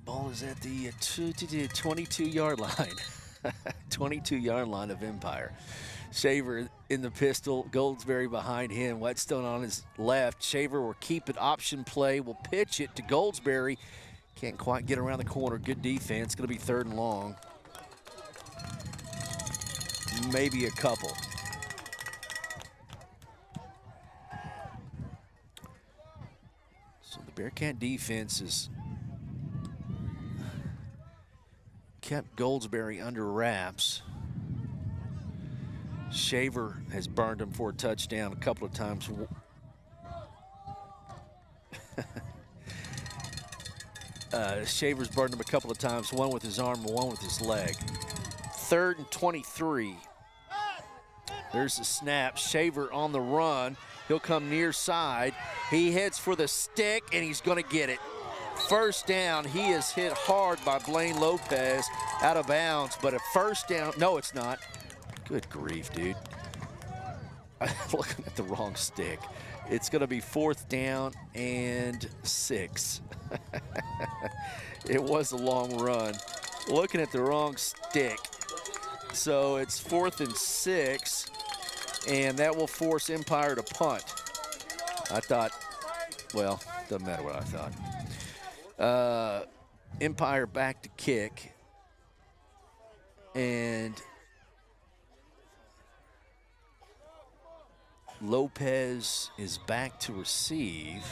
Ball is at the 22-yard line. 22-yard line of Empire. Shaver in the pistol. Goldsberry behind him. Whetstone on his left. Shaver will keep it. Option play. Will pitch it to Goldsberry. Can't quite get around the corner. Good defense. Going to be third and long. Maybe a couple. So the Bearcat defense has kept Goldsberry under wraps. Shaver has burned him for a touchdown a couple of times. Shaver's burned him a couple of times, one with his arm and one with his leg. Third and 23. There's the snap. Shaver on the run. He'll come near side. He heads for the stick, and he's going to get it. First down. He is hit hard by Blaine Lopez out of bounds, but a first down. No, it's not. Good grief, dude. I'm looking at the wrong stick. It's going to be fourth down and 6. It was a long run. Looking at the wrong stick. So it's 4th and 6, and that will force Empire to punt. I thought, well, doesn't matter what I thought. Empire back to kick, and Lopez is back to receive.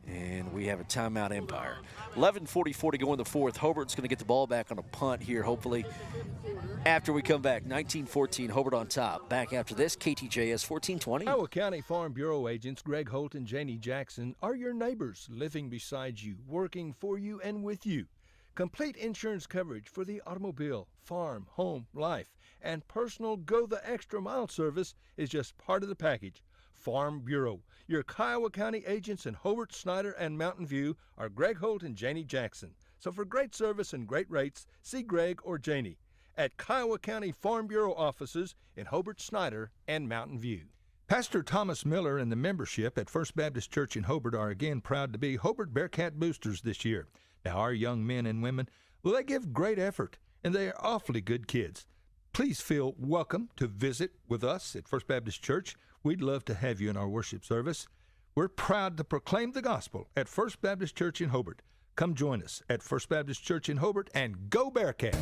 And we have a timeout, Empire. 11:44 to go in the fourth. Hobart's going to get the ball back on a punt here, hopefully, after we come back. 19-14, Hobart on top. Back after this, KTJS 1420. Iowa County Farm Bureau agents Greg Holt and Janie Jackson are your neighbors, living beside you, working for you and with you. Complete insurance coverage for the automobile, farm, home, life, and personal go-the-extra-mile service is just part of the package. Farm Bureau. Your Kiowa County agents in Hobart, Snyder, and Mountain View are Greg Holt and Janie Jackson. So for great service and great rates, see Greg or Janie at Kiowa County Farm Bureau offices in Hobart, Snyder, and Mountain View. Pastor Thomas Miller and the membership at First Baptist Church in Hobart are again proud to be Hobart Bearcat boosters this year. Now, our young men and women, well, they give great effort, and they are awfully good kids. Please feel welcome to visit with us at First Baptist Church. We'd love to have you in our worship service. We're proud to proclaim the gospel at First Baptist Church in Hobart. Come join us at First Baptist Church in Hobart and go Bearcats!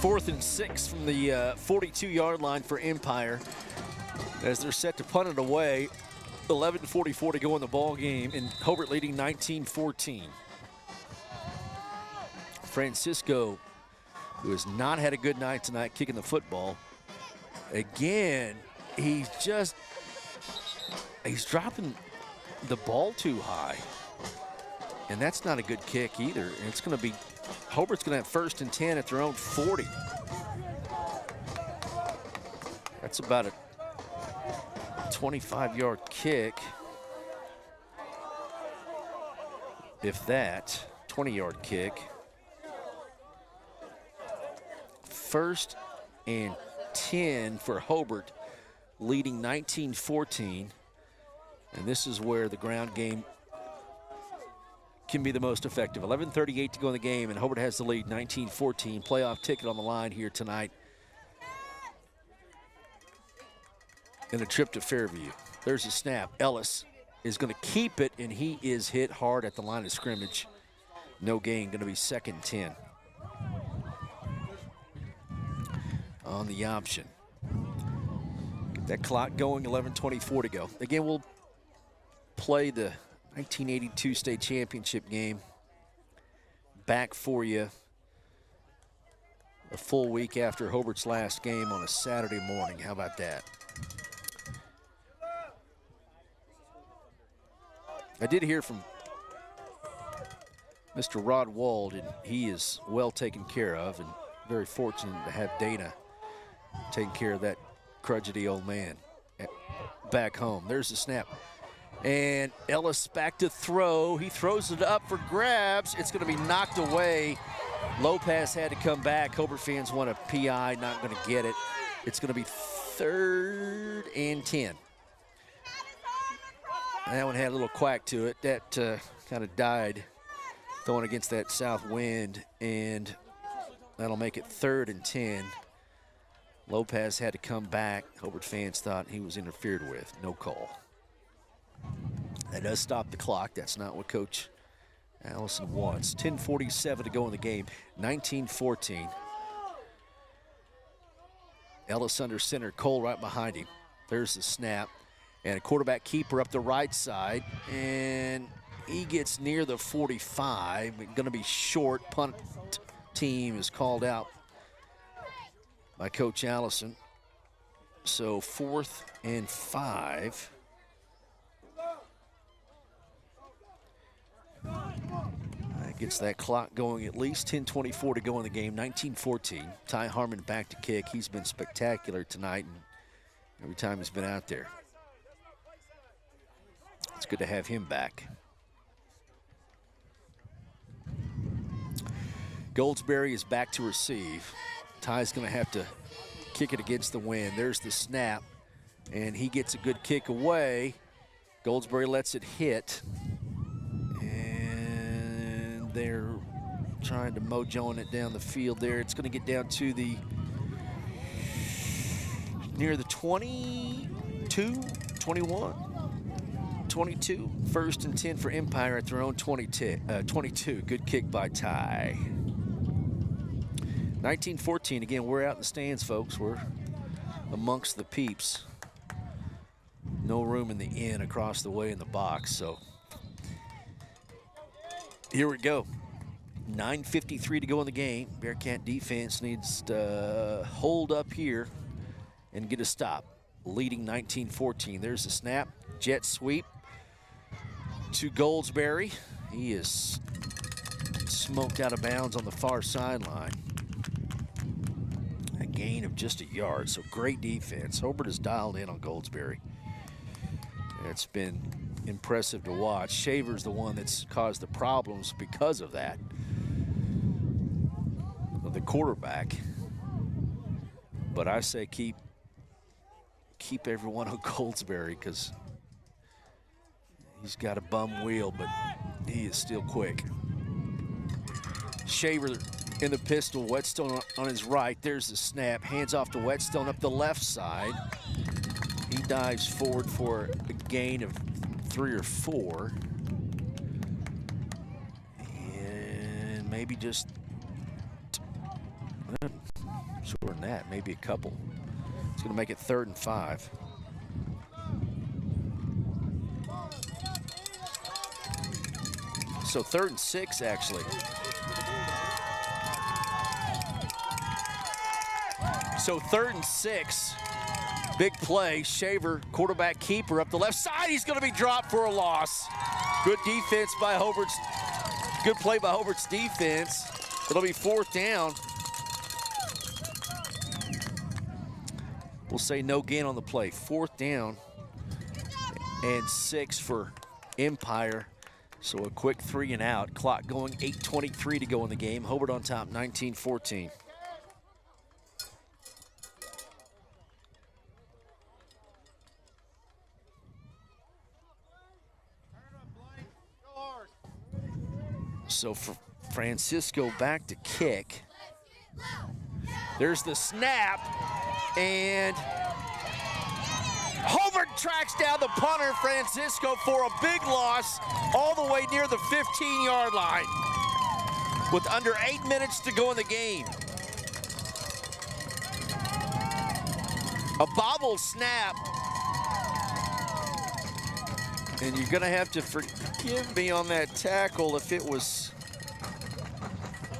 Fourth and 6 from the 42-yard line for Empire as they're set to punt it away. 11:44 to go in the ball game, and Hobart leading 19-14. Francisco, who has not had a good night tonight kicking the football. Again, he's dropping the ball too high. And that's not a good kick either. And it's going to be, Hobart's going to have 1st and 10 at their own 40. That's about a 25-yard kick. if that, 20-yard kick. 1st and 10 for Hobart, leading 19-14. And this is where the ground game can be the most effective. 11:38 to go in the game, and Hobart has the lead, 19-14. Playoff ticket on the line here tonight in a trip to Fairview. There's a snap. Ellis is going to keep it, and he is hit hard at the line of scrimmage. No gain, going to be 2nd and 10. On the option. Get that clock going, 11:24 to go. Again, we'll play the 1982 state championship game back for you a full week after Hobart's last game on a Saturday morning. How about that? I did hear from Mr. Rod Wald, and he is well taken care of, and very fortunate to have Dana taking care of that crudgety old man back home. There's the snap. And Ellis back to throw. He throws it up for grabs. It's going to be knocked away. Lopez had to come back. Hobart fans want a PI, not going to get it. It's going to be 3rd and 10. And that one had a little quack to it. That kind of died throwing against that south wind, and that'll make it 3rd and 10. Lopez had to come back. Hobart fans thought he was interfered with. No call. That does stop the clock. That's not what Coach Allison wants. 10:47 to go in the game. 19-14. Ellis under center. Cole right behind him. There's the snap. And a quarterback keeper up the right side. And he gets near the 45. Going to be short. Punt team is called out by Coach Allison. So 4th and 5. That gets that clock going at least. 10:24 to go in the game. 19-14. Ty Harmon back to kick. He's been spectacular tonight, and every time he's been out there. It's good to have him back. Goldsberry is back to receive. Ty's going to have to kick it against the wind. There's the snap, and he gets a good kick away. Goldsberry lets it hit, and they're trying to mojoing it down the field there. It's going to get down to the near the 22, 21, 22. 1st and 10 for Empire at their own 22. Good kick by Ty. 19-14, again, we're out in the stands, folks. We're amongst the peeps. No room in the inn across the way in the box, so here we go. 9:53 to go in the game. Bearcat defense needs to hold up here and get a stop. Leading 19-14. There's the snap. Jet sweep to Goldsberry. He is smoked out of bounds on the far sideline. A gain of just a yard, so great defense. Hobart is dialed in on Goldsberry. It's been impressive to watch. Shaver's the one that's caused the problems because of that. The quarterback. But I say keep everyone on Goldsberry, because he's got a bum wheel, but he is still quick. Shaver in the pistol, Whetstone on his right. There's the snap, hands off to Whetstone up the left side. He dives forward for a gain of 3 or 4. And maybe just shorter than that, maybe a couple. It's going to make it 3rd and 5. So 3rd and 6, actually. So 3rd and 6. Big play. Shaver, quarterback keeper up the left side. He's going to be dropped for a loss. Good defense by Hobart's. Good play by Hobart's defense. It'll be 4th down. We'll say no gain on the play. 4th down and 6 for Empire. So a quick 3 and out. Clock going, 8:23 to go in the game. Hobart on top, 19-14. So for Francisco back to kick. There's the snap, and Hobart tracks down the punter, Francisco, for a big loss all the way near the 15-yard line with under 8 minutes to go in the game. A bobble snap, and you're going to have to forgive me on that tackle if it was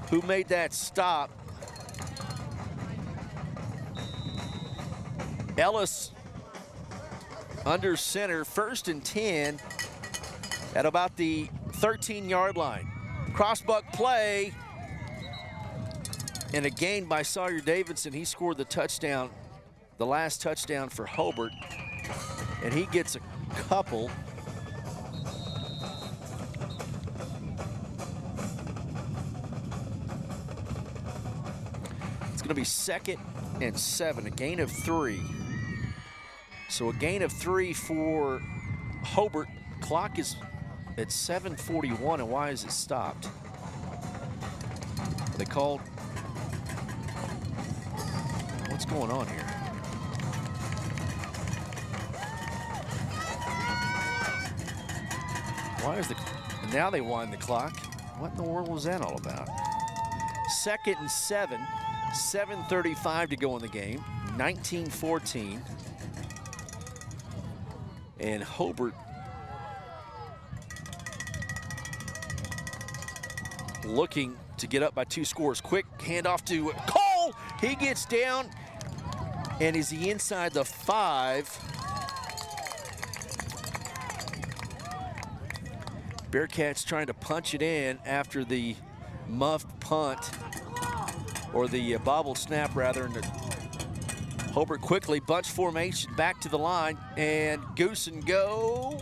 who made that stop. Ellis under center, 1st and 10 at about the 13-yard line. Crossbuck play, and a gain by Sawyer Davidson. He scored the touchdown, the last touchdown for Hobart, and he gets a couple. It's going to be 2nd and 7, a gain of 3. So a gain of 3 for Hobart. Clock is at 7:41, and why is it stopped? They called. What's going on here? Why is now they wind the clock? What in the world was that all about? 2nd and 7, 7:35 to go in the game, 19-14. And Hobart looking to get up by 2 scores. Quick handoff to Cole. He gets down, and is he inside the 5? Bearcats trying to punch it in after the muffed punt, or the bobble snap rather, and Hobart quickly, bunch formation, back to the line, and goose and go.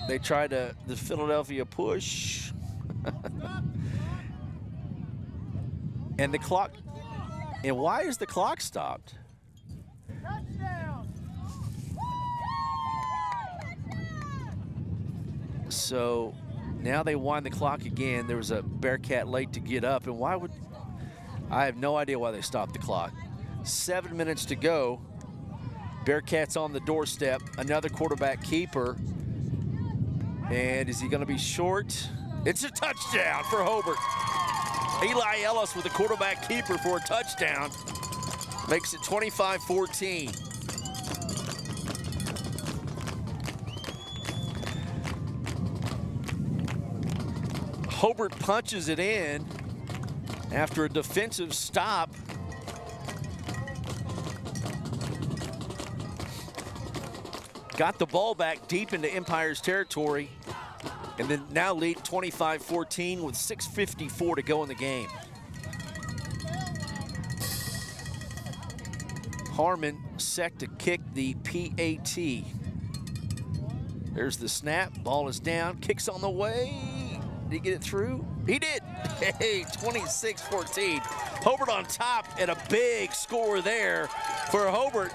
They try the Philadelphia push. And the clock, and why is the clock stopped? So now they wind the clock again. There was a Bearcat late to get up, and why would, I have no idea why they stopped the clock. 7 minutes to go. Bearcats on the doorstep. Another quarterback keeper. And is he going to be short? It's a touchdown for Hobart. Eli Ellis with a quarterback keeper for a touchdown. Makes it 25-14. Hobart punches it in after a defensive stop. Got the ball back deep into Empire's territory, and then now lead 25-14 with 6:54 to go in the game. Harmon set to kick the PAT. There's the snap, ball is down, kicks on the way. Did he get it through? He did. Hey, 26-14. Hobart on top, and a big score there for Hobart.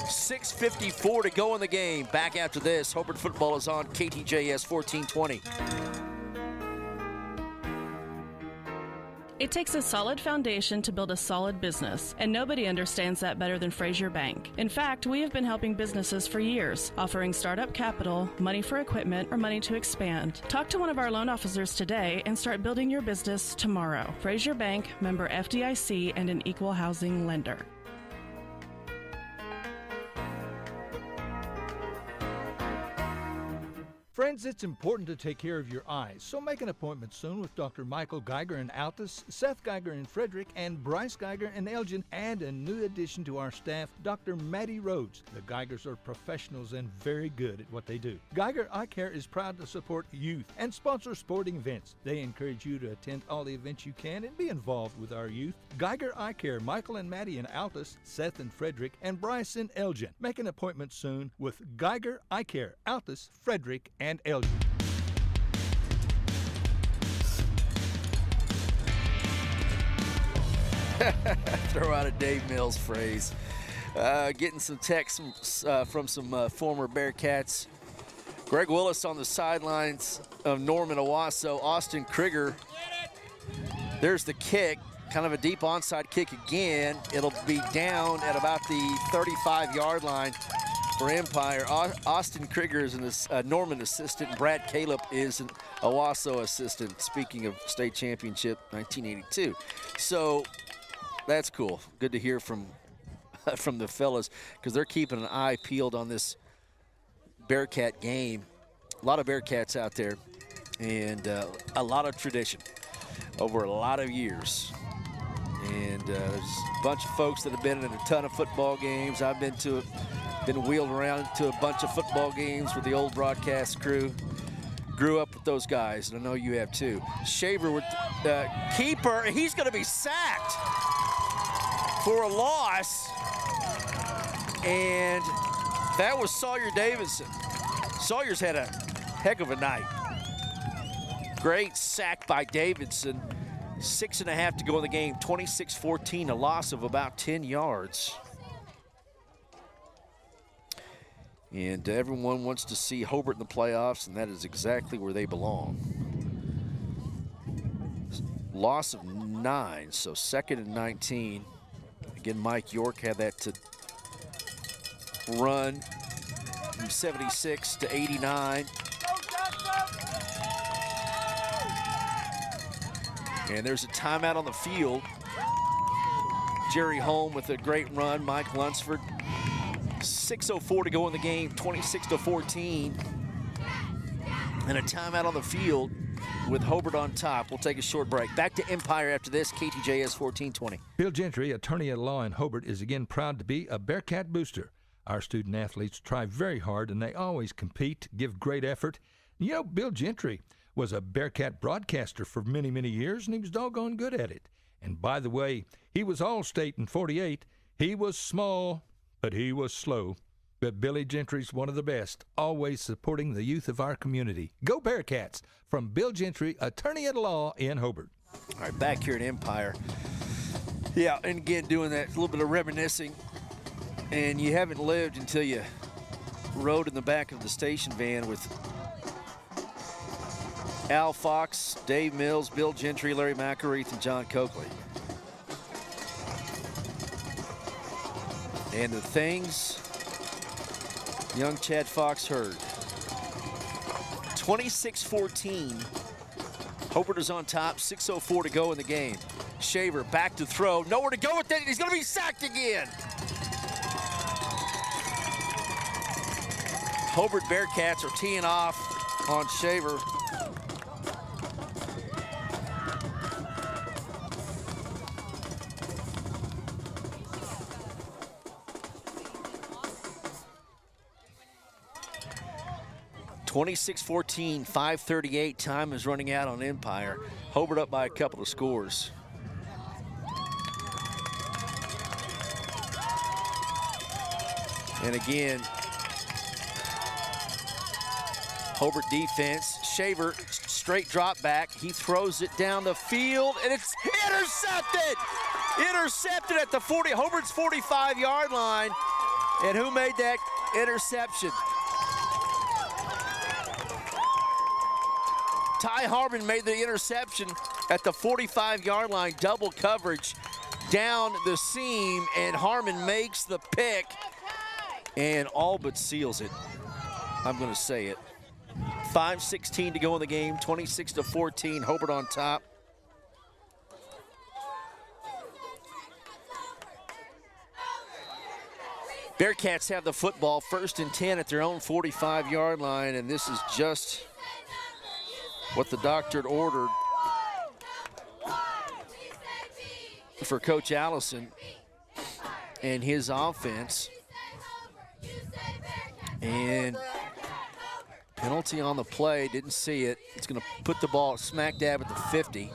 6:54 to go in the game. Back after this, Hobart football is on KTJS 1420. It takes a solid foundation to build a solid business, and nobody understands that better than Frazier Bank. In fact, we have been helping businesses for years, offering startup capital, money for equipment, or money to expand. Talk to one of our loan officers today and start building your business tomorrow. Frazier Bank, member FDIC, and an equal housing lender. Friends, it's important to take care of your eyes, so make an appointment soon with Dr. Michael Geiger in Altus, Seth Geiger in Frederick, and Bryce Geiger in Elgin, and a new addition to our staff, Dr. Maddie Rhodes. The Geigers are professionals and very good at what they do. Geiger Eye Care is proud to support youth and sponsor sporting events. They encourage you to attend all the events you can and be involved with our youth. Geiger Eye Care, Michael and Maddie in Altus, Seth in Frederick, and Bryce in Elgin. Make an appointment soon with Geiger Eye Care, Altus, Frederick, and Elgin. Throw out a Dave Mills phrase. Getting some texts from some former Bearcats. Greg Willis on the sidelines of Norman Owasso. Austin Krieger. There's the kick. Kind of a deep onside kick again. It'll be down at about the 35-yard line for Empire. Austin Krieger is a Norman assistant. Brad Caleb is an Owasso assistant, speaking of state championship 1982. So that's cool. Good to hear from the fellas, because they're keeping an eye peeled on this Bearcat game. A lot of Bearcats out there, and a lot of tradition over a lot of years. And there's a bunch of folks that have been in a ton of football games. I've been wheeled around to a bunch of football games with the old broadcast crew. Grew up with those guys, and I know you have too. Shaver with the keeper. He's going to be sacked for a loss. And that was Sawyer Davidson. Sawyer's had a heck of a night. Great sack by Davidson. 6.5 to go in the game, 26-14, a loss of about 10 yards. And everyone wants to see Hobart in the playoffs, and that is exactly where they belong. Loss of 9, so 2nd and 19. Again, Mike York had that to run from 76 to 89. And there's a timeout on the field. Jerry Holm with a great run. Mike Lunsford. 6:04 to go in the game, 26-14. And a timeout on the field with Hobart on top. We'll take a short break. Back to Empire after this, KTJS 1420. Bill Gentry, attorney at law in Hobart, is again proud to be a Bearcat booster. Our student athletes try very hard, and they always compete, give great effort. You know, Bill Gentry was a Bearcat broadcaster for many, many years, and he was doggone good at it. And by the way, he was All-State in '48. He was small, but he was slow. But Billy Gentry's one of the best, always supporting the youth of our community. Go Bearcats! From Bill Gentry, attorney at law in Hobart. All right, back here at Empire. Yeah, and again, doing that little bit of reminiscing. And you haven't lived until you rode in the back of the station van with Al Fox, Dave Mills, Bill Gentry, Larry McElreath, and John Coakley. And the things young Chad Fox heard. 26-14. Hobart is on top, 6:04 to go in the game. Shaver back to throw, nowhere to go with it. He's going to be sacked again. Hobart Bearcats are teeing off on Shaver. (26-14), 5:38. Time is running out on Empire. Hobart up by a couple of scores. And again, Hobart defense. Shaver, straight drop back. He throws it down the field, and it's intercepted! Intercepted at the 40, Hobart's 45-yard line. And who made that interception? Ty Harmon made the interception at the 45-yard line, double coverage down the seam, and Harmon makes the pick and all but seals it. I'm going to say it. 5:16 to go in the game, 26-14, Hobart on top. Bearcats have the football, 1st and 10 at their own 45-yard line, and this is just what the doctor had ordered for Coach Allison and his offense. And penalty on the play, didn't see it. It's going to put the ball smack dab at the 50.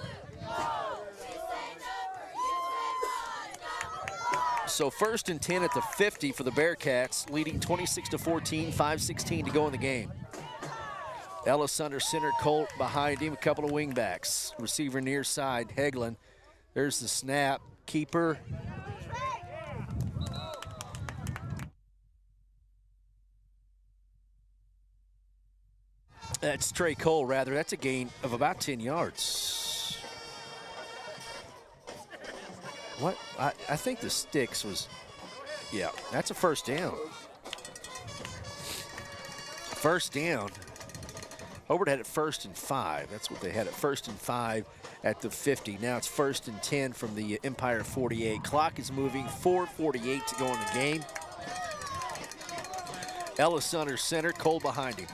So 1st and 10 at the 50 for the Bearcats, leading 26-14, 5:16 to go in the game. Ellis under center, Colt behind him, a couple of wingbacks. Receiver near side, Heglin. There's the snap, keeper. That's Trey Cole, rather. That's a gain of about 10 yards. What? I think the sticks was, yeah, that's a first down. First down. Hobart had it 1st and 5. That's what they had at 1st and 5 at the 50. Now it's 1st and 10 from the Empire 48. Clock is moving, 4:48 to go in the game. Ellis under center, Cole behind him.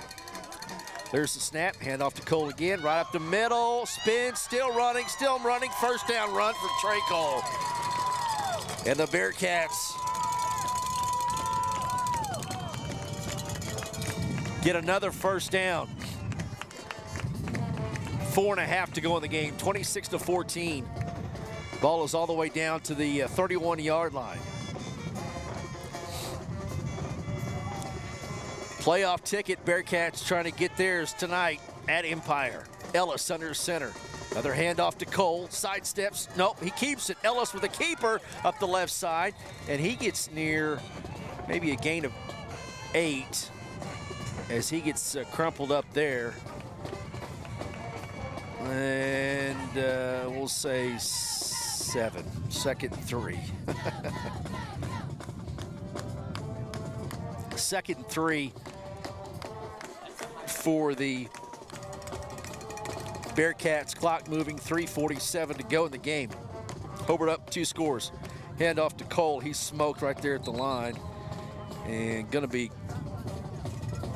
There's the snap, handoff to Cole again, right up the middle, spin, still running, first down run from Trey Cole. And the Bearcats get another first down. 4.5 to go in the game, 26-14. Ball is all the way down to the 31-yard line. Playoff ticket, Bearcats trying to get theirs tonight at Empire. Ellis under center. Another handoff to Cole, sidesteps, nope, he keeps it. Ellis with a keeper up the left side, and he gets near maybe a gain of 8 as he gets crumpled up there. And we'll say 7, 2nd and 3. 2nd and 3 for the Bearcats. Clock moving, 3:47 to go in the game. Hobart up 2 scores. Handoff to Cole. He's smoked right there at the line. And gonna be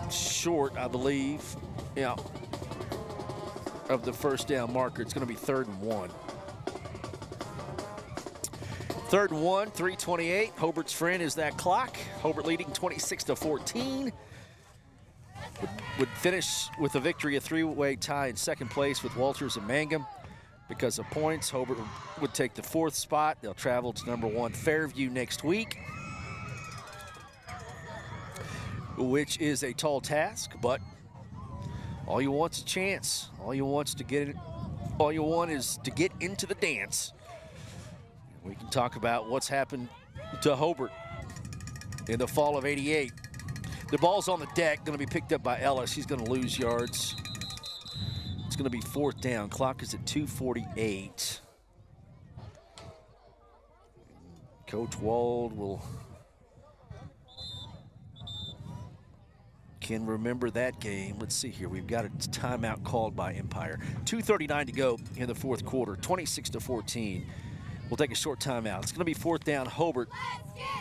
short, I believe. Yeah. Of the first down marker. It's gonna be 3rd and 1. 3rd and 1, 3:28. Hobart's friend is that clock. Hobart leading 26-14. Would finish with a victory, a 3-way tie in 2nd place with Walters and Mangum. Because of points, Hobart would take the 4th spot. They'll travel to number 1 Fairview next week, which is a tall task, but all you want's a chance. All you want is to get into the dance. We can talk about what's happened to Hobart in the fall of '88. The ball's on the deck, going to be picked up by Ellis. He's going to lose yards. It's going to be 4th down. Clock is at 2:48. Coach Wald can remember that game. Let's see here. We've got a timeout called by Empire. 2:39 to go in the 4th quarter, 26-14. We'll take a short timeout. It's going to be 4th down Hobart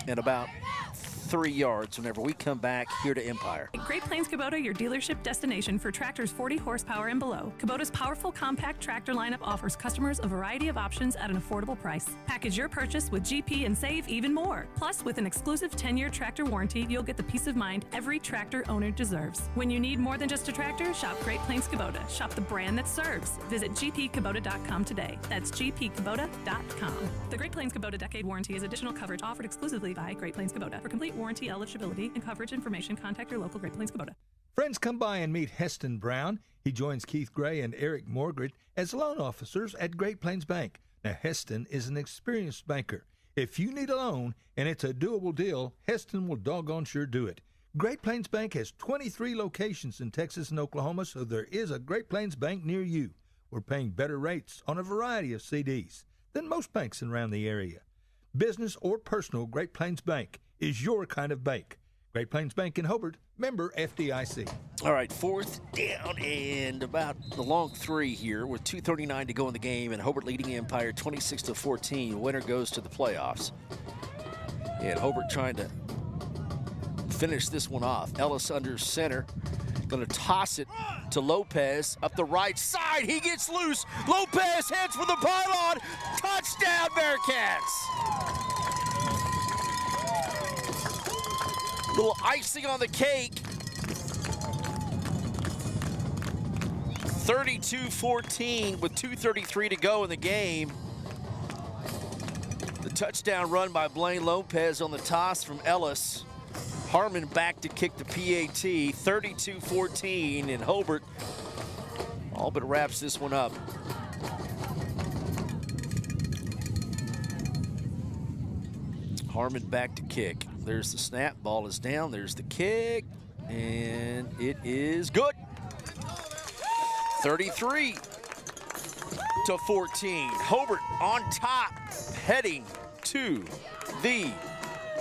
and about 3 yards whenever we come back here to Empire. Great Plains Kubota, your dealership destination for tractors 40 horsepower and below. Kubota's powerful compact tractor lineup offers customers a variety of options at an affordable price. Package your purchase with GP and save even more. Plus, with an exclusive 10-year tractor warranty, you'll get the peace of mind every tractor owner deserves. When you need more than just a tractor, shop Great Plains Kubota. Shop the brand that serves. Visit gpkubota.com today. That's gpkubota.com. The Great Plains Kubota Decade Warranty is additional coverage offered exclusively by Great Plains Kubota. For complete warranty eligibility and coverage information, contact your local Great Plains Kubota. Friends, come by and meet Heston Brown. He joins Keith Gray and Eric Morgret as loan officers at Great Plains Bank. Now, Heston is an experienced banker. If you need a loan and it's a doable deal, Heston will doggone sure do it. Great Plains Bank has 23 locations in Texas and Oklahoma, so there is a Great Plains Bank near you. We're paying better rates on a variety of CDs than most banks around the area. Business or personal, Great Plains Bank is your kind of bank. Great Plains Bank in Hobart, member FDIC. All right, 4th down and about the long 3 here with 2:39 to go in the game, and Hobart leading Empire 26-14. Winner goes to the playoffs. And Hobart trying to finish this one off. Ellis under center. Going to toss it to Lopez up the right side. He gets loose. Lopez heads for the pylon. Touchdown, Bearcats. Little icing on the cake. 32-14 with 2:33 to go in the game. The touchdown run by Blaine Lopez on the toss from Ellis. Harmon back to kick the PAT. 32-14, and Hobart all but wraps this one up. Harmon back to kick. There's the snap. Ball is down. There's the kick. And it is good. 33-14. Hobart on top, heading to the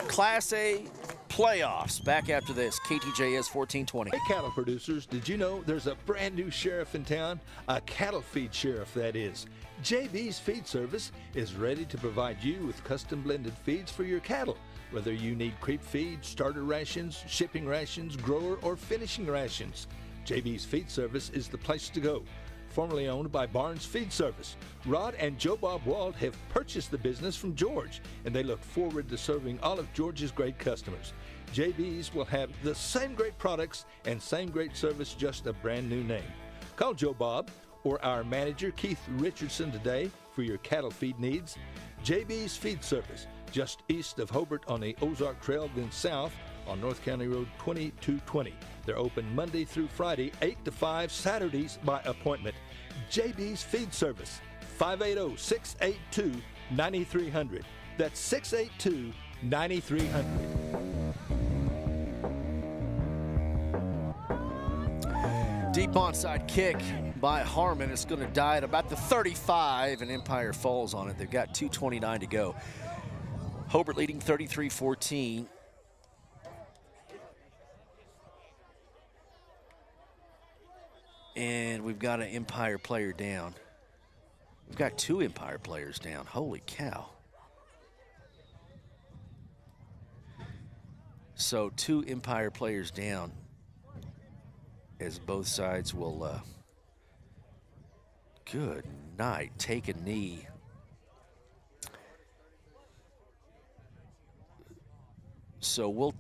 Class A playoffs. Back after this, KTJS 1420. Hey, cattle producers, did you know there's a brand new sheriff in town? A cattle feed sheriff, that is. JB's Feed Service is ready to provide you with custom blended feeds for your cattle. Whether you need creep feed, starter rations, shipping rations, grower, or finishing rations, JB's Feed Service is the place to go. Formerly owned by Barnes Feed Service, Rod and Joe Bob Wald have purchased the business from George, and they look forward to serving all of George's great customers. JB's will have the same great products and same great service, just a brand new name. Call Joe Bob or our manager Keith Richardson today for your cattle feed needs. JB's Feed Service, just east of Hobart on the Ozark Trail, then south on North County Road 2220. They're open Monday through Friday, 8 to 5, Saturdays by appointment. JB's Feed Service, 580-682-9300. That's 682-9300. Deep onside kick by Harmon. It's going to die at about the 35, and Empire falls on it. They've got 2:29 to go. Hobart leading 33-14. And we've got an Empire player down. We've got 2 Empire players down. Holy cow. So 2 Empire players down, as both sides will, good night, take a knee. So we'll,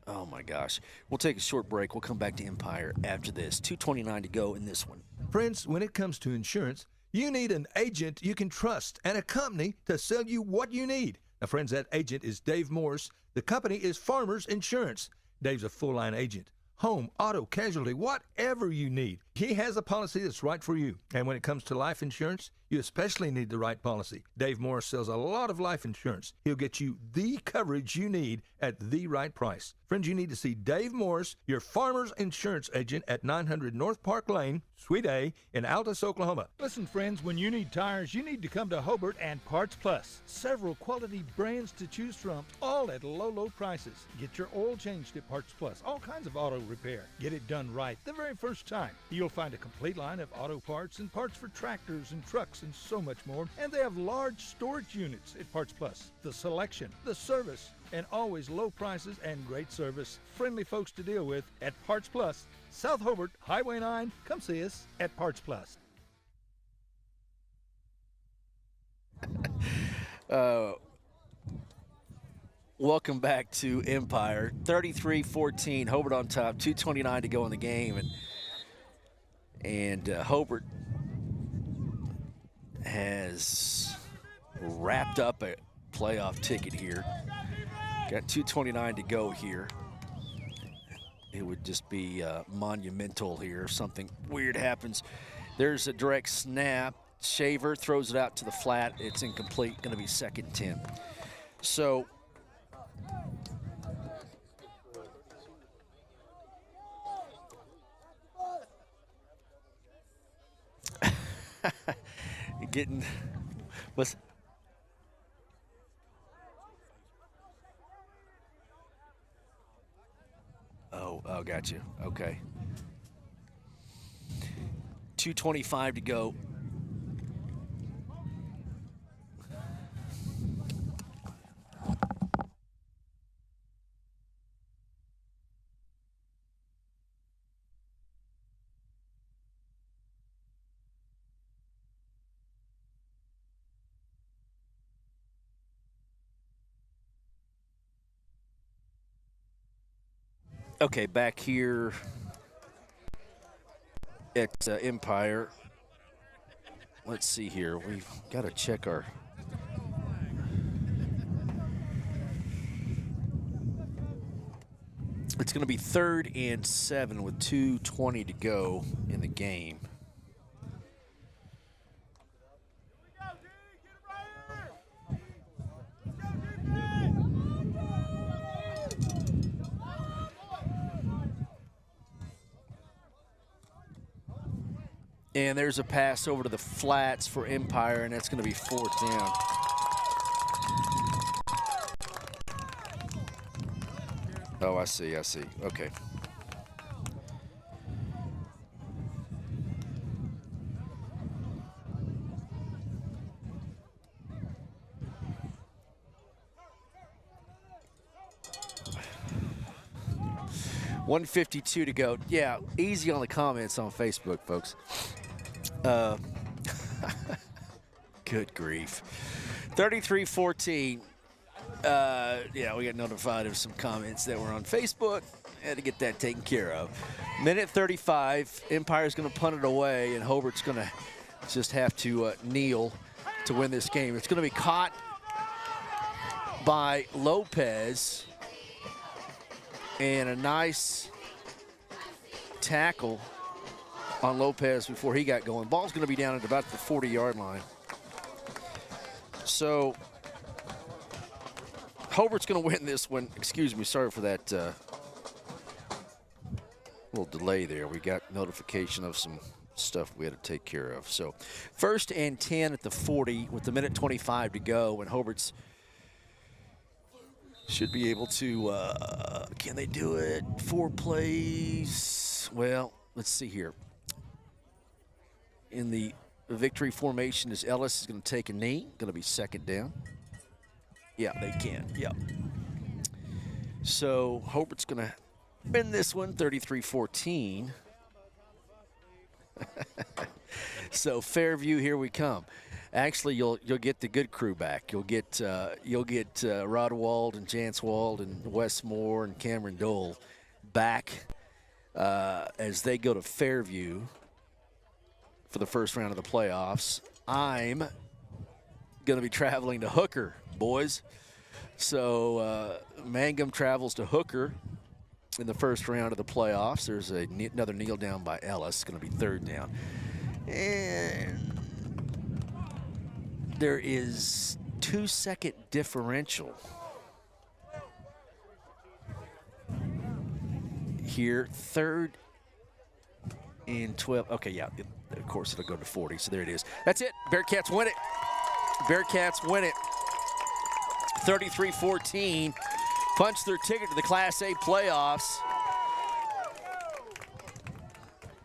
oh my gosh, we'll take a short break. We'll come back to Empire after this. 2:29 to go in this one. Friends, when it comes to insurance, you need an agent you can trust and a company to sell you what you need. Now, friends, that agent is Dave Morris. The company is Farmers Insurance. Dave's a full-line agent. Home, auto, casualty, whatever you need. He has a policy that's right for you. And when it comes to life insurance, you especially need the right policy. Dave Morris sells a lot of life insurance. He'll get you the coverage you need at the right price. Friends, you need to see Dave Morris, your Farmers Insurance agent at 900 North Park Lane, Suite A in Altus, Oklahoma. Listen, friends, when you need tires, you need to come to Hobart and Parts Plus. Several quality brands to choose from, all at low, low prices. Get your oil changed at Parts Plus. All kinds of auto repair. Get it done right the very first time. You'll find a complete line of auto parts and parts for tractors and trucks and so much more. And they have large storage units at Parts Plus. The selection, the service, and always low prices and great service. Friendly folks to deal with at Parts Plus. South Hobart, Highway 9. Come see us at Parts Plus. Welcome back to Empire. 33-14, Hobart on top, 2:29 to go in the game. And Hobart has wrapped up a playoff ticket here. Got 2:29 to go here. It would just be monumental here if something weird happens. There's a direct snap. Shaver throws it out to the flat. It's incomplete. Going to be 2nd and 10. So getting what's oh, got you. Okay. 2:25 to go. Okay, back here at Empire. Let's see here. We've got to check our. It's going to be 3rd and 7 with 2:20 to go in the game. And there's a pass over to the flats for Empire, and that's going to be 4th down. Oh, I see. Okay. $1:52 to go. Yeah, easy on the comments on Facebook, folks. Good grief. 33-14. Yeah, we got notified of some comments that were on Facebook. Had to get that taken care of. Minute 35. Empire's going to punt it away, and Hobart's going to just have to kneel to win this game. It's going to be caught by Lopez. And a nice tackle on Lopez before he got going. Ball's going to be down at about the 40-yard line. So Hobart's going to win this one. Excuse me, sorry for that little delay there. We got notification of some stuff we had to take care of. So 1st and 10 at the 40 with the minute 25 to go, and Hobart's should be able to, can they do it? 4 plays. Well, let's see here. In the victory formation is Ellis is going to take a knee. Going to be 2nd down. Yeah, they can. Yeah. So Hobart's going to win this one, 33-14. So Fairview, here we come. Actually, you'll get the good crew back. You'll get Rodwald and Janswald and Wes Moore and Cameron Dole back as they go to Fairview for the first round of the playoffs. I'm going to be traveling to Hooker, boys. So Mangum travels to Hooker in the first round of the playoffs. There's another kneel down by Ellis. It's going to be 3rd down. And there is 2-second differential here. 3rd and 12. Okay, yeah, of course it'll go to 40. So there it is. That's it. Bearcats win it. Bearcats win it. 33-14. Punch their ticket to the Class A playoffs.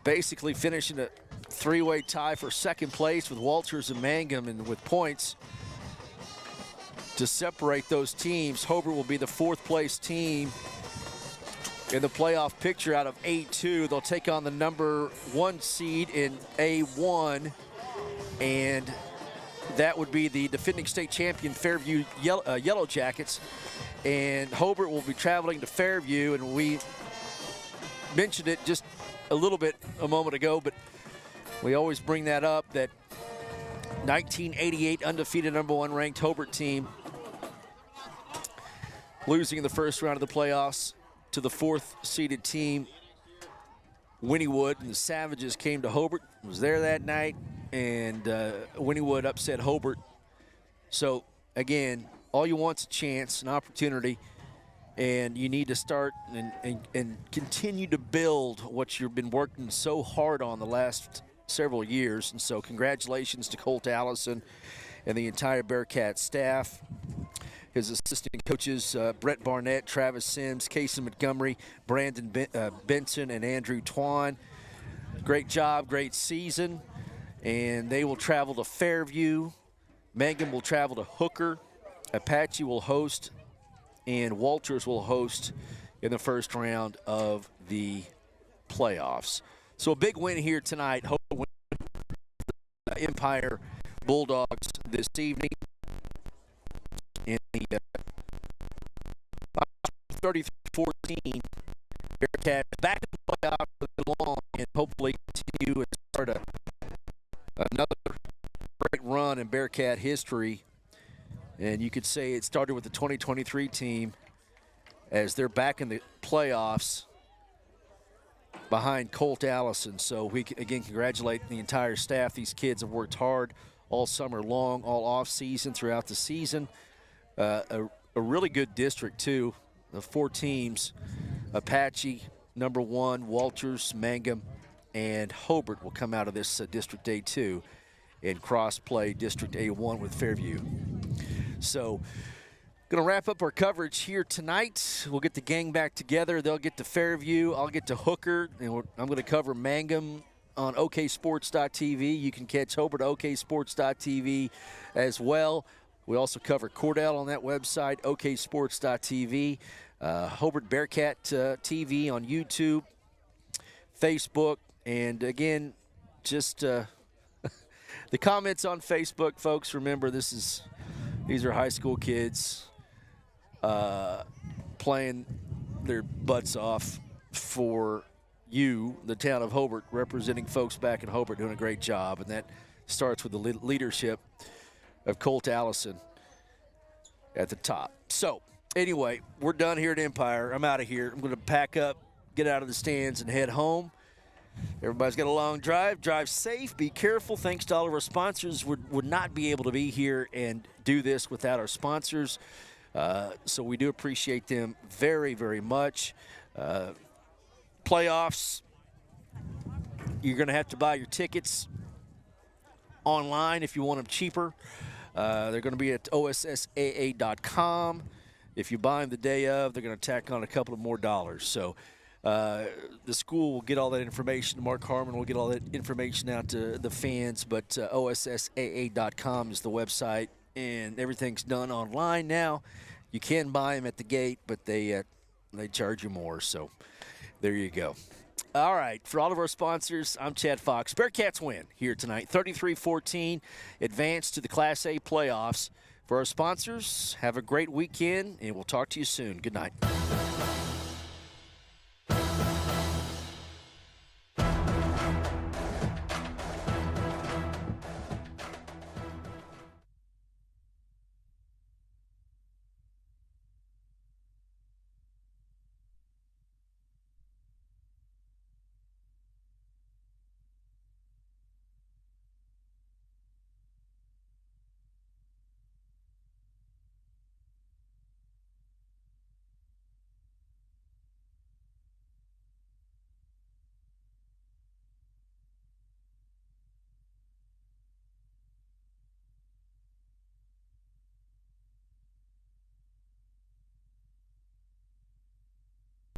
Basically finishing a 3-way tie for 2nd place with Walters and Mangum, and with points to separate those teams. Hobart will be the 4th place team in the playoff picture out of A2. They'll take on the number 1 seed in A1, and that would be the defending state champion Fairview Yellow Jackets. And Hobart will be traveling to Fairview, and we mentioned it just a little bit a moment ago, but we always bring that up, that 1988 undefeated number 1 ranked Hobart team losing in the first round of the playoffs to the 4th seeded team, Wynnewood, and the Savages came to Hobart, was there that night, and Wynnewood upset Hobart. So again, all you want's a chance, an opportunity, and you need to start and continue to build what you've been working so hard on the last several years. And so congratulations to Colt Allison and the entire Bearcat staff, his assistant coaches, Brett Barnett, Travis Sims, Casey Montgomery, Brandon Benson, and Andrew Twan. Great job, great season. And they will travel to Fairview. Mangum will travel to Hooker. Apache will host, and Walters will host in the first round of the playoffs. So a big win here tonight. Empire Bulldogs this evening in the 33-14. Bearcats back in the playoffs for the long, and hopefully continue and start another great run in Bearcat history. And you could say it started with the 2023 team as they're back in the playoffs behind Colt Allison. So we again congratulate the entire staff. These kids have worked hard all summer long, all off season, throughout the season. A really good district too. The 4 teams: Apache, number 1, Walters, Mangum, and Hobart will come out of this District A2 and cross-play District A1 with Fairview. So, going to wrap up our coverage here tonight. We'll get the gang back together. They'll get to Fairview. I'll get to Hooker, and I'm going to cover Mangum on oksports.tv. You can catch Hobart at oksports.tv as well. We also cover Cordell on that website, oksports.tv. Hobart Bearcat TV on YouTube, Facebook, and again, just the comments on Facebook, folks. Remember, these are high school kids playing their butts off for you, the town of Hobart, representing folks back in Hobart, doing a great job, and that starts with the leadership of Colt Allison at the top. So, anyway, we're done here at Empire. I'm out of here. I'm going to pack up, get out of the stands, and head home. Everybody's got a long drive. Drive safe. Be careful. Thanks to all of our sponsors. Would not be able to be here and do this without our sponsors. So we do appreciate them very, very much. Playoffs, you're going to have to buy your tickets online if you want them cheaper. They're going to be at ossaa.com. If you buy them the day of, they're going to tack on a couple of more dollars. So the school will get all that information. Mark Harmon will get all that information out to the fans. But ossaa.com is the website, and everything's done online now. You can buy them at the gate, but they charge you more. So there you go. All right, for all of our sponsors, I'm Chad Fox. Bearcats win here tonight, 33-14, advance to the Class A playoffs. For our sponsors, have a great weekend, and we'll talk to you soon. Good night.